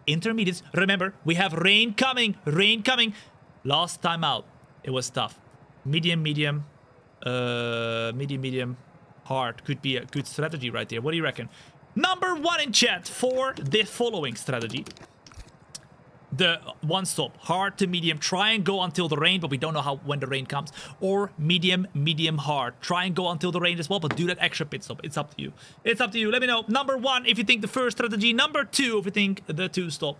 intermediates. Remember, we have rain coming. Last time out, it was tough. Medium, hard could be a good strategy right there. What do you reckon? Number 1 in chat for the following strategy. The one stop, hard to medium, try and go until the rain, but we don't know when the rain comes. Or medium, hard. Try and go until the rain as well, but do that extra pit stop. It's up to you. It's up to you. Let me know. Number 1, if you think the first strategy. Number 2, if you think the 2 stop.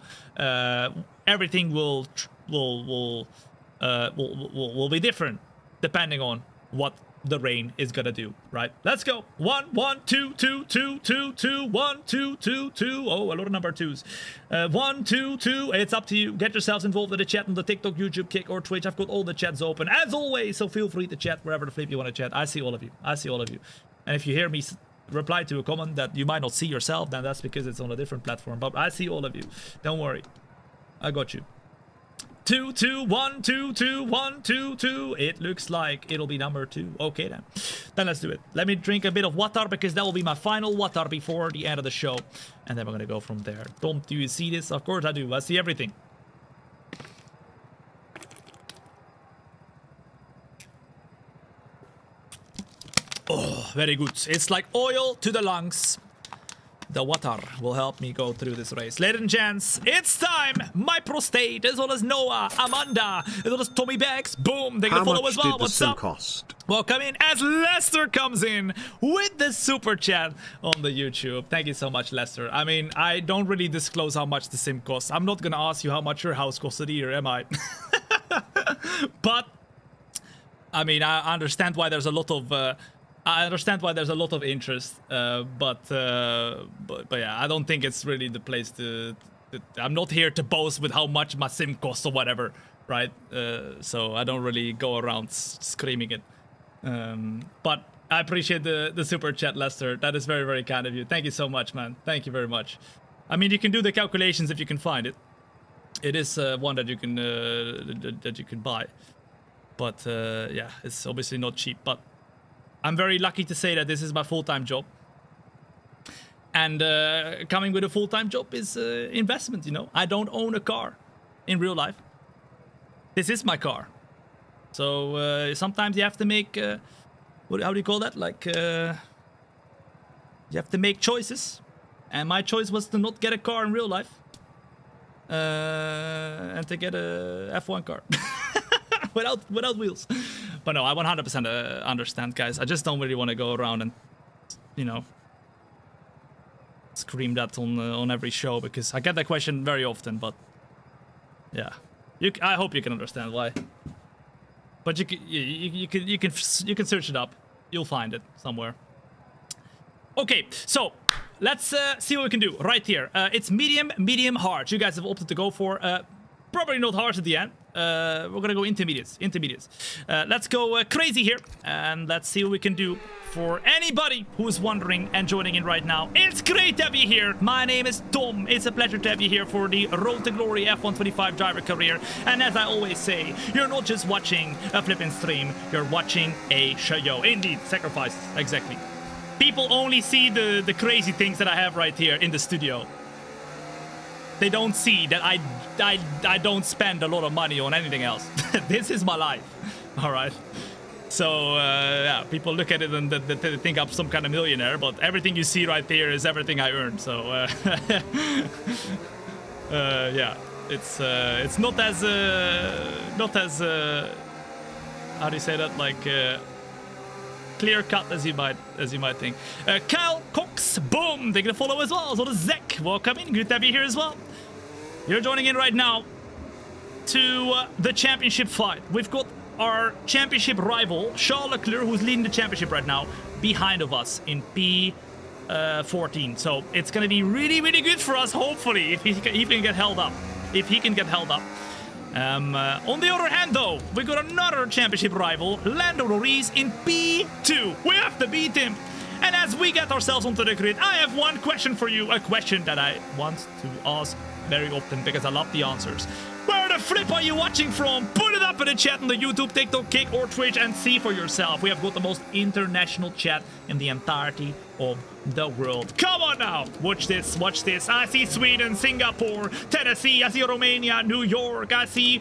Everything will be different depending on what the rain is gonna do, right? Let's go. 1, 1, 2, 2, 2, 2, 2, 1, 2, 2, 2. Oh, a lot of number 2s. 1, 2, 2. It's up to you. Get yourselves involved in the chat on the TikTok, YouTube, Kick, or Twitch. I've got all the chats open as always, so feel free to chat wherever the flip you want to chat. I see all of you. I see all of you. And if you hear me reply to a comment that you might not see yourself, then that's because it's on a different platform. But I see all of you. Don't worry. I got you. 2, 2, 1, 2, 2, 1, 2, 2. It looks like it'll be number 2. Okay, then. Then let's do it. Let me drink a bit of water because that will be my final water before the end of the show. And then we're going to go from there. Tom, do you see this? Of course I do. I see everything. Oh, very good. It's like oil to the lungs. The water will help me go through this race. Ladies and gents, it's time! My prostate, as well as Noah, Amanda, as well as Tommy Bags. Boom, they're gonna follow as well. What's up? Cost? Welcome in as Lester comes in with the super chat on the YouTube. Thank you so much, Lester. I mean, I don't really disclose how much the sim costs. I'm not gonna ask you how much your house costed either, am I? But, I mean, I understand why there's a lot of... interest, but yeah, I don't think it's really the place to I'm not here to boast with how much my sim costs or whatever, right? So I don't really go around screaming it. But I appreciate the super chat, Lester. That is very, very kind of you. Thank you so much, man. Thank you very much. I mean, you can do the calculations if you can find it. It is one that you can buy, but yeah, it's obviously not cheap, but I'm very lucky to say that this is my full-time job. And coming with a full-time job is investment, you know. I don't own a car in real life. This is my car. So sometimes you have to make, how do you call that? Like, you have to make choices. And my choice was to not get a car in real life. And to get a F1 car. without wheels. But no, I 100% understand, guys. I just don't really want to go around and, you know, scream that on every show because I get that question very often. But yeah, I hope you can understand why. But you can search it up. You'll find it somewhere. Okay, so let's see what we can do right here. It's medium, hard. You guys have opted to go for probably not hard at the end. We're gonna go intermediates. Let's go crazy here, and let's see what we can do for anybody who's wondering and joining in right now. It's great to have you here. My name is Tom. It's a pleasure to have you here for the Road to Glory F125 driver career. And as I always say, you're not just watching a flipping stream, you're watching a show. Indeed, sacrifice, exactly. People only see the crazy things that I have right here in the studio. They don't see that I don't spend a lot of money on anything else. This is my life, all right? So, yeah, people look at it and they think I'm some kind of millionaire, but everything you see right there is everything I earned, so... yeah, it's not as... how do you say that? Like... clear cut as you might think. Kyle Cox, boom, they're gonna follow as well. So the Zek, welcome in, good to have you here as well. You're joining in right now to the championship fight. We've got our championship rival Charles Leclerc, who's leading the championship right now, behind of us in P14. So it's gonna be really, really good for us. Hopefully, if he can get held up. On the other hand, though, we got another championship rival, Lando Norris, in P2. We have to beat him. And as we get ourselves onto the grid, I have one question for you, a question that I want to ask very often because I love the answers. Where the flip are you watching from? Put it up in the chat on the YouTube, TikTok, Kick, or Twitch and see for yourself. We have got the most international chat in the entirety of the world. Come on now, watch this. I see Sweden, Singapore, Tennessee, I see Romania, New York, I see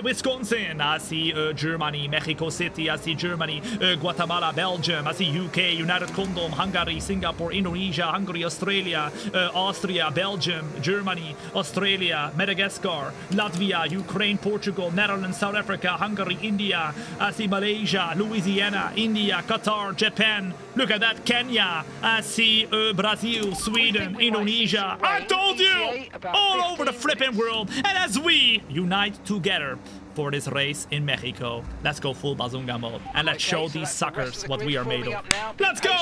Wisconsin, I see Germany, Mexico City, I see Germany, Guatemala, Belgium, I see UK, United Kingdom, Hungary, Singapore, Indonesia, Hungary, Australia, Austria, Belgium, Germany, Australia, Madagascar, Latvia, Ukraine, Portugal, Netherlands, South Africa, Hungary, India, I see Malaysia, Louisiana, India, Qatar, Japan, look at that, Kenya, I see Brazil, Sweden, Indonesia. I told you! All over the flipping world. And as we unite together for this race in Mexico. Let's go full bazunga mode. And let's show these suckers what we are made of. Let's go!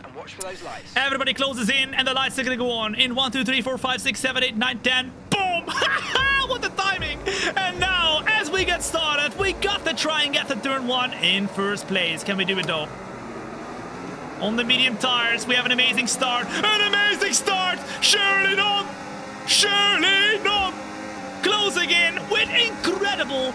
And watch for those lights. Everybody closes in and the lights are gonna go on. In 1, 2, 3, 4, 5, 6, 7, 8, 9, 10. Boom! What the timing! And now, as we get started, we got to try and get to turn 1 in first place. Can we do it though? On the medium tires, we have an amazing start. An amazing start! Surely not! Surely not! Closing in with incredible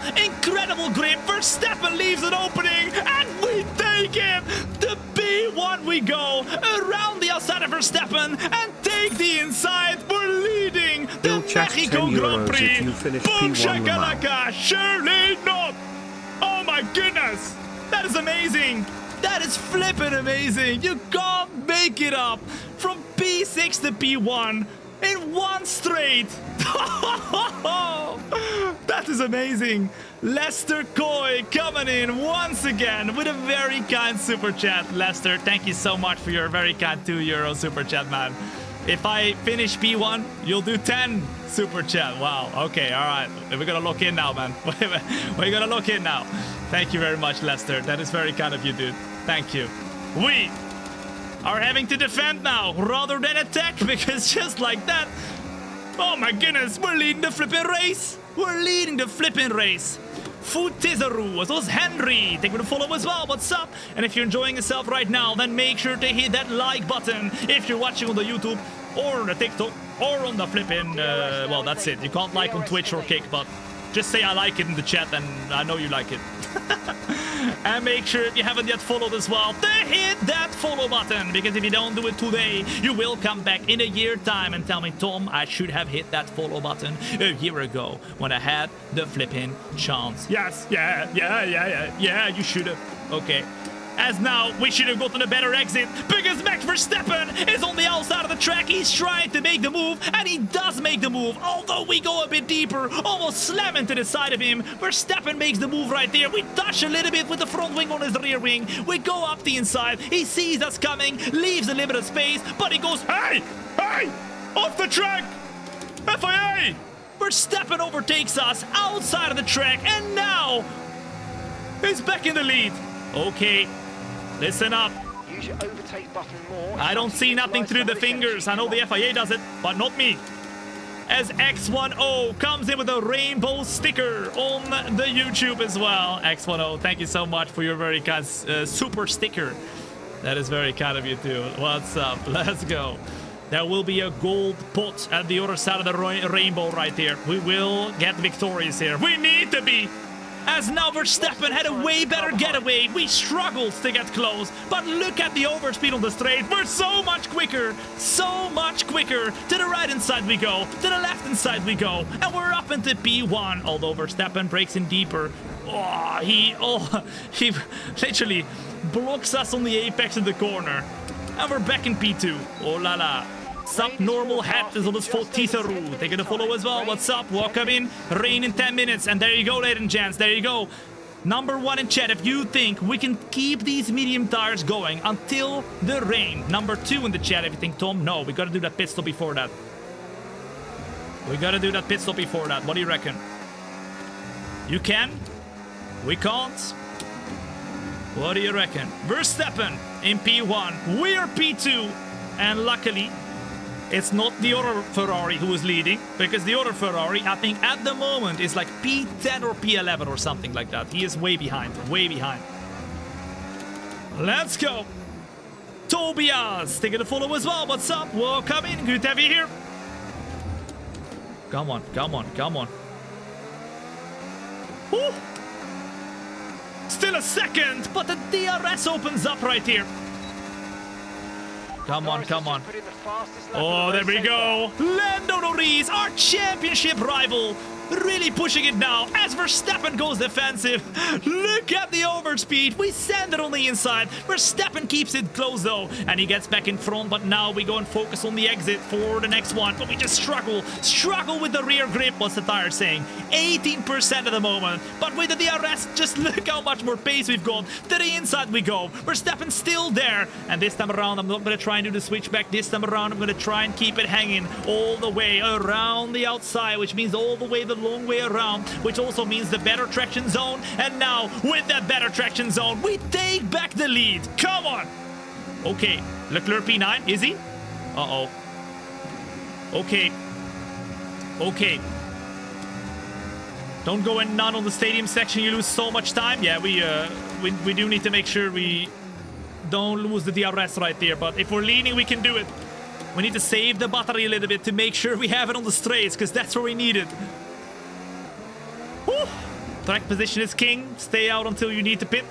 grip. Verstappen leaves an opening and we take it. The P1 we go around the outside of Verstappen and take the inside. We're leading the Bill Chat, Mexico 10 Grand euros Prix. if you finish Boom P1 Le Mans. shakalaka! Surely not! Oh my goodness! That is amazing! That is flippin' amazing! You can't make it up from P6 to P1 in one straight. That is amazing. Lester Coy coming in once again with a very kind super chat. Lester, thank you so much for your very kind €2 super chat, man. If I finish P1, you'll do 10 super chat. Wow. Okay. All right. We're gonna lock in now, man. We're gonna lock in now. Thank you very much, Lester. That is very kind of you, dude. Thank you. We are having to defend now rather than attack, because just like that, oh my goodness, we're leading the flipping race. We're leading the flipping race. Futizaru, as well as Henry. Thank you for the follow as well. What's up? And if you're enjoying yourself right now, then make sure to hit that like button. If you're watching on the YouTube or the TikTok or on the flipping, well, that's it. You can't like on Twitch or Kick, but just say I like it in the chat and I know you like it. And make sure, if you haven't yet followed as well, to hit that follow button, because if you don't do it today, you will come back in a year time and tell me, Tom, I should have hit that follow button a year ago when I had the flipping chance. Yes, yeah, you should have. Okay. As now, we should have gotten a better exit, because Max Verstappen is on the outside of the track. He's trying to make the move, and he does make the move. Although we go a bit deeper, almost slam into the side of him. Verstappen makes the move right there. We touch a little bit with the front wing on his rear wing. We go up the inside. He sees us coming, leaves a little bit of space, but he goes, hey, off the track. FIA! Verstappen overtakes us outside of the track, and now he's back in the lead. Okay. Listen up. Use your overtake button more. I don't see nothing through the fingers. I know the FIA does it, but not me. As X10 comes in with a rainbow sticker on the YouTube as well. X10, thank you so much for your very kind super sticker. That is very kind of you too. What's up? Let's go. There will be a gold pot at the other side of the rainbow right there. We will get victorious here. We need to be. As now Verstappen had a way better getaway. We struggled to get close, but look at the overspeed on the straight. We're so much quicker, so much quicker. To the right hand side we go, to the left hand side we go, and we're up into P1. Although Verstappen breaks in deeper. He literally blocks us on the apex of the corner, and we're back in P2. Oh la la. Subnormal hat is on his Futizaru. Taking a follow as well. What's up? Welcome in. Rain in 10 minutes. And there you go, ladies and gents. There you go. Number 1 in chat, if you think we can keep these medium tires going until the rain. Number 2 in the chat, if you think, Tom, no, we gotta do that pit stop before that. We gotta do that pit stop before that. What do you reckon? You can? We can't? What do you reckon? Verstappen in P1. We're P2. And luckily, it's not the other Ferrari who is leading, because the other Ferrari, I think at the moment, is like P10 or P11 or something like that. He is way behind, way behind. Let's go. Tobias, taking a follow as well. What's up? Welcome in. Good to have you here. Come on, come on, come on. Woo. Still a second, but the DRS opens up right here. Come on, come on. Oh, there we go. Lando Norris, our championship rival, really pushing it now as Verstappen goes defensive. Look at the overspeed. We send it on the inside. Verstappen keeps it close though, and he gets back in front, but now we go and focus on the exit for the next one. But we just struggle with the rear grip. What's the tire saying? 18% at the moment, but with the DRS, just look how much more pace we've got. To the inside we go. Verstappen's still there, and this time around I'm not going to try and do the switch back. This time around I'm going to try and keep it hanging all the way around the outside, which means all the way to the long way around, which also means the better traction zone. And now, with that better traction zone, we take back the lead. Come on. Okay, Leclerc P9, is he? Uh-oh. Okay. Okay. Don't go in none on the stadium section, you lose so much time. Yeah, we do need to make sure we don't lose the DRS right there, but if we're leading, we can do it. We need to save the battery a little bit to make sure we have it on the straights, because that's where we need it. Woo! Track position is king. Stay out until you need to pit.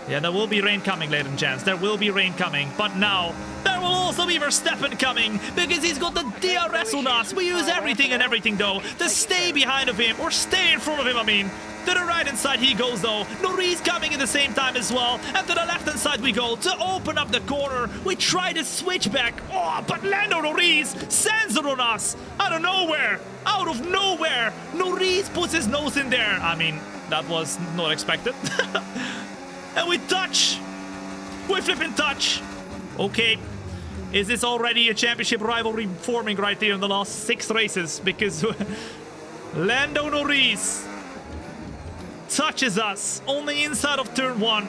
Yeah, there will be rain coming, ladies and gents. There will be rain coming. But now, there will also be Verstappen coming, because he's got the DRS on us. We use everything and everything, though, to stay behind of him, or stay in front of him, I mean. To the right-hand side he goes, though. Norris coming at the same time as well. And to the left-hand side we go to open up the corner. We try to switch back. Oh, but Lando Norris sends it on us. Out of nowhere. Out of nowhere. Norris puts his nose in there. I mean, that was not expected. And we touch. We flipping touch. Okay. Is this already a championship rivalry forming right there in the last 6 races? Because Lando Norris touches us on the inside of turn 1.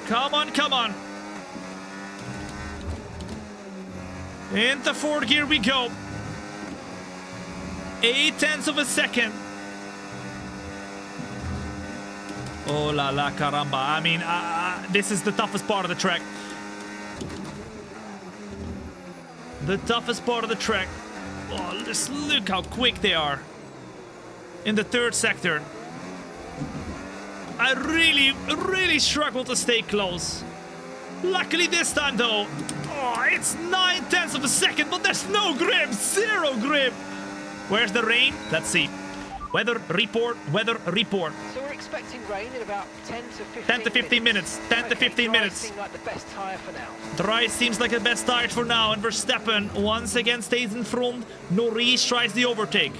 Come on, come on. Into 4th gear we go. 0.8 of a second. Oh la la caramba. I mean, this is the toughest part of the track. The toughest part of the track. Oh, just look how quick they are. In the 3rd sector. I really struggle to stay close. Luckily this time, though. Oh, it's 0.9 of a second, but there's no grip. 0 grip. Where's the rain? Let's see. Weather report, weather report. So we're expecting rain in about 10 to 15 10 to 15 minutes. 10 to 15 minutes. Seems like the best tyre for now. Dry seems like the best tire for now, and Verstappen once again stays in front. Norris tries the overtake.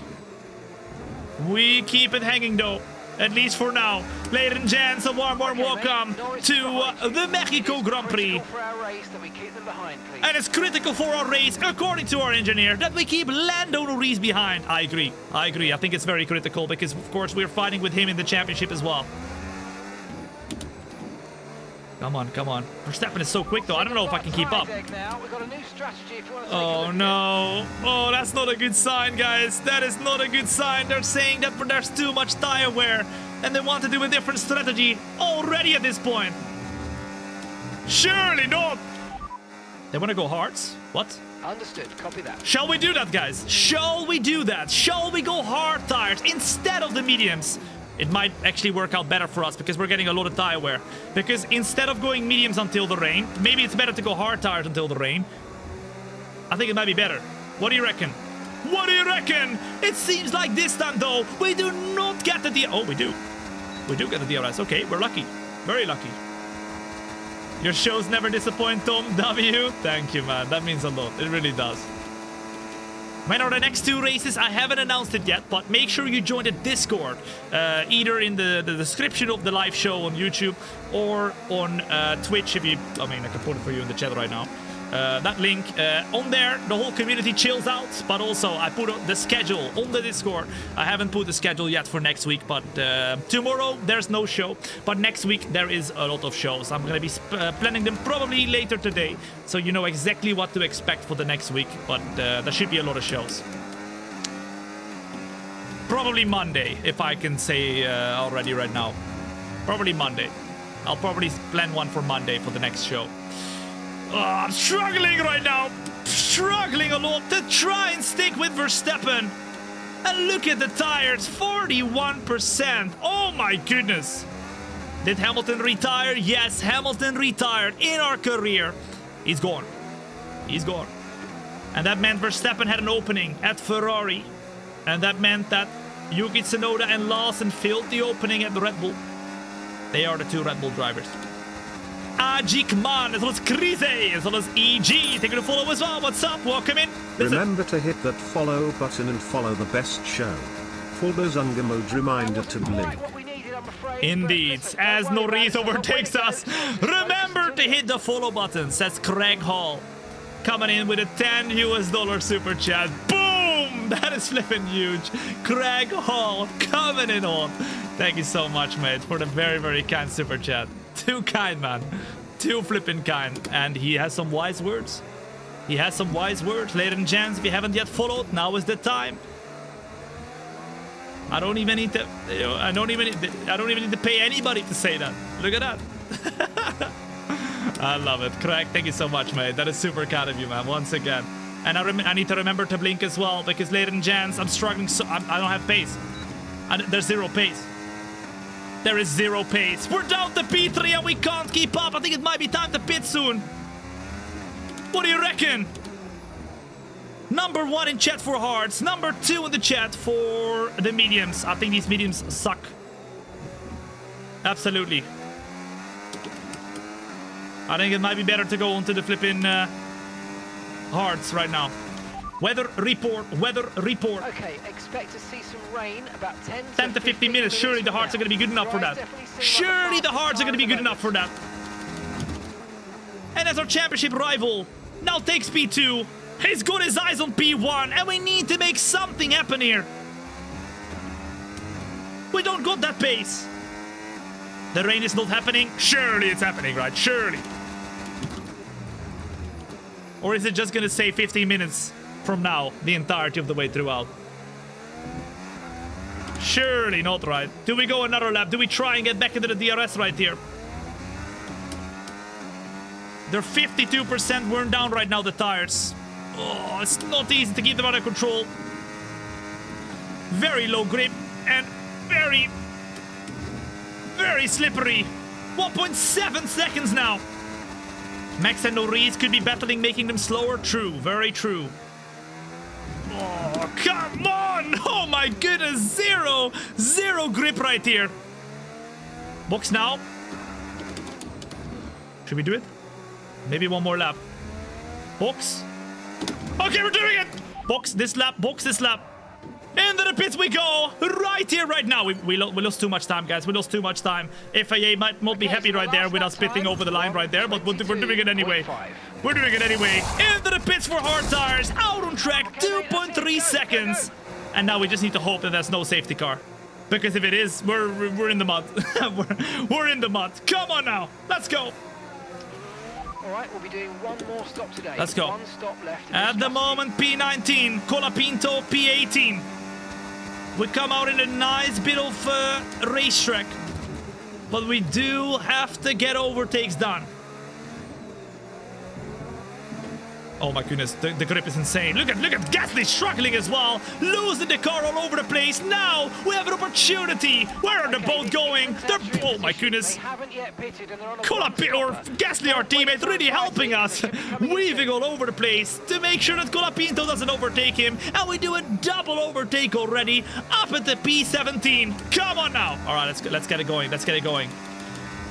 We keep it hanging, though. At least for now. Ladies and gents, a warm welcome to the Mexico Grand Prix. And it's critical for our race, according to our engineer, that we keep Lando Norris behind. I agree. I agree. I think it's very critical because, of course, we're fighting with him in the championship as well. Come on, come on. Verstappen is so quick, though. I don't know if I can keep up. Oh, no. Oh, that's not a good sign, guys. That is not a good sign. They're saying that there's too much tire wear, and they want to do a different strategy already at this point. Surely not. They want to go hards? What? Understood. Copy that. Shall we do that, guys? Shall we do that? Shall we go hard tires instead of the mediums? It might actually work out better for us because we're getting a lot of tire wear. Because instead of going mediums until the rain, maybe it's better to go hard tires until the rain. I think it might be better. What do you reckon? What do you reckon? It seems like this time, though, we do not get the DRS. Oh, we do. We do get the DRS. Okay, we're lucky. Very lucky. Your shows never disappoint, Tom W. Thank you, man. That means a lot. It really does. When are the next 2 races? I haven't announced it yet, but make sure you join the Discord. Either in the description of the live show on YouTube or on Twitch. If you, I mean, I can put it for you in the chat right now. That link on there, the whole community chills out, but also I put the schedule on the Discord. I haven't put the schedule yet for next week, but tomorrow there's no show, but next week there is a lot of shows. I'm gonna be planning them probably later today, so you know exactly what to expect for the next week, but there should be a lot of shows. Probably Monday, if I can say already right now. Probably Monday. I'll probably plan one for Monday for the next show. Oh, I'm struggling right now. Struggling a lot to try and stick with Verstappen. And look at the tires, 41%. Oh my goodness. Did Hamilton retire? Yes, Hamilton retired in our career. He's gone. He's gone. And that meant Verstappen had an opening at Ferrari. And that meant that Yuki Tsunoda and Lawson filled the opening at the Red Bull. They are the 2 Red Bull drivers. Ajikman, as well as Krize, as well as EG. Thank you to follow as well. What's up? Welcome in. Remember to hit that follow button and follow the best show. Fulbozunga mode reminder to blink. Indeed, as Norris overtakes us, remember to hit the follow button, says Craig Hall. Coming in with a $10 super chat. Boom! That is flipping huge. Craig Hall coming in on. Thank you so much, mate, for the very, very kind super chat. Too kind, man. Too flipping kind. And he has some wise words. He has some wise words. Ladies and gents, if you haven't yet followed, now is the time. I don't even need to. I don't even need to pay anybody to say that. Look at that. I love it. Craig, thank you so much, mate. That is super kind of you, man. Once again. And I need to remember to blink as well, because ladies and gents, I'm struggling. So I don't have pace. There's zero pace. There is zero pace. We're down to P3 and we can't keep up. I think it might be time to pit soon. What do you reckon? Number 1 in chat for hearts. Number 2 in the chat for the mediums. I think these mediums suck. Absolutely. I think it might be better to go onto the flipping hearts right now. Weather report. Weather report. Okay, expect to see some rain about 10 to 15 minutes. Surely the hearts are going to be good enough for that. Surely the hearts are going to be good enough for that. And as our championship rival now takes P2, he's got his eyes on P1, and we need to make something happen here. We don't got that pace. The rain is not happening. Surely it's happening, right? Surely. Or is it just going to say 15 minutes from now, the entirety of the way throughout? Surely not, right? Do we go another lap? Do we try and get back into the DRS right here? They're 52% worn down right now, the tires. Oh, it's not easy to keep them under control. Very low grip and very, very slippery. 1.7 seconds now. Max and Norris could be battling, making them slower. True, very true. Oh, come on! Oh my goodness, zero grip right here. Box now. Should we do it? Maybe one more lap. Box. Okay, we're doing it! Box this lap, box this lap. Into the pits we go! Right here, right now. We lost too much time, guys. We lost too much time. FIA might not be happy right there with us spitting over the line right there, but we're doing it anyway. We're doing it anyway. Into the pits for hard tires. Out on track, 2.3 seconds. And now we just need to hope that there's no safety car. Because if it is, we're in the mud. we're in the mud. Come on now. Let's go. All right, we'll be doing one more stop today. Let's go. One stop left. At the moment, P19, Colapinto, P18. We come out in a nice bit of racetrack, but we do have to get overtakes done. Oh my goodness, the grip is insane. Look at Gasly struggling as well, losing the car all over the place. Now we have an opportunity. Where are they both going? Oh my goodness. Gasly, our teammate, really helping us, weaving all over the place to make sure that Colapinto doesn't overtake him. And we do a double overtake already up at the P17. Come on now. All right, let's get it going. Let's get it going.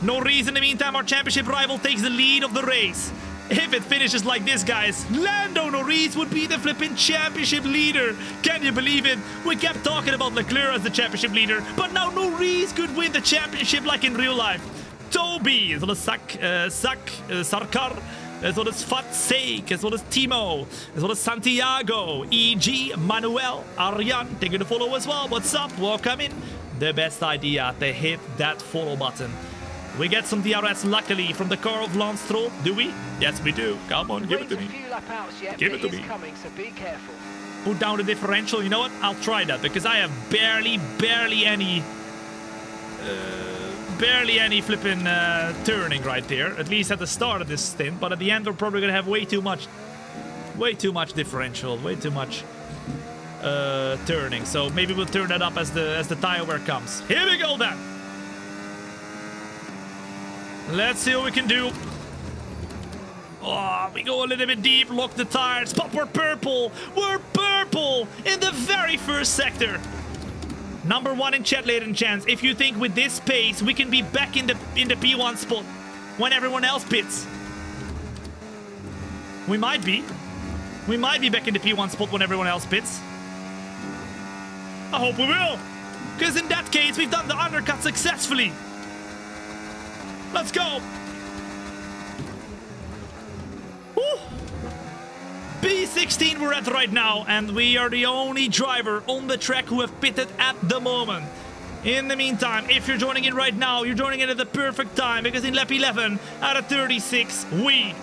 No reason in the meantime, our championship rival takes the lead of the race. If it finishes like this, guys, Lando Norris would be the flipping championship leader. Can you believe it? We kept talking about Leclerc as the championship leader, but now Norris could win the championship like in real life. Toby, as well as Sarkar, as well as Fatsake, as well as Timo, as well as Santiago, EG, Manuel, Aryan, thank you to follow as well. What's up? Welcome in. The best idea to hit that follow button. We get some DRS, luckily, from the car of Lance Stroll. Do we? Yes, we do. Come on, give it to me. Give it to me. So be careful. Put down the differential. You know what? I'll try that, because I have barely any flipping turning right there. At least at the start of this stint. But at the end, we're probably going to have way too much differential. Way too much turning. So maybe we'll turn that up as the tire wear comes. Here we go then. Let's see what we can do. Oh, we go a little bit deep, lock the tires, but we're purple. We're purple in the very first sector. Number 1 in chat, ladies and gents. If you think with this pace we can be back in the P1 spot when everyone else pits, we might be. We might be back in the P1 spot when everyone else pits. I hope we will, because in that case we've done the undercut successfully. Let's go. Woo. B16 16 we're at right now, and we are the only driver on the track who have pitted at the moment. In the meantime, if you're joining in right now, you're joining in at the perfect time, because in lap 11 out of 36, we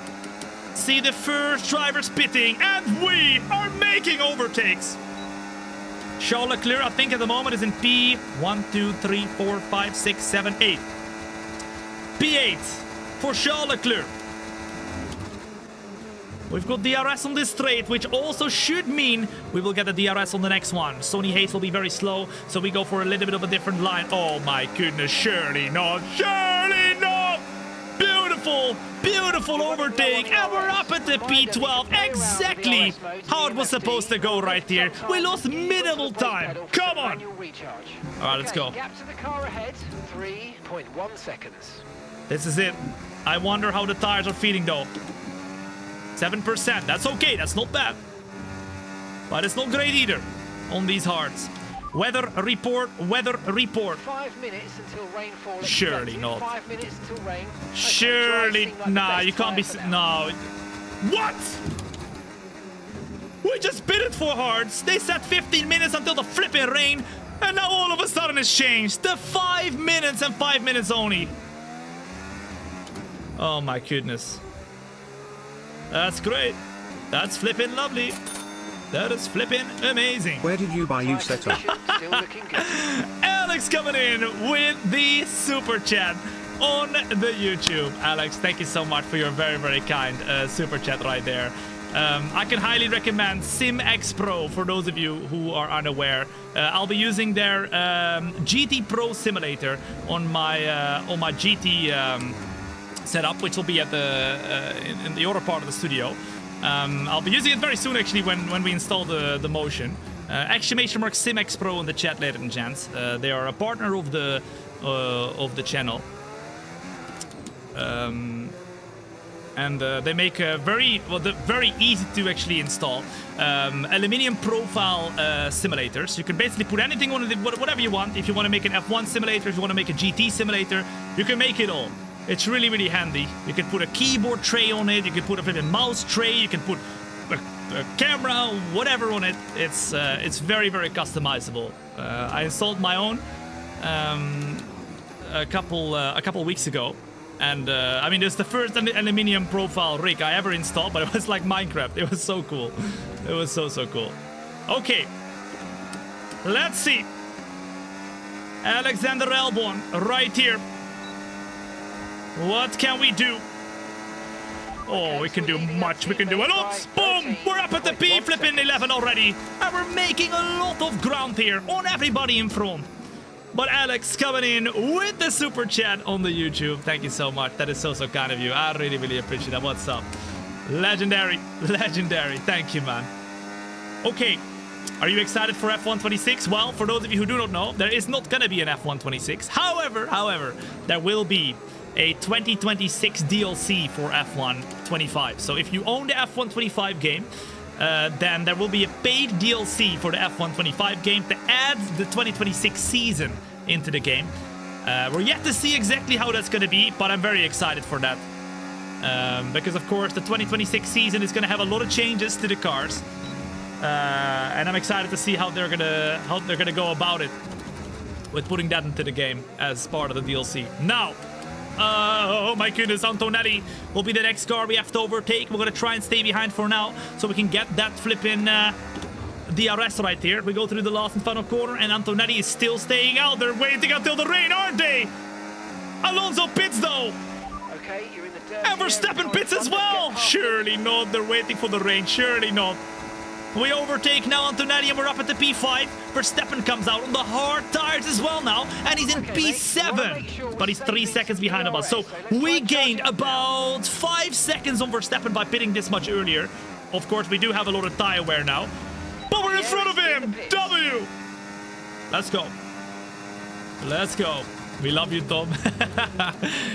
see the first drivers pitting, and we are making overtakes. Charles Leclerc, I think at the moment, is in P1, 2, 3, 4, 5, 6, 7, 8. P8 for Charles Leclerc. We've got DRS on this straight, which also should mean we will get the DRS on the next one. Sonny Hayes will be very slow, so we go for a little bit of a different line. Oh my goodness, surely not, surely not! Beautiful, beautiful overtake, and we're up at the P12, exactly how it was supposed to go right here. We lost minimal time, come on! Alright, let's go. Gap to the car ahead, 3.1 seconds. This is it. I wonder how the tires are feeling though. 7%, that's okay, that's not bad. But it's not great either on these hards. Weather report, weather report. 5 minutes until rainfall. Surely not. 5 minutes till rain. Surely, nah, you can't be, no. What? We just bid it for hards. They said 15 minutes until the flipping rain, and now all of a sudden it's changed. The 5 minutes and 5 minutes only. Oh my goodness. That's great. That's flipping lovely. That is flipping amazing. Where did you buy you set up? Still looking good. Alex coming in with the super chat on the YouTube. Alex, thank you so much for your very, very kind super chat right there. I can highly recommend SimX Pro for those of you who are unaware. I'll be using their GT Pro simulator on my GT setup, which will be at the in the other part of the studio. I'll be using it very soon, actually, when we install the motion. Exclamation mark SimX Pro in the chat, ladies and gents. They are a partner of the channel. And they make very easy to actually install aluminium profile simulators. You can basically put anything on it, whatever you want. If you want to make an F1 simulator, if you want to make a GT simulator, you can make it all. It's really, really handy. You can put a keyboard tray on it. You can put a mouse tray. You can put a camera, whatever on it. It's very, very customizable. I installed my own a couple weeks ago, and I mean, it's the first aluminium profile rig I ever installed. But it was like Minecraft. It was so cool. It was so cool. Okay, let's see. Alexander Albon right here. What can we do? Oh, we can do much. We can do a lot. Boom! We're up at the P flipping 11 already. And we're making a lot of ground here on everybody in front. But Alex coming in with the super chat on the YouTube. Thank you so much. That is so kind of you. I really, really appreciate that. What's up? Legendary. Legendary. Thank you, man. Okay. Are you excited for F1 26? Well, for those of you who do not know, there is not going to be an F1 26. However, there will be a 2026 DLC for F1 25. So if you own the F1 25 game, then there will be a paid DLC for the F1 25 game to add the 2026 season into the game. We're yet to see exactly how that's going to be, but I'm very excited for that. Because of course the 2026 season is going to have a lot of changes to the cars. And I'm excited to see how they're gonna go about it with putting that into the game as part of the DLC. Now, oh my goodness, Antonelli will be the next car we have to overtake. We're gonna try and stay behind for now so we can get that flipping DRS right here. We go through the last and final corner, and Antonelli is still staying out. They're waiting until the rain, aren't they? Alonso pits though. Okay, you're in the dirt. And Verstappen pits as well. Surely not. They're waiting for the rain. Surely not. We overtake now Antonelli, and we're up at the P5. Verstappen comes out on the hard tires as well now, and he's in P7. But he's 3 seconds behind us. So we gained about 5 seconds on Verstappen by pitting this much earlier. Of course, we do have a lot of tire wear now. But we're in front of him! W! Let's go. Let's go. We love you, Tom.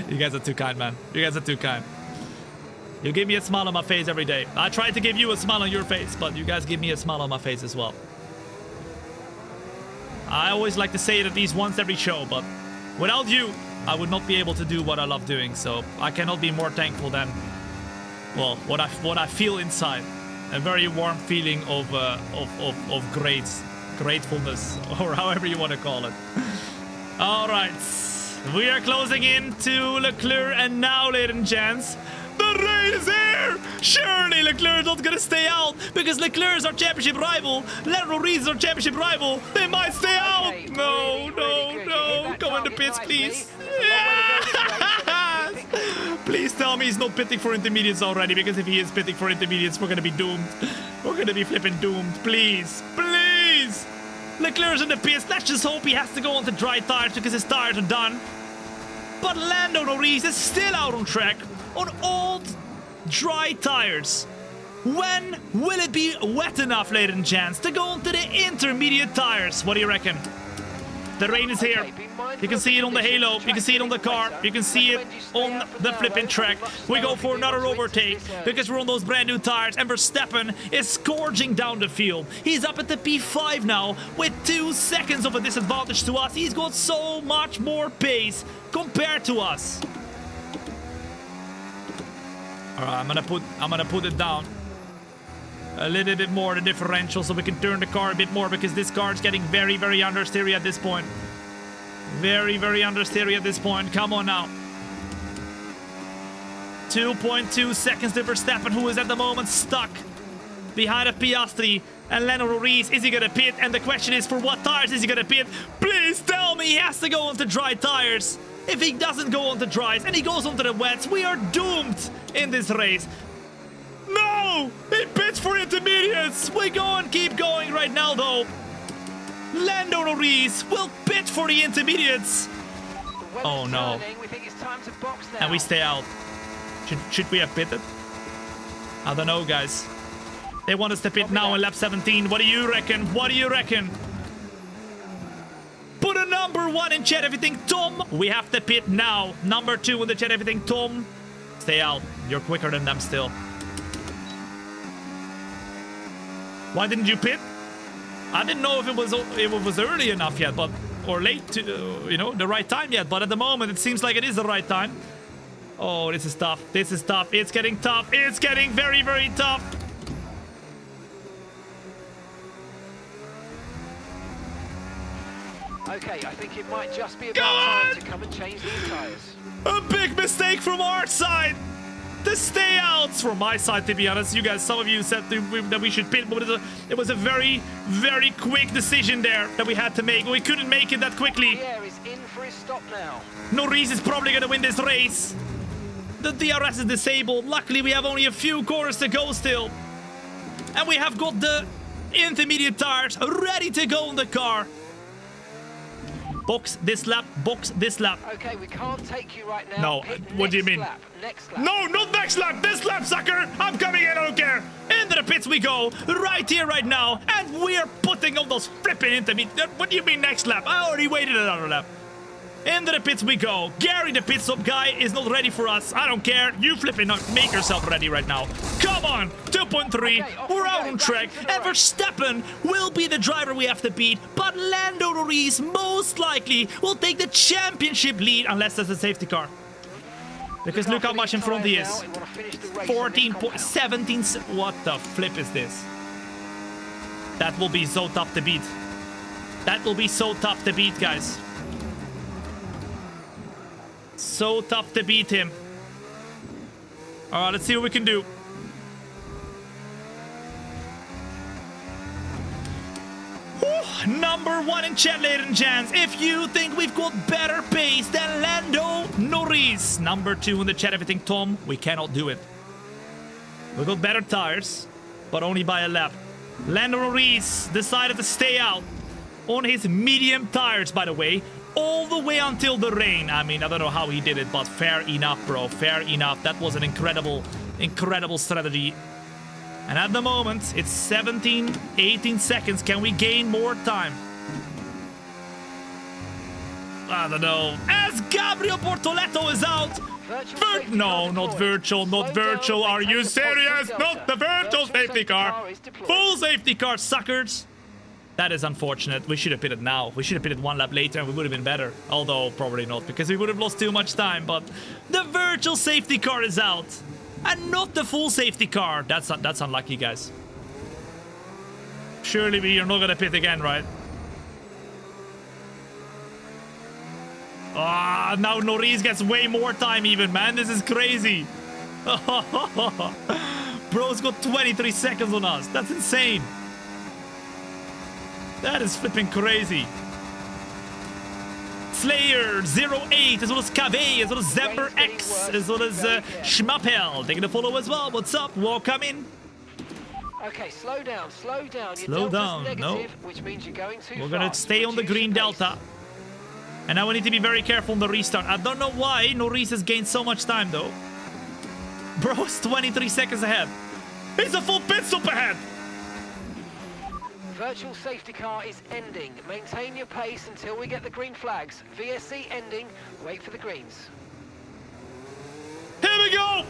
You guys are too kind, man. You guys are too kind. You give me a smile on my face every day. I try to give you a smile on your face, but you guys give me a smile on my face as well. I always like to say it at least once every show, but without you, I would not be able to do what I love doing. So I cannot be more thankful than, well, what I feel inside. a very warm feeling of gratefulness, or however you want to call it. All right, we are closing in to Leclerc, and now, ladies and gents, the rain is here! Surely Leclerc's not gonna stay out, because Leclerc is our championship rival. Lando Norris is our championship rival. They might stay out. Okay, No, really no, good. no. Go in the Target pits, nicely. please. That's a long way to go to the race, but Please tell me he's not pitting for intermediates already, because if he is pitting for intermediates, we're gonna be doomed. We're gonna be flipping doomed. Please, please. Leclerc's in the pits. Let's just hope he has to go on to dry tires because his tires are done. But Lando Norris is still out on track on old, dry tires. When will it be wet enough, ladies and gents, to go onto the intermediate tires? What do you reckon? The rain is here. You can see it on the halo. You can see it on the car. You can see it on the flipping track. We go for another overtake because we're on those brand new tires, and Verstappen is scourging down the field. He's up at the P5 now with 2 seconds of a disadvantage to us. He's got so much more pace compared to us. All right, I'm gonna put it down a little bit more, the differential, so we can turn the car a bit more, because this car is getting very, very understeery at this point. Very, very understeery at this point. Come on now. 2.2 seconds to Verstappen, who is at the moment stuck behind a Piastri. And Lando Norris, is he gonna pit? And the question is, for what tires is he gonna pit? Please tell me he has to go onto dry tires. If he doesn't go onto dries and he goes onto the wets, we are doomed in this race. No! He pits for intermediates! We go and keep going right now, though. Lando Norris will pit for the intermediates. Oh, no. we think it's time to box now. And we stay out. Should we have pitted? I don't know, guys. They want us to pit now in lap 17. What do you reckon? What do you reckon? Put a number 1 in chat, everything. Tom, we have to pit now. Number 2 in the chat, everything. Tom, stay out. You're quicker than them still. Why didn't you pit? I didn't know if it was early enough yet, but or late to you know, the right time yet. But at the moment, it seems like it is the right time. Oh, this is tough. This is tough. It's getting tough. It's getting very, very tough. Okay, I think it might just be about time to come and change these tires. A big mistake from our side to stay out. From my side, to be honest, you guys, some of you said that we should pit, but it was a very, very quick decision there that we had to make. We couldn't make it that quickly. Pierre is in for his stop now. Norris is probably gonna win this race. The DRS is disabled. Luckily, we have only a few corners to go still, and we have got the intermediate tires ready to go in the car. Box this lap, box this lap. Okay, we can't take you right now. No, Pit what do you next mean? lap, next lap. No, not next lap, this lap, sucker! I'm coming in, I don't care! Into the pits we go, right here, right now, and we're putting on those flipping intermediate. What do you mean next lap? I already waited another lap. Into the pits we go. Gary, the pit stop guy, is not ready for us. I don't care. You flipping make yourself ready right now. Come on, 2.3. Okay, we're out on track, and Verstappen will be the driver we have to beat. But Lando Norris most likely will take the championship lead unless there's a safety car. Because look how much in front he is. 14.17. What the flip is this? That will be so tough to beat. That will be so tough to beat, guys. So tough to beat him. All right, let's see what we can do. Whew, number 1 in chat, ladies and gents. If you think we've got better pace than Lando Norris. Number 2 in the chat, everything. Tom, we cannot do it. We've got better tires, but only by a lap. Lando Norris decided to stay out on his medium tires, by the way, all the way until the rain. I mean, I don't know how he did it, but fair enough, bro. Fair enough. That was an incredible, incredible strategy. And at the moment, it's 17, 18 seconds. Can we gain more time? I don't know. As Gabriel Bortoletto is out. No, not virtual, not virtual. Are you serious? Not the virtual safety car. Full safety car, suckers. That is unfortunate. We should have pitted now. We should have pitted 1 lap later and we would have been better. Although, probably not, because we would have lost too much time. But the virtual safety car is out. And not the full safety car. That's unlucky, guys. Surely we are not gonna pit again, right? Ah, now Norris gets way more time even, man. This is crazy. Bro's got 23 seconds on us. That's insane. That is flipping crazy. Slayer 08 as well as Cave as well as Zember X as well as Schmappel taking the follow as well. What's up? Welcome in. Okay, slow down, slow down. Your Slow delta's down, negative, no. which means you're going too We're fast. gonna stay on the Reduce green your pace. delta. And now we need to be very careful on the restart. I don't know why Norris has gained so much time though. Bro's 23 seconds ahead. He's a full pit stop ahead. Virtual safety car is ending. Maintain your pace until we get the green flags. VSC ending. Wait for the greens. Here we go.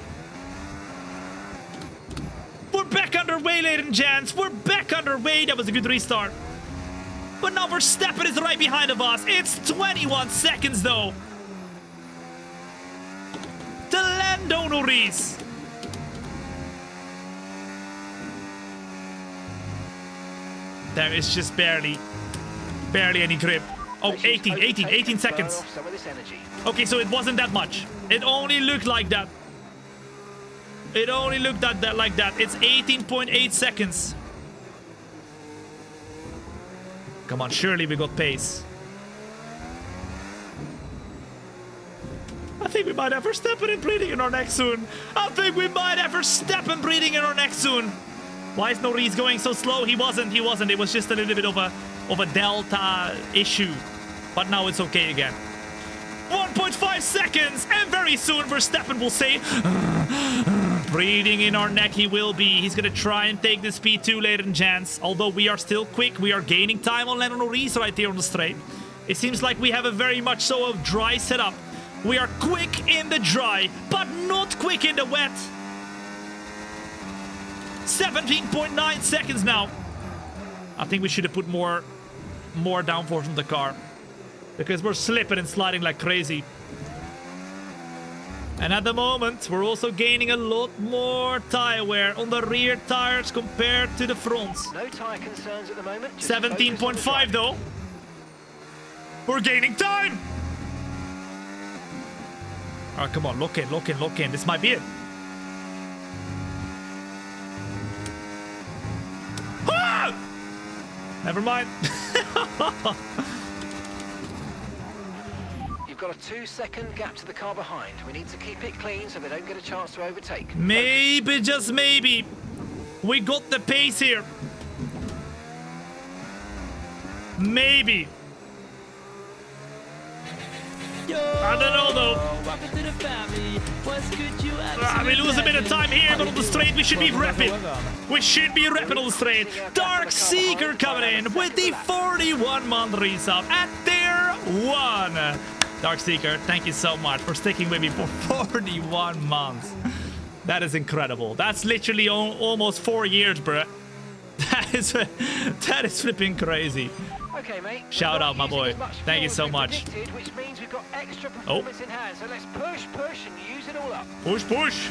We're back underway, ladies and gents. We're back underway. That was a good restart. But now Verstappen is right behind of us. It's 21 seconds though. To Lando Norris. There is just barely any grip. Oh, 18 seconds. Some of this energy. Okay, so it wasn't that much. It only looked like that. It only looked like that. It's 18.8 seconds. Come on, surely we got pace. I think we might have Verstappen and breathing in our neck soon. I think we might have Verstappen breathing in our neck soon. Why is Norris going so slow? He wasn't. It was just a little bit of a delta issue. But now it's okay again. 1.5 seconds, and very soon Verstappen will say, breathing in our neck he will be. He's gonna try and take this P2, ladies and gents. Although we are still quick, we are gaining time on Lando Norris right here on the straight. It seems like we have a very much so a dry setup. We are quick in the dry, but not quick in the wet. 17.9 seconds now. I think we should have put more downforce on the car, because we're slipping and sliding like crazy. And at the moment, we're also gaining a lot more tire wear on the rear tires compared to the fronts. No tyre concerns at the moment. 17.5 though. We're gaining time. Oh, come on, lock in. This might be it. Ah! Never mind. You've got a 2-second gap to the car behind. We need to keep it clean so they don't get a chance to overtake. Maybe, just maybe, we got the pace here. Maybe. I don't know though. We lose a bit of time here, but on the straight we should be rapid. We should be rapid on the straight. Dark Seeker coming in with the 41-month resub at tier 1. Dark Seeker, thank you so much for sticking with me for 41 months. That is incredible. That's literally almost 4 years, bruh. That is flipping crazy. Okay, mate. Shout out, my boy. Thank you so much. Which means we've got extra performance in hand. So let's push and use it all up. Push.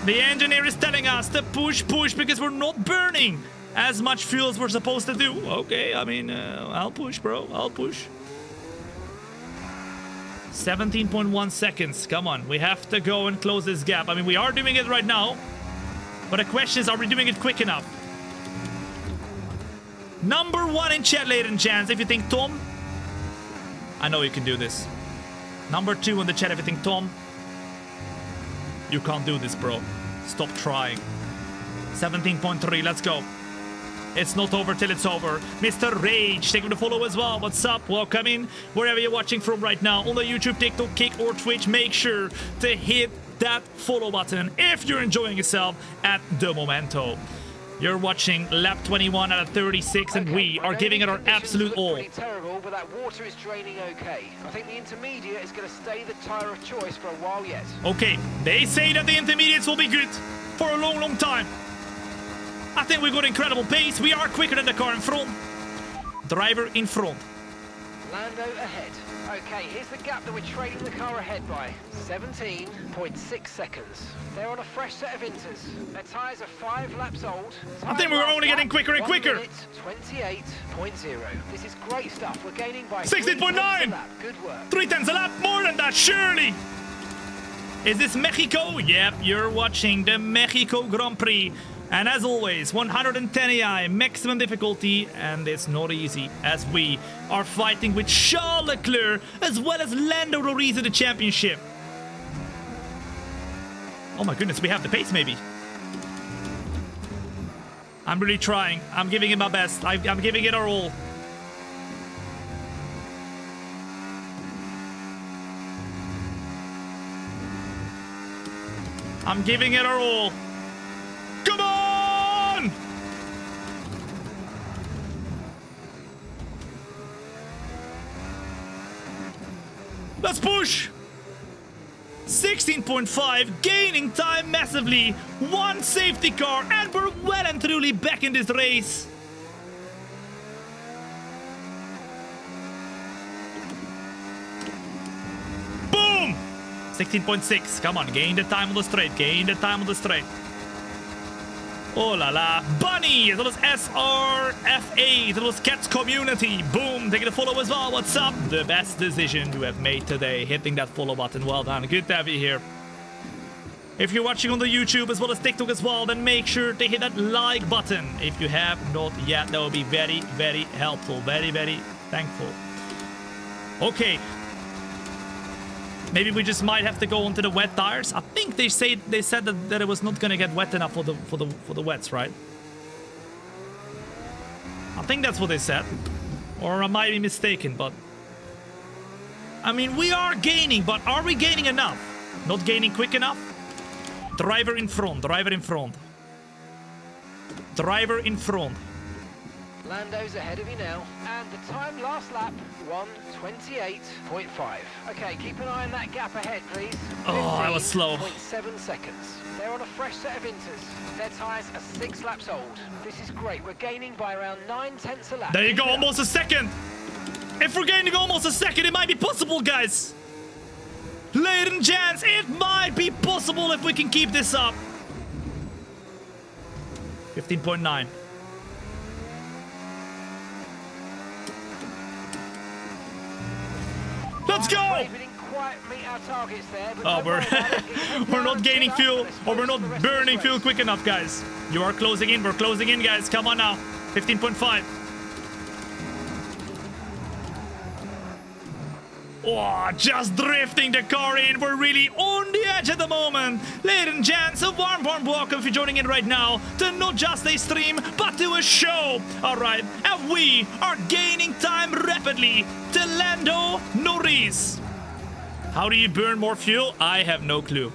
The engineer is telling us to push because we're not burning as much fuel as we're supposed to do. Okay, I mean, I'll push, bro. I'll push. 17.1 seconds. Come on, we have to go and close this gap. I mean, we are doing it right now, but the question is, are we doing it quick enough? Number 1 in chat, ladies and gents, if you think Tom, I know you can do this. Number 2 in the chat if you think Tom, you can't do this, bro. Stop trying. 17.3, let's go. It's not over till it's over. Mr. Rage, taking the follow as well. What's up? Welcome in. Wherever you're watching from right now, on the YouTube, TikTok, Kick, or Twitch, make sure to hit that follow button if you're enjoying yourself at the momento. You're watching lap 21 out of 36, and we are giving it our absolute all. Pretty terrible, but that water is draining okay. I think the intermediate is going to stay the tyre of choice for a while yet. Okay, they say that the intermediates will be good for a long time. I think we've got incredible pace. We are quicker than the car in front. Driver in front. Lando ahead. Okay, here's the gap that we're trailing the car ahead by. 17.6 seconds. They're on a fresh set of inters. Their tyres are 5 laps old. I think we're only getting quicker and quicker. 28.0. This is great stuff. We're gaining by 16.9. Good work. 3/10 a lap, more than that, surely. Is this Mexico? Yep, you're watching the Mexico Grand Prix. And as always, 110 AI, maximum difficulty, and it's not easy, as we are fighting with Charles Leclerc, as well as Lando Norris in the championship. Oh my goodness, we have the pace maybe. I'm really trying. I'm giving it my best. I'm giving it our all. I'm giving it our all. Come on! Let's push! 16.5, gaining time massively. 1 safety car, and we're well and truly back in this race. Boom! 16.6, come on, gain the time on the straight, gain the time on the straight. Oh la la, Bunny, as well as SRFA, as well as Cats Community. Boom, taking a follow as well. What's up? The best decision you have made today, hitting that follow button. Well done, good to have you here. If you're watching on the YouTube as well as TikTok as well, then make sure to hit that like button. If you have not yet, that would be very, very helpful. Very, very thankful. Okay. Maybe we just might have to go onto the wet tires. I think they said that it was not gonna get wet enough for the wets, right? I think that's what they said, or I might be mistaken. But I mean, we are gaining, but are we gaining enough? Not gaining quick enough. Driver in front. Driver in front. Driver in front. Lando's ahead of you now, and the time last lap, 1:28.5. Okay, keep an eye on that gap ahead, please. Oh, I was slow. 15.7 seconds. They're on a fresh set of inters. Their tyres are 6 laps old. This is great. We're gaining by around 9/10 a lap. There you go, almost a second. If we're gaining almost a second, it might be possible, guys. Ladies and gents, it might be possible if we can keep this up. 15.9. Let's go! We didn't quite meet our targets there, but Oh, we're not gaining fuel, or we're not burning fuel quick enough, guys. You are closing in. We're closing in, guys. Come on now. 15.5. Oh, just drifting the car in. We're really on the edge at the moment. Ladies and gents, a warm welcome if you're joining in right now to not just a stream, but to a show. All right, and we are gaining time rapidly to Lando Norris. How do you burn more fuel? I have no clue.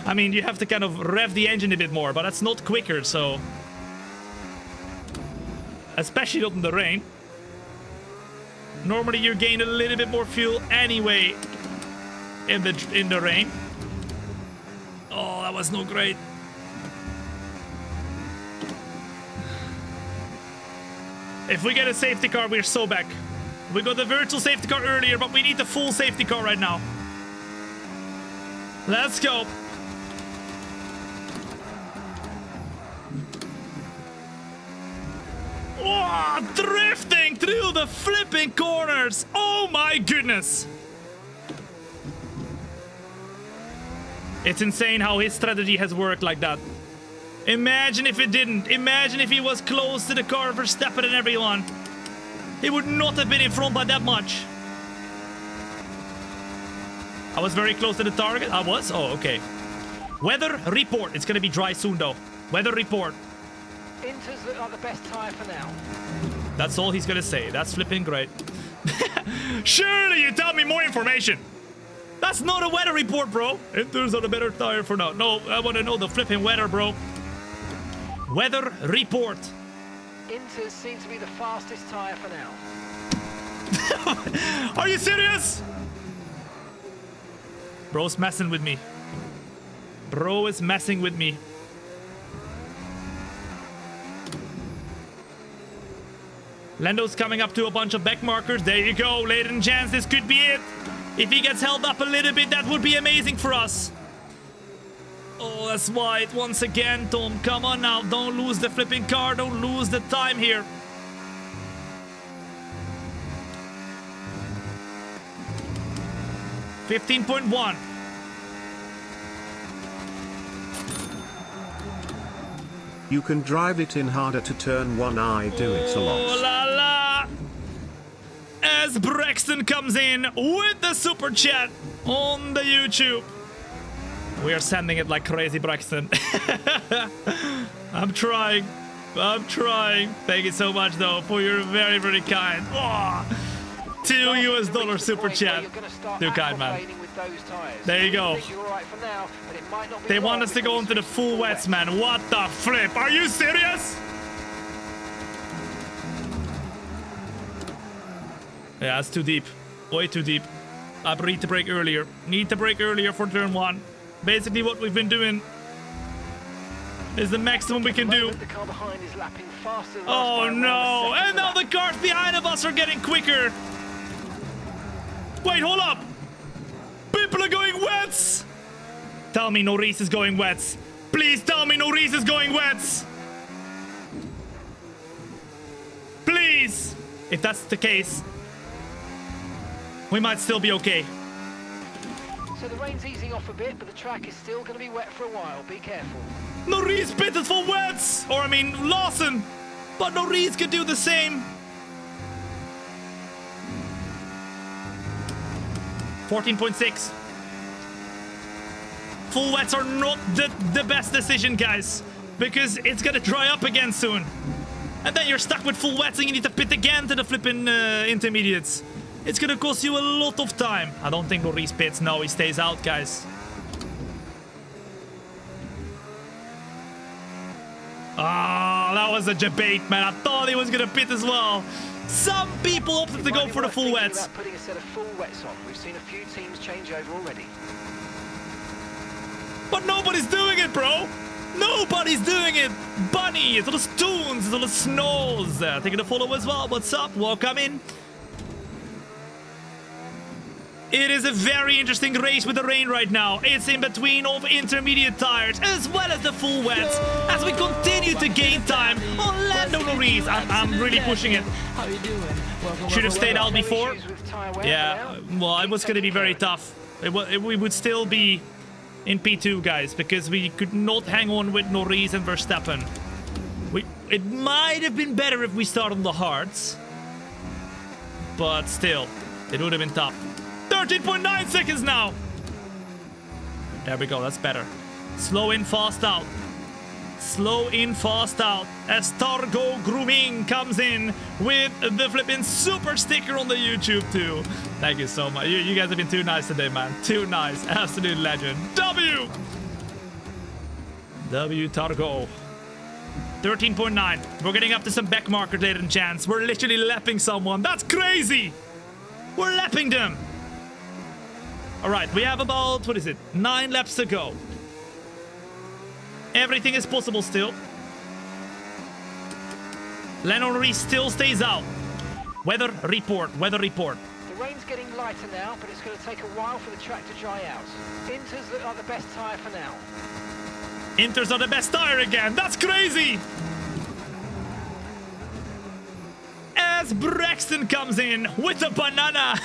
I mean, you have to kind of rev the engine a bit more, but that's not quicker, so... Especially not in the rain. Normally you gain a little bit more fuel anyway in the rain. Oh, that was not great. If we get a safety car, we're so back. We got the virtual safety car earlier, but we need the full safety car right now. Let's go. Oh, drifting through the flipping corners. Oh my goodness. It's insane how his strategy has worked like that. Imagine if it didn't. Imagine if he was close to the car for Verstappen and everyone. He would not have been in front by that much. I was very close to the target. I was? Oh, okay. Weather report. It's gonna be dry soon though. Weather report. Inters look like the best tyre for now. That's all he's gonna say. That's flipping great. Surely you tell me more information. That's not a weather report, bro. Inters are the better tire for now. No, I want to know the flipping weather, bro. Weather report. Inters seem to be the fastest tyre for now. Are you serious? Bro's messing with me. Bro is messing with me. Lando's coming up to a bunch of back markers. There you go, ladies and gents. This could be it. If he gets held up a little bit, that would be amazing for us. Oh, that's wide once again, Tom. Come on now. Don't lose the flipping car. Don't lose the time here. $15.1. You can drive it in harder to turn one. I do it a Oh lot. la la! As Braxton comes in with the super chat on the YouTube. We are sending it like crazy, Braxton. I'm trying. I'm trying. Thank you so much, though, for your very, very kind. Oh, $2 super chat. Too kind, man. There you go. They want us to go into the full wets, man. What the flip? Are you serious? Yeah, it's too deep. Way too deep. I need to brake earlier. Need to brake earlier for turn 1. Basically, what we've been doing is the maximum we can do. Oh no! And now the cars behind of us are getting quicker. Wait, hold up! People are going wets! Tell me Norris is going wets. Please tell me Norris is going wets. Please! If that's the case, we might still be okay. So the rain's easing off a bit, but the track is still going to be wet for a while. Be careful. Norris pitted for wets! Or I mean, Lawson! But Norris could do the same. 14.6. Full wets are not the best decision, guys. Because it's gonna dry up again soon. And then you're stuck with full wets and you need to pit again to the flipping intermediates. It's gonna cost you a lot of time. I don't think Norris pits. No, he stays out, guys. Ah, that was a debate, man. I thought he was gonna pit as well. Some people opted to go for the full wets. Putting a set of full wets on. We've seen a few teams change over already. But nobody's doing it, bro. Nobody's doing it. Bunny, it's all the stoons, it's all the snows. Taking a follow as well. What's up? Welcome in. It is a very interesting race with the rain right now. It's in between of intermediate tires as well as the full wets as we continue to gain time on Lando Norris. I'm really pushing it. Should have stayed out before. Yeah, well, it was going to be very tough. We would still be in P2, guys, because we could not hang on with Norris and Verstappen. It might have been better if we started on the hards, but still, it would have been tough. 13.9 seconds now. There we go, that's better. Slow in, fast out. Slow in, fast out. As Targo Grooming comes in with the flipping super sticker on the YouTube too. Thank you so much. You guys have been too nice today, man. Too nice. Absolute legend. W Targo. 13.9. We're getting up to some back marker, ladies and gents. We're literally lapping someone. That's crazy. We're lapping them. All right, we have about, 9 laps to go. Everything is possible still. Lando Norris still stays out. Weather report, weather report. The rain's getting lighter now, but it's going to take a while for the track to dry out. Inters look like the best tyre for now. Inters are the best tyre again. That's crazy. As Braxton comes in with the banana.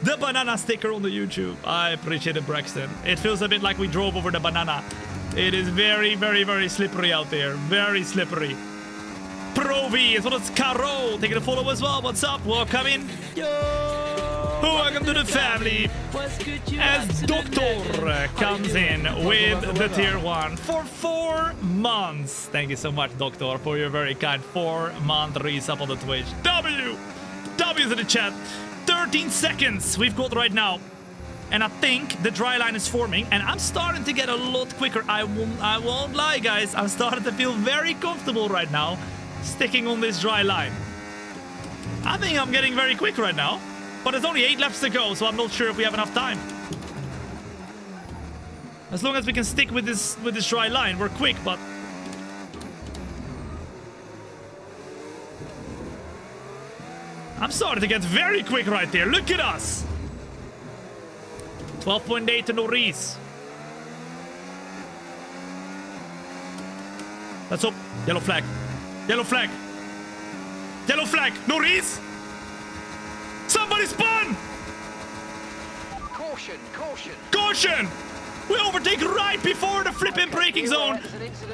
The banana sticker on the YouTube. I appreciate it, Braxton. It feels a bit like we drove over the banana. It is very, very, very slippery out there. Very slippery. Pro V as well as Caro taking a follow as well. What's up? Welcome in. Welcome to the family. As Doctor comes in with the tier 1 for 4 months. Thank you so much, Doctor, for your very kind 4-month resub on the Twitch. W's in the chat. 13 seconds we've got right now. And I think the dry line is forming. And I'm starting to get a lot quicker. I won't lie, guys. I'm starting to feel very comfortable right now sticking on this dry line. I think I'm getting very quick right now. But there's only 8 laps to go, so I'm not sure if we have enough time. As long as we can stick with this dry line, we're quick, but... I'm starting to get very quick right there. Look at us. 12.8 to Norris. Let's hope. Yellow flag. Yellow flag. Yellow flag. Norris. Somebody spun. Caution, caution. Caution. We overtake right before the flipping braking zone.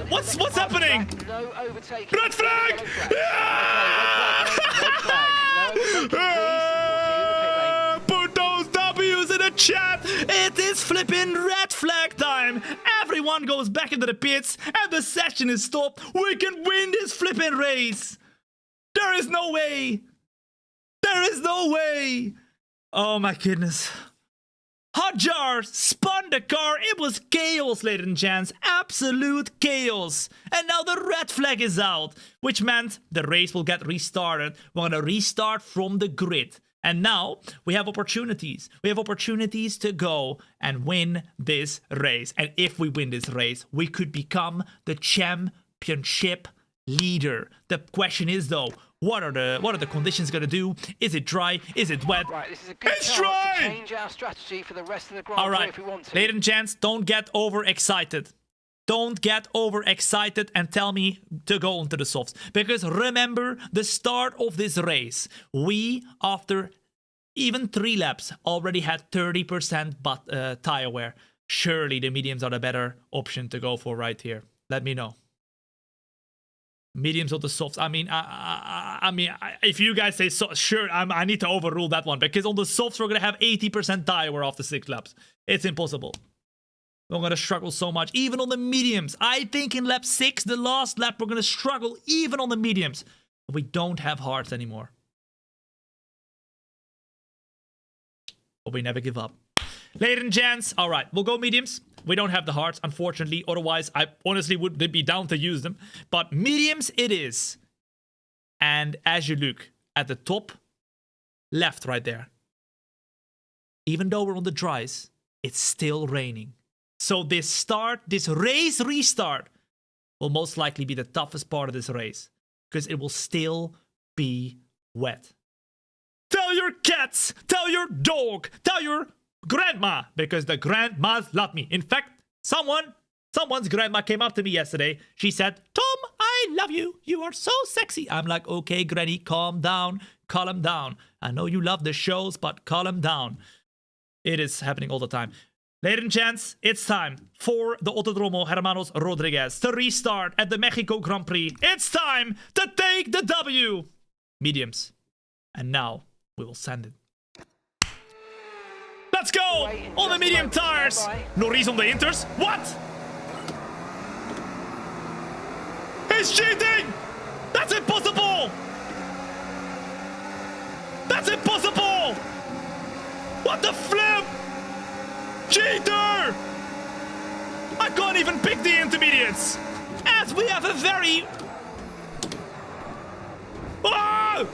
What's happening? No overtaking. Red flag. Red flag. Put those W's in the chat. It is flipping red flag time. Everyone goes back into the pits and the session is stopped. We can win this flipping race. There is no way. There is no way. Oh my goodness. Hotjar spun the car. It was chaos, ladies and gents. Absolute chaos. And now the red flag is out, which meant the race will get restarted. We're going to restart from the grid. And now we have opportunities. We have opportunities to go and win this race. And if we win this race, we could become the championship leader. The question is though, what are the conditions going to do? Is it dry? Is it wet? Right, this is a good It's chance dry! to change our strategy for the rest of the Grand All Prix right, if we want to. ladies and gents, don't get overexcited. Don't get overexcited and tell me to go onto the softs. Because remember, the start of this race, we, after even 3 laps, already had 30% tire wear. Surely the mediums are the better option to go for right here. Let me know. Mediums or the softs. I mean, if you guys say so, sure, I need to overrule that one. Because on the softs, we're going to have 80% tire wear after 6 laps. It's impossible. We're going to struggle so much. Even on the mediums. I think in lap 6, the last lap, we're going to struggle even on the mediums. But we don't have hards anymore. But we never give up. Ladies and gents, all right, we'll go mediums. We don't have the hearts, unfortunately. Otherwise, I honestly would be down to use them. But mediums it is. And as you look at the top left right there, even though we're on the dries, it's still raining. So this race restart will most likely be the toughest part of this race. Because it will still be wet. Tell your cats, tell your dog, tell your grandma, because the grandmas love me. In fact, someone's grandma came up to me yesterday. She said, "Tom, I love you. You are so sexy." I'm like, okay, granny, calm down, calm down. I know you love the shows, but calm down. It is happening all the time. Ladies and gents, it's time for the Autodromo Hermanos Rodriguez to restart at the Mexico Grand Prix. It's time to take the W. Mediums. And now we will send it. Let's go! On the medium tires! Norris on the inters? What? He's cheating! That's impossible! That's impossible! What the flip? Cheater! I can't even pick the intermediates! As we have a very... Ah!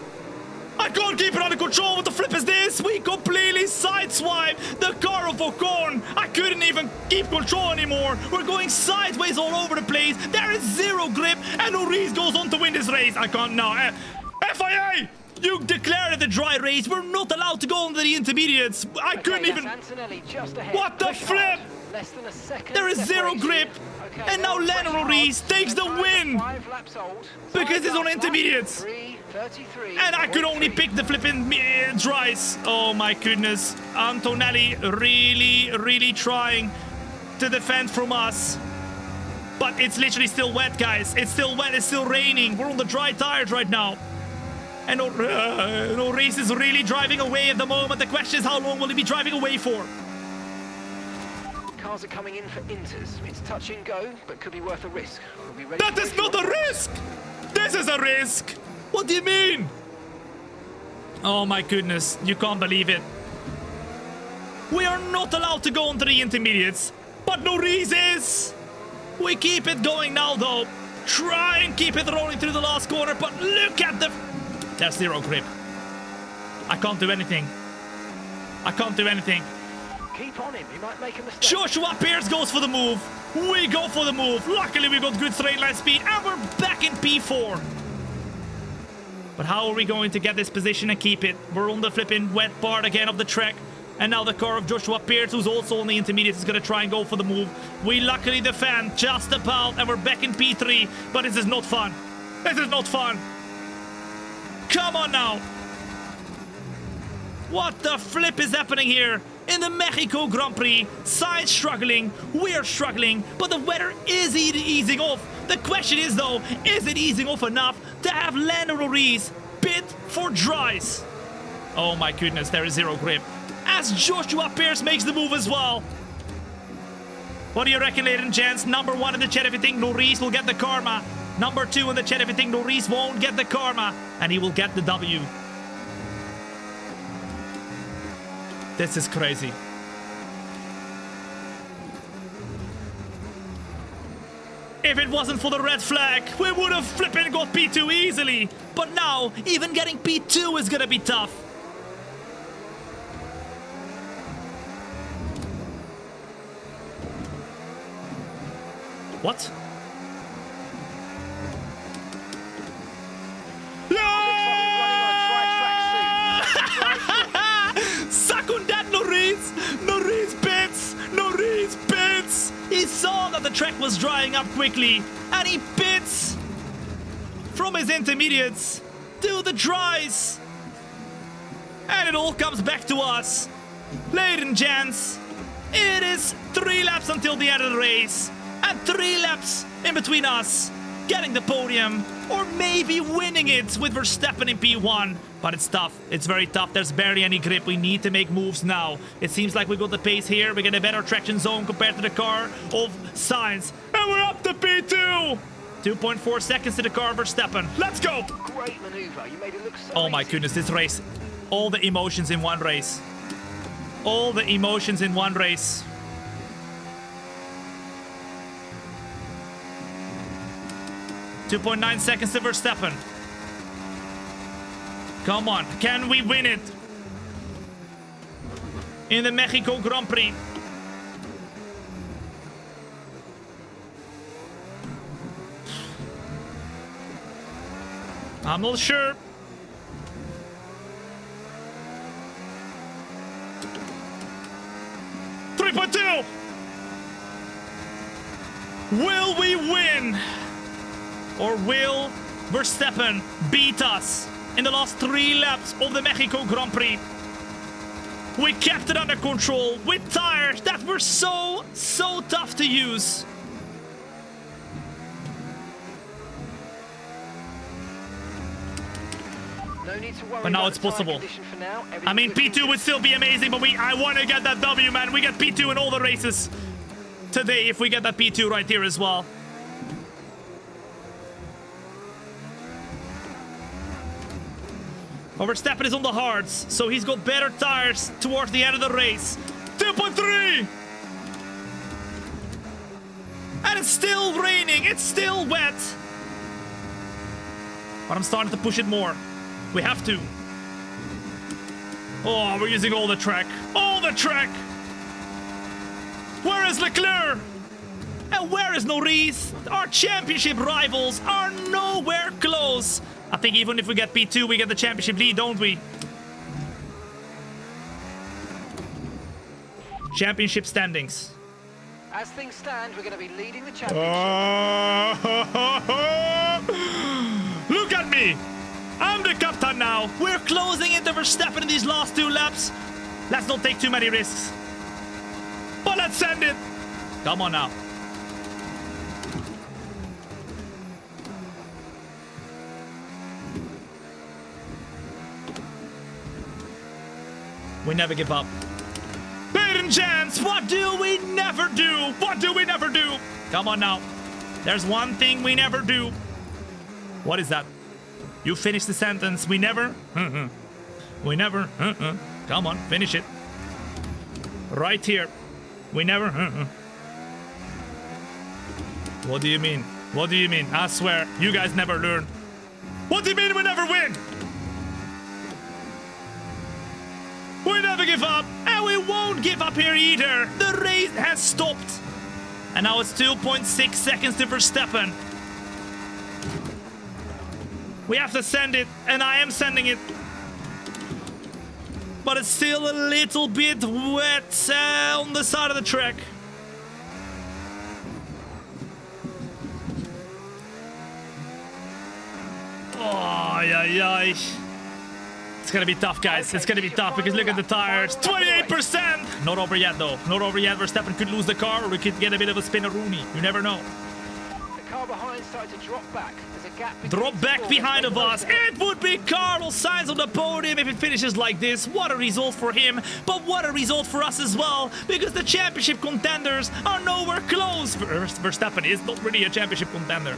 I can't keep it under control. What the flip is this? We completely sideswiped the car of Ocon. I couldn't even keep control anymore. We're going sideways all over the place. There is zero grip, and Norris goes on to win this race. I can't now. FIA! You declared it a dry race. We're not allowed to go on the intermediates. I couldn't even... What the flip? Less than a second. There is zero grip. Okay, and now Lando Norris takes the win. 5 laps old. Because it's on intermediates. 3:33. And I could only pick the flipping dries. Oh my goodness. Antonelli really trying to defend from us. But it's literally still wet, guys. It's still wet. It's still raining. We're on the dry tires right now. And Norris is really driving away at the moment. The question is, how long will he be driving away for? Cars are coming in for inters. It's touch and go, but could be worth a risk. We'll be ready. That is not a risk! This is a risk! What do you mean? Oh my goodness, you can't believe it. We are not allowed to go onto the intermediates, but Norris is. We keep it going now though. Try and keep it rolling through the last corner, but look at the... There's zero grip. I can't do anything. I can't do anything. Keep on him, he might make a mistake. Joshua Pierce goes for the move. We go for the move. Luckily, we got good straight line speed, and we're back in P4. But how are we going to get this position and keep it? We're on the flipping wet part again of the track. And now the car of Joshua Pearce, who's also on the intermediates, is going to try and go for the move. We luckily defend just about, and we're back in P3. But this is not fun. This is not fun. Come on now. What the flip is happening here? In the Mexico Grand Prix, Sainz struggling, we're struggling, but the weather is easing off. The question is though, is it easing off enough to have Lando Norris pit for dries? Oh my goodness, there is zero grip. As Joshua Pearce makes the move as well. What do you reckon, ladies and gents? Number 1 in the chat if you think Norris will get the karma. Number 2 in the chat if you think Norris won't get the karma. And he will get the W. This is crazy. If it wasn't for the red flag, we would have flipping got P2 easily. But now, even getting P2 is gonna be tough. What? Suck on that, Norris! Norris pits! Norris pits! He saw that the track was drying up quickly, and he pits from his intermediates to the dries. And it all comes back to us. Ladies and gents, it is 3 laps until the end of the race, and 3 laps in between us getting the podium, or maybe winning it with Verstappen in P1. But it's tough. It's very tough. There's barely any grip. We need to make moves now. It seems like we got the pace here. We get a better traction zone compared to the car of Sainz. And we're up to P2! 2.4 seconds to the car of Verstappen. Let's go! Great maneuver. You made it look so Oh my easy. goodness, this race. All the emotions in one race. All the emotions in one race. .9 seconds to Verstappen. Come on, can we win it? In the Mexico Grand Prix. I'm not sure. .2. Will we win? Or will Verstappen beat us in the last 3 laps of the Mexico Grand Prix? We kept it under control with tires that were so tough to use. No need to worry But now about it's the tyre possible. condition for now. I mean, Everything's P2 would still be amazing, but I want to get that W, man. We get P2 in all the races today if we get that P2 right here as well. Verstappen is on the hards, so he's got better tires towards the end of the race. 2.3! And it's still raining, it's still wet. But I'm starting to push it more. We have to. Oh, we're using all the track. All the track! Where is Leclerc? And where is Norris? Our championship rivals are nowhere close. I think even if we get P2, we get the championship lead, don't we? Championship standings. As things stand, we're going to be leading the championship. Look at me! I'm the captain now. We're closing into Verstappen in these last 2 laps. Let's not take too many risks. But let's send it. Come on now. We never give up. Ladies and gents, what do we never do? What do we never do? Come on now. There's one thing we never do. What is that? You finish the sentence. We never. We never. Come on, finish it. Right here. We never. What do you mean? What do you mean? I swear, you guys never learn. What do you mean we never win? We never give up, and we won't give up here either. The race has stopped. And now it's 2.6 seconds to Verstappen. We have to send it, and I am sending it. But it's still a little bit wet on the side of the track. Oh, yeah. It's gonna be tough, guys. It's gonna be tough because look at the tires. 28%! Not over yet, though. Not over yet. Verstappen could lose the car, or we could get a bit of a spinneroonie. You never know. The car behind started to drop back. There's a gap. Drop back behind of us. It would be Carlos Sainz on the podium if it finishes like this. What a result for him, but what a result for us as well, because the championship contenders are nowhere close. Verstappen is not really a championship contender.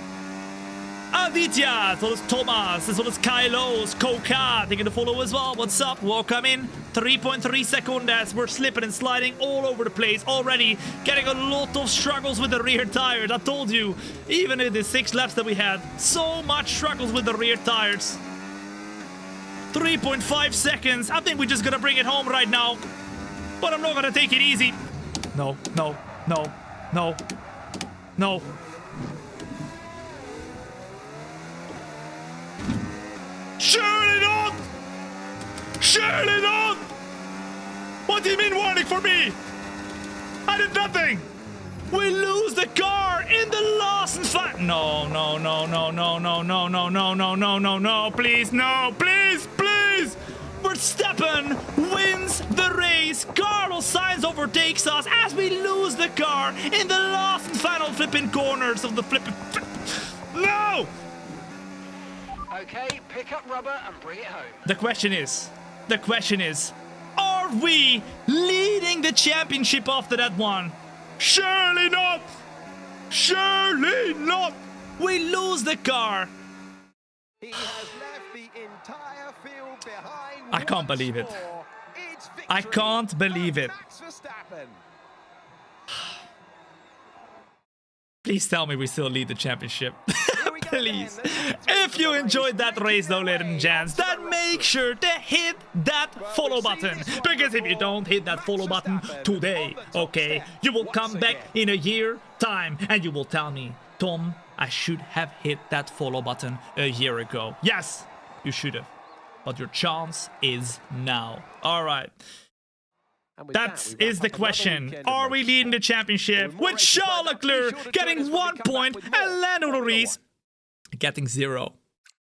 Aditya, as well as Thomas, as well as Kylos, Koka, taking the follow as well. What's up? Welcome in. 3.3 seconds. We're slipping and sliding all over the place already. Getting a lot of struggles with the rear tires. I told you, even in the 6 laps that we had, so much struggles with the rear tires. 3.5 seconds. I think we're just gonna bring it home right now. But I'm not gonna take it easy. No. Surely not! Surely not! What do you mean warning for me? I did nothing! We lose the car in the last fight. No, please, no, please! Verstappen wins the race. Carlos Sainz overtakes us as we lose the car in the last and final flipping corners of the flipping... No! Okay, pick up rubber and bring it home. The question is, are we leading the championship after that one? Surely not! Surely not! We lose the car. He has left the entire field behind. I can't believe it. I can't believe it. Max Verstappen. Please tell me we still lead the championship. Please. If you enjoyed that race though, ladies and gents, then make sure to hit that follow button. Because if you don't hit that follow button today, okay, you will come back in a year time and you will tell me, Tom, I should have hit that follow button a year ago. Yes, you should have. But your chance is now. All right. That is the question. Are we leading the championship with Charles Leclerc getting 1 point and Lando Norris getting 0?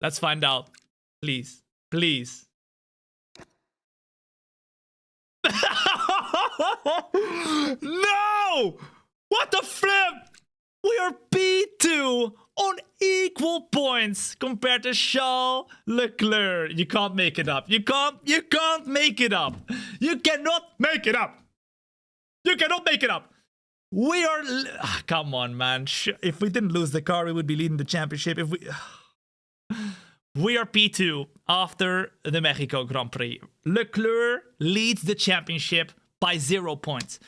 Let's find out. Please. No! What the flip? We are P2 on equal points compared to Charles Leclerc. You can't make it up. You can't make it up. You cannot make it up. You cannot make it up. We are... come on, man. If we didn't lose the car, we would be leading the championship. If we are P2 after the Mexico Grand Prix. Leclerc leads the championship by 0 points.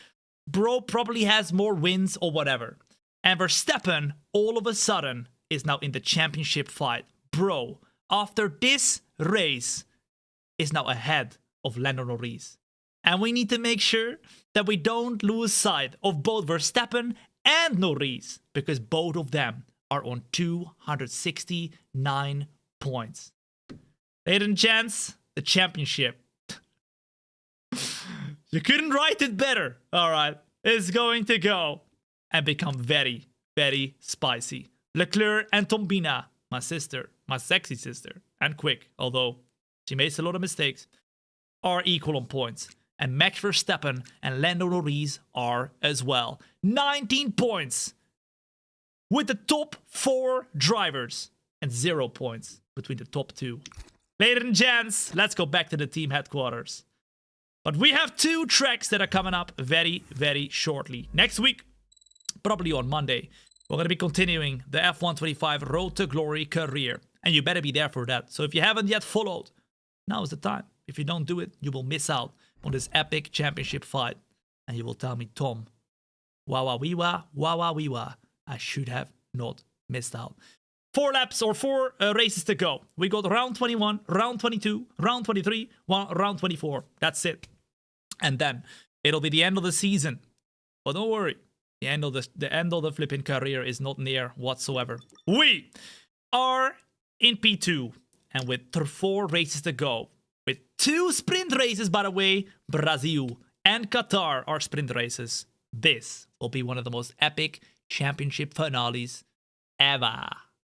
Bro probably has more wins or whatever. And Verstappen, all of a sudden, is now in the championship fight. Bro, after this race, is now ahead of Lando Norris. And we need to make sure that we don't lose sight of both Verstappen and Norris, because both of them are on 269 points. Ladies and gents, the championship. You couldn't write it better. All right, it's going to go and become very, very spicy. Leclerc and Thombina, my sister, my sexy sister, and quick, although she makes a lot of mistakes, are equal on points. And Max Verstappen and Lando Norris are as well. 19 points with the top 4 drivers and 0 points between the top 2. Ladies and gents, let's go back to the team headquarters. But we have 2 tracks that are coming up very, very shortly. Next week, probably on Monday, we're going to be continuing the F125 Road to Glory career. And you better be there for that. So if you haven't yet followed, now is the time. If you don't do it, you will miss out on this epic championship fight. And you will tell me, Tom, wah, I should have not missed out. 4 laps or 4 races to go. We got round 21, round 22, round 23, round 24. That's it. And then it'll be the end of the season. But don't worry. The end of the flipping career is not near whatsoever. We are in P2. And with 4 races to go, with 2 sprint races, by the way, Brazil and Qatar are sprint races. This will be one of the most epic championship finales ever.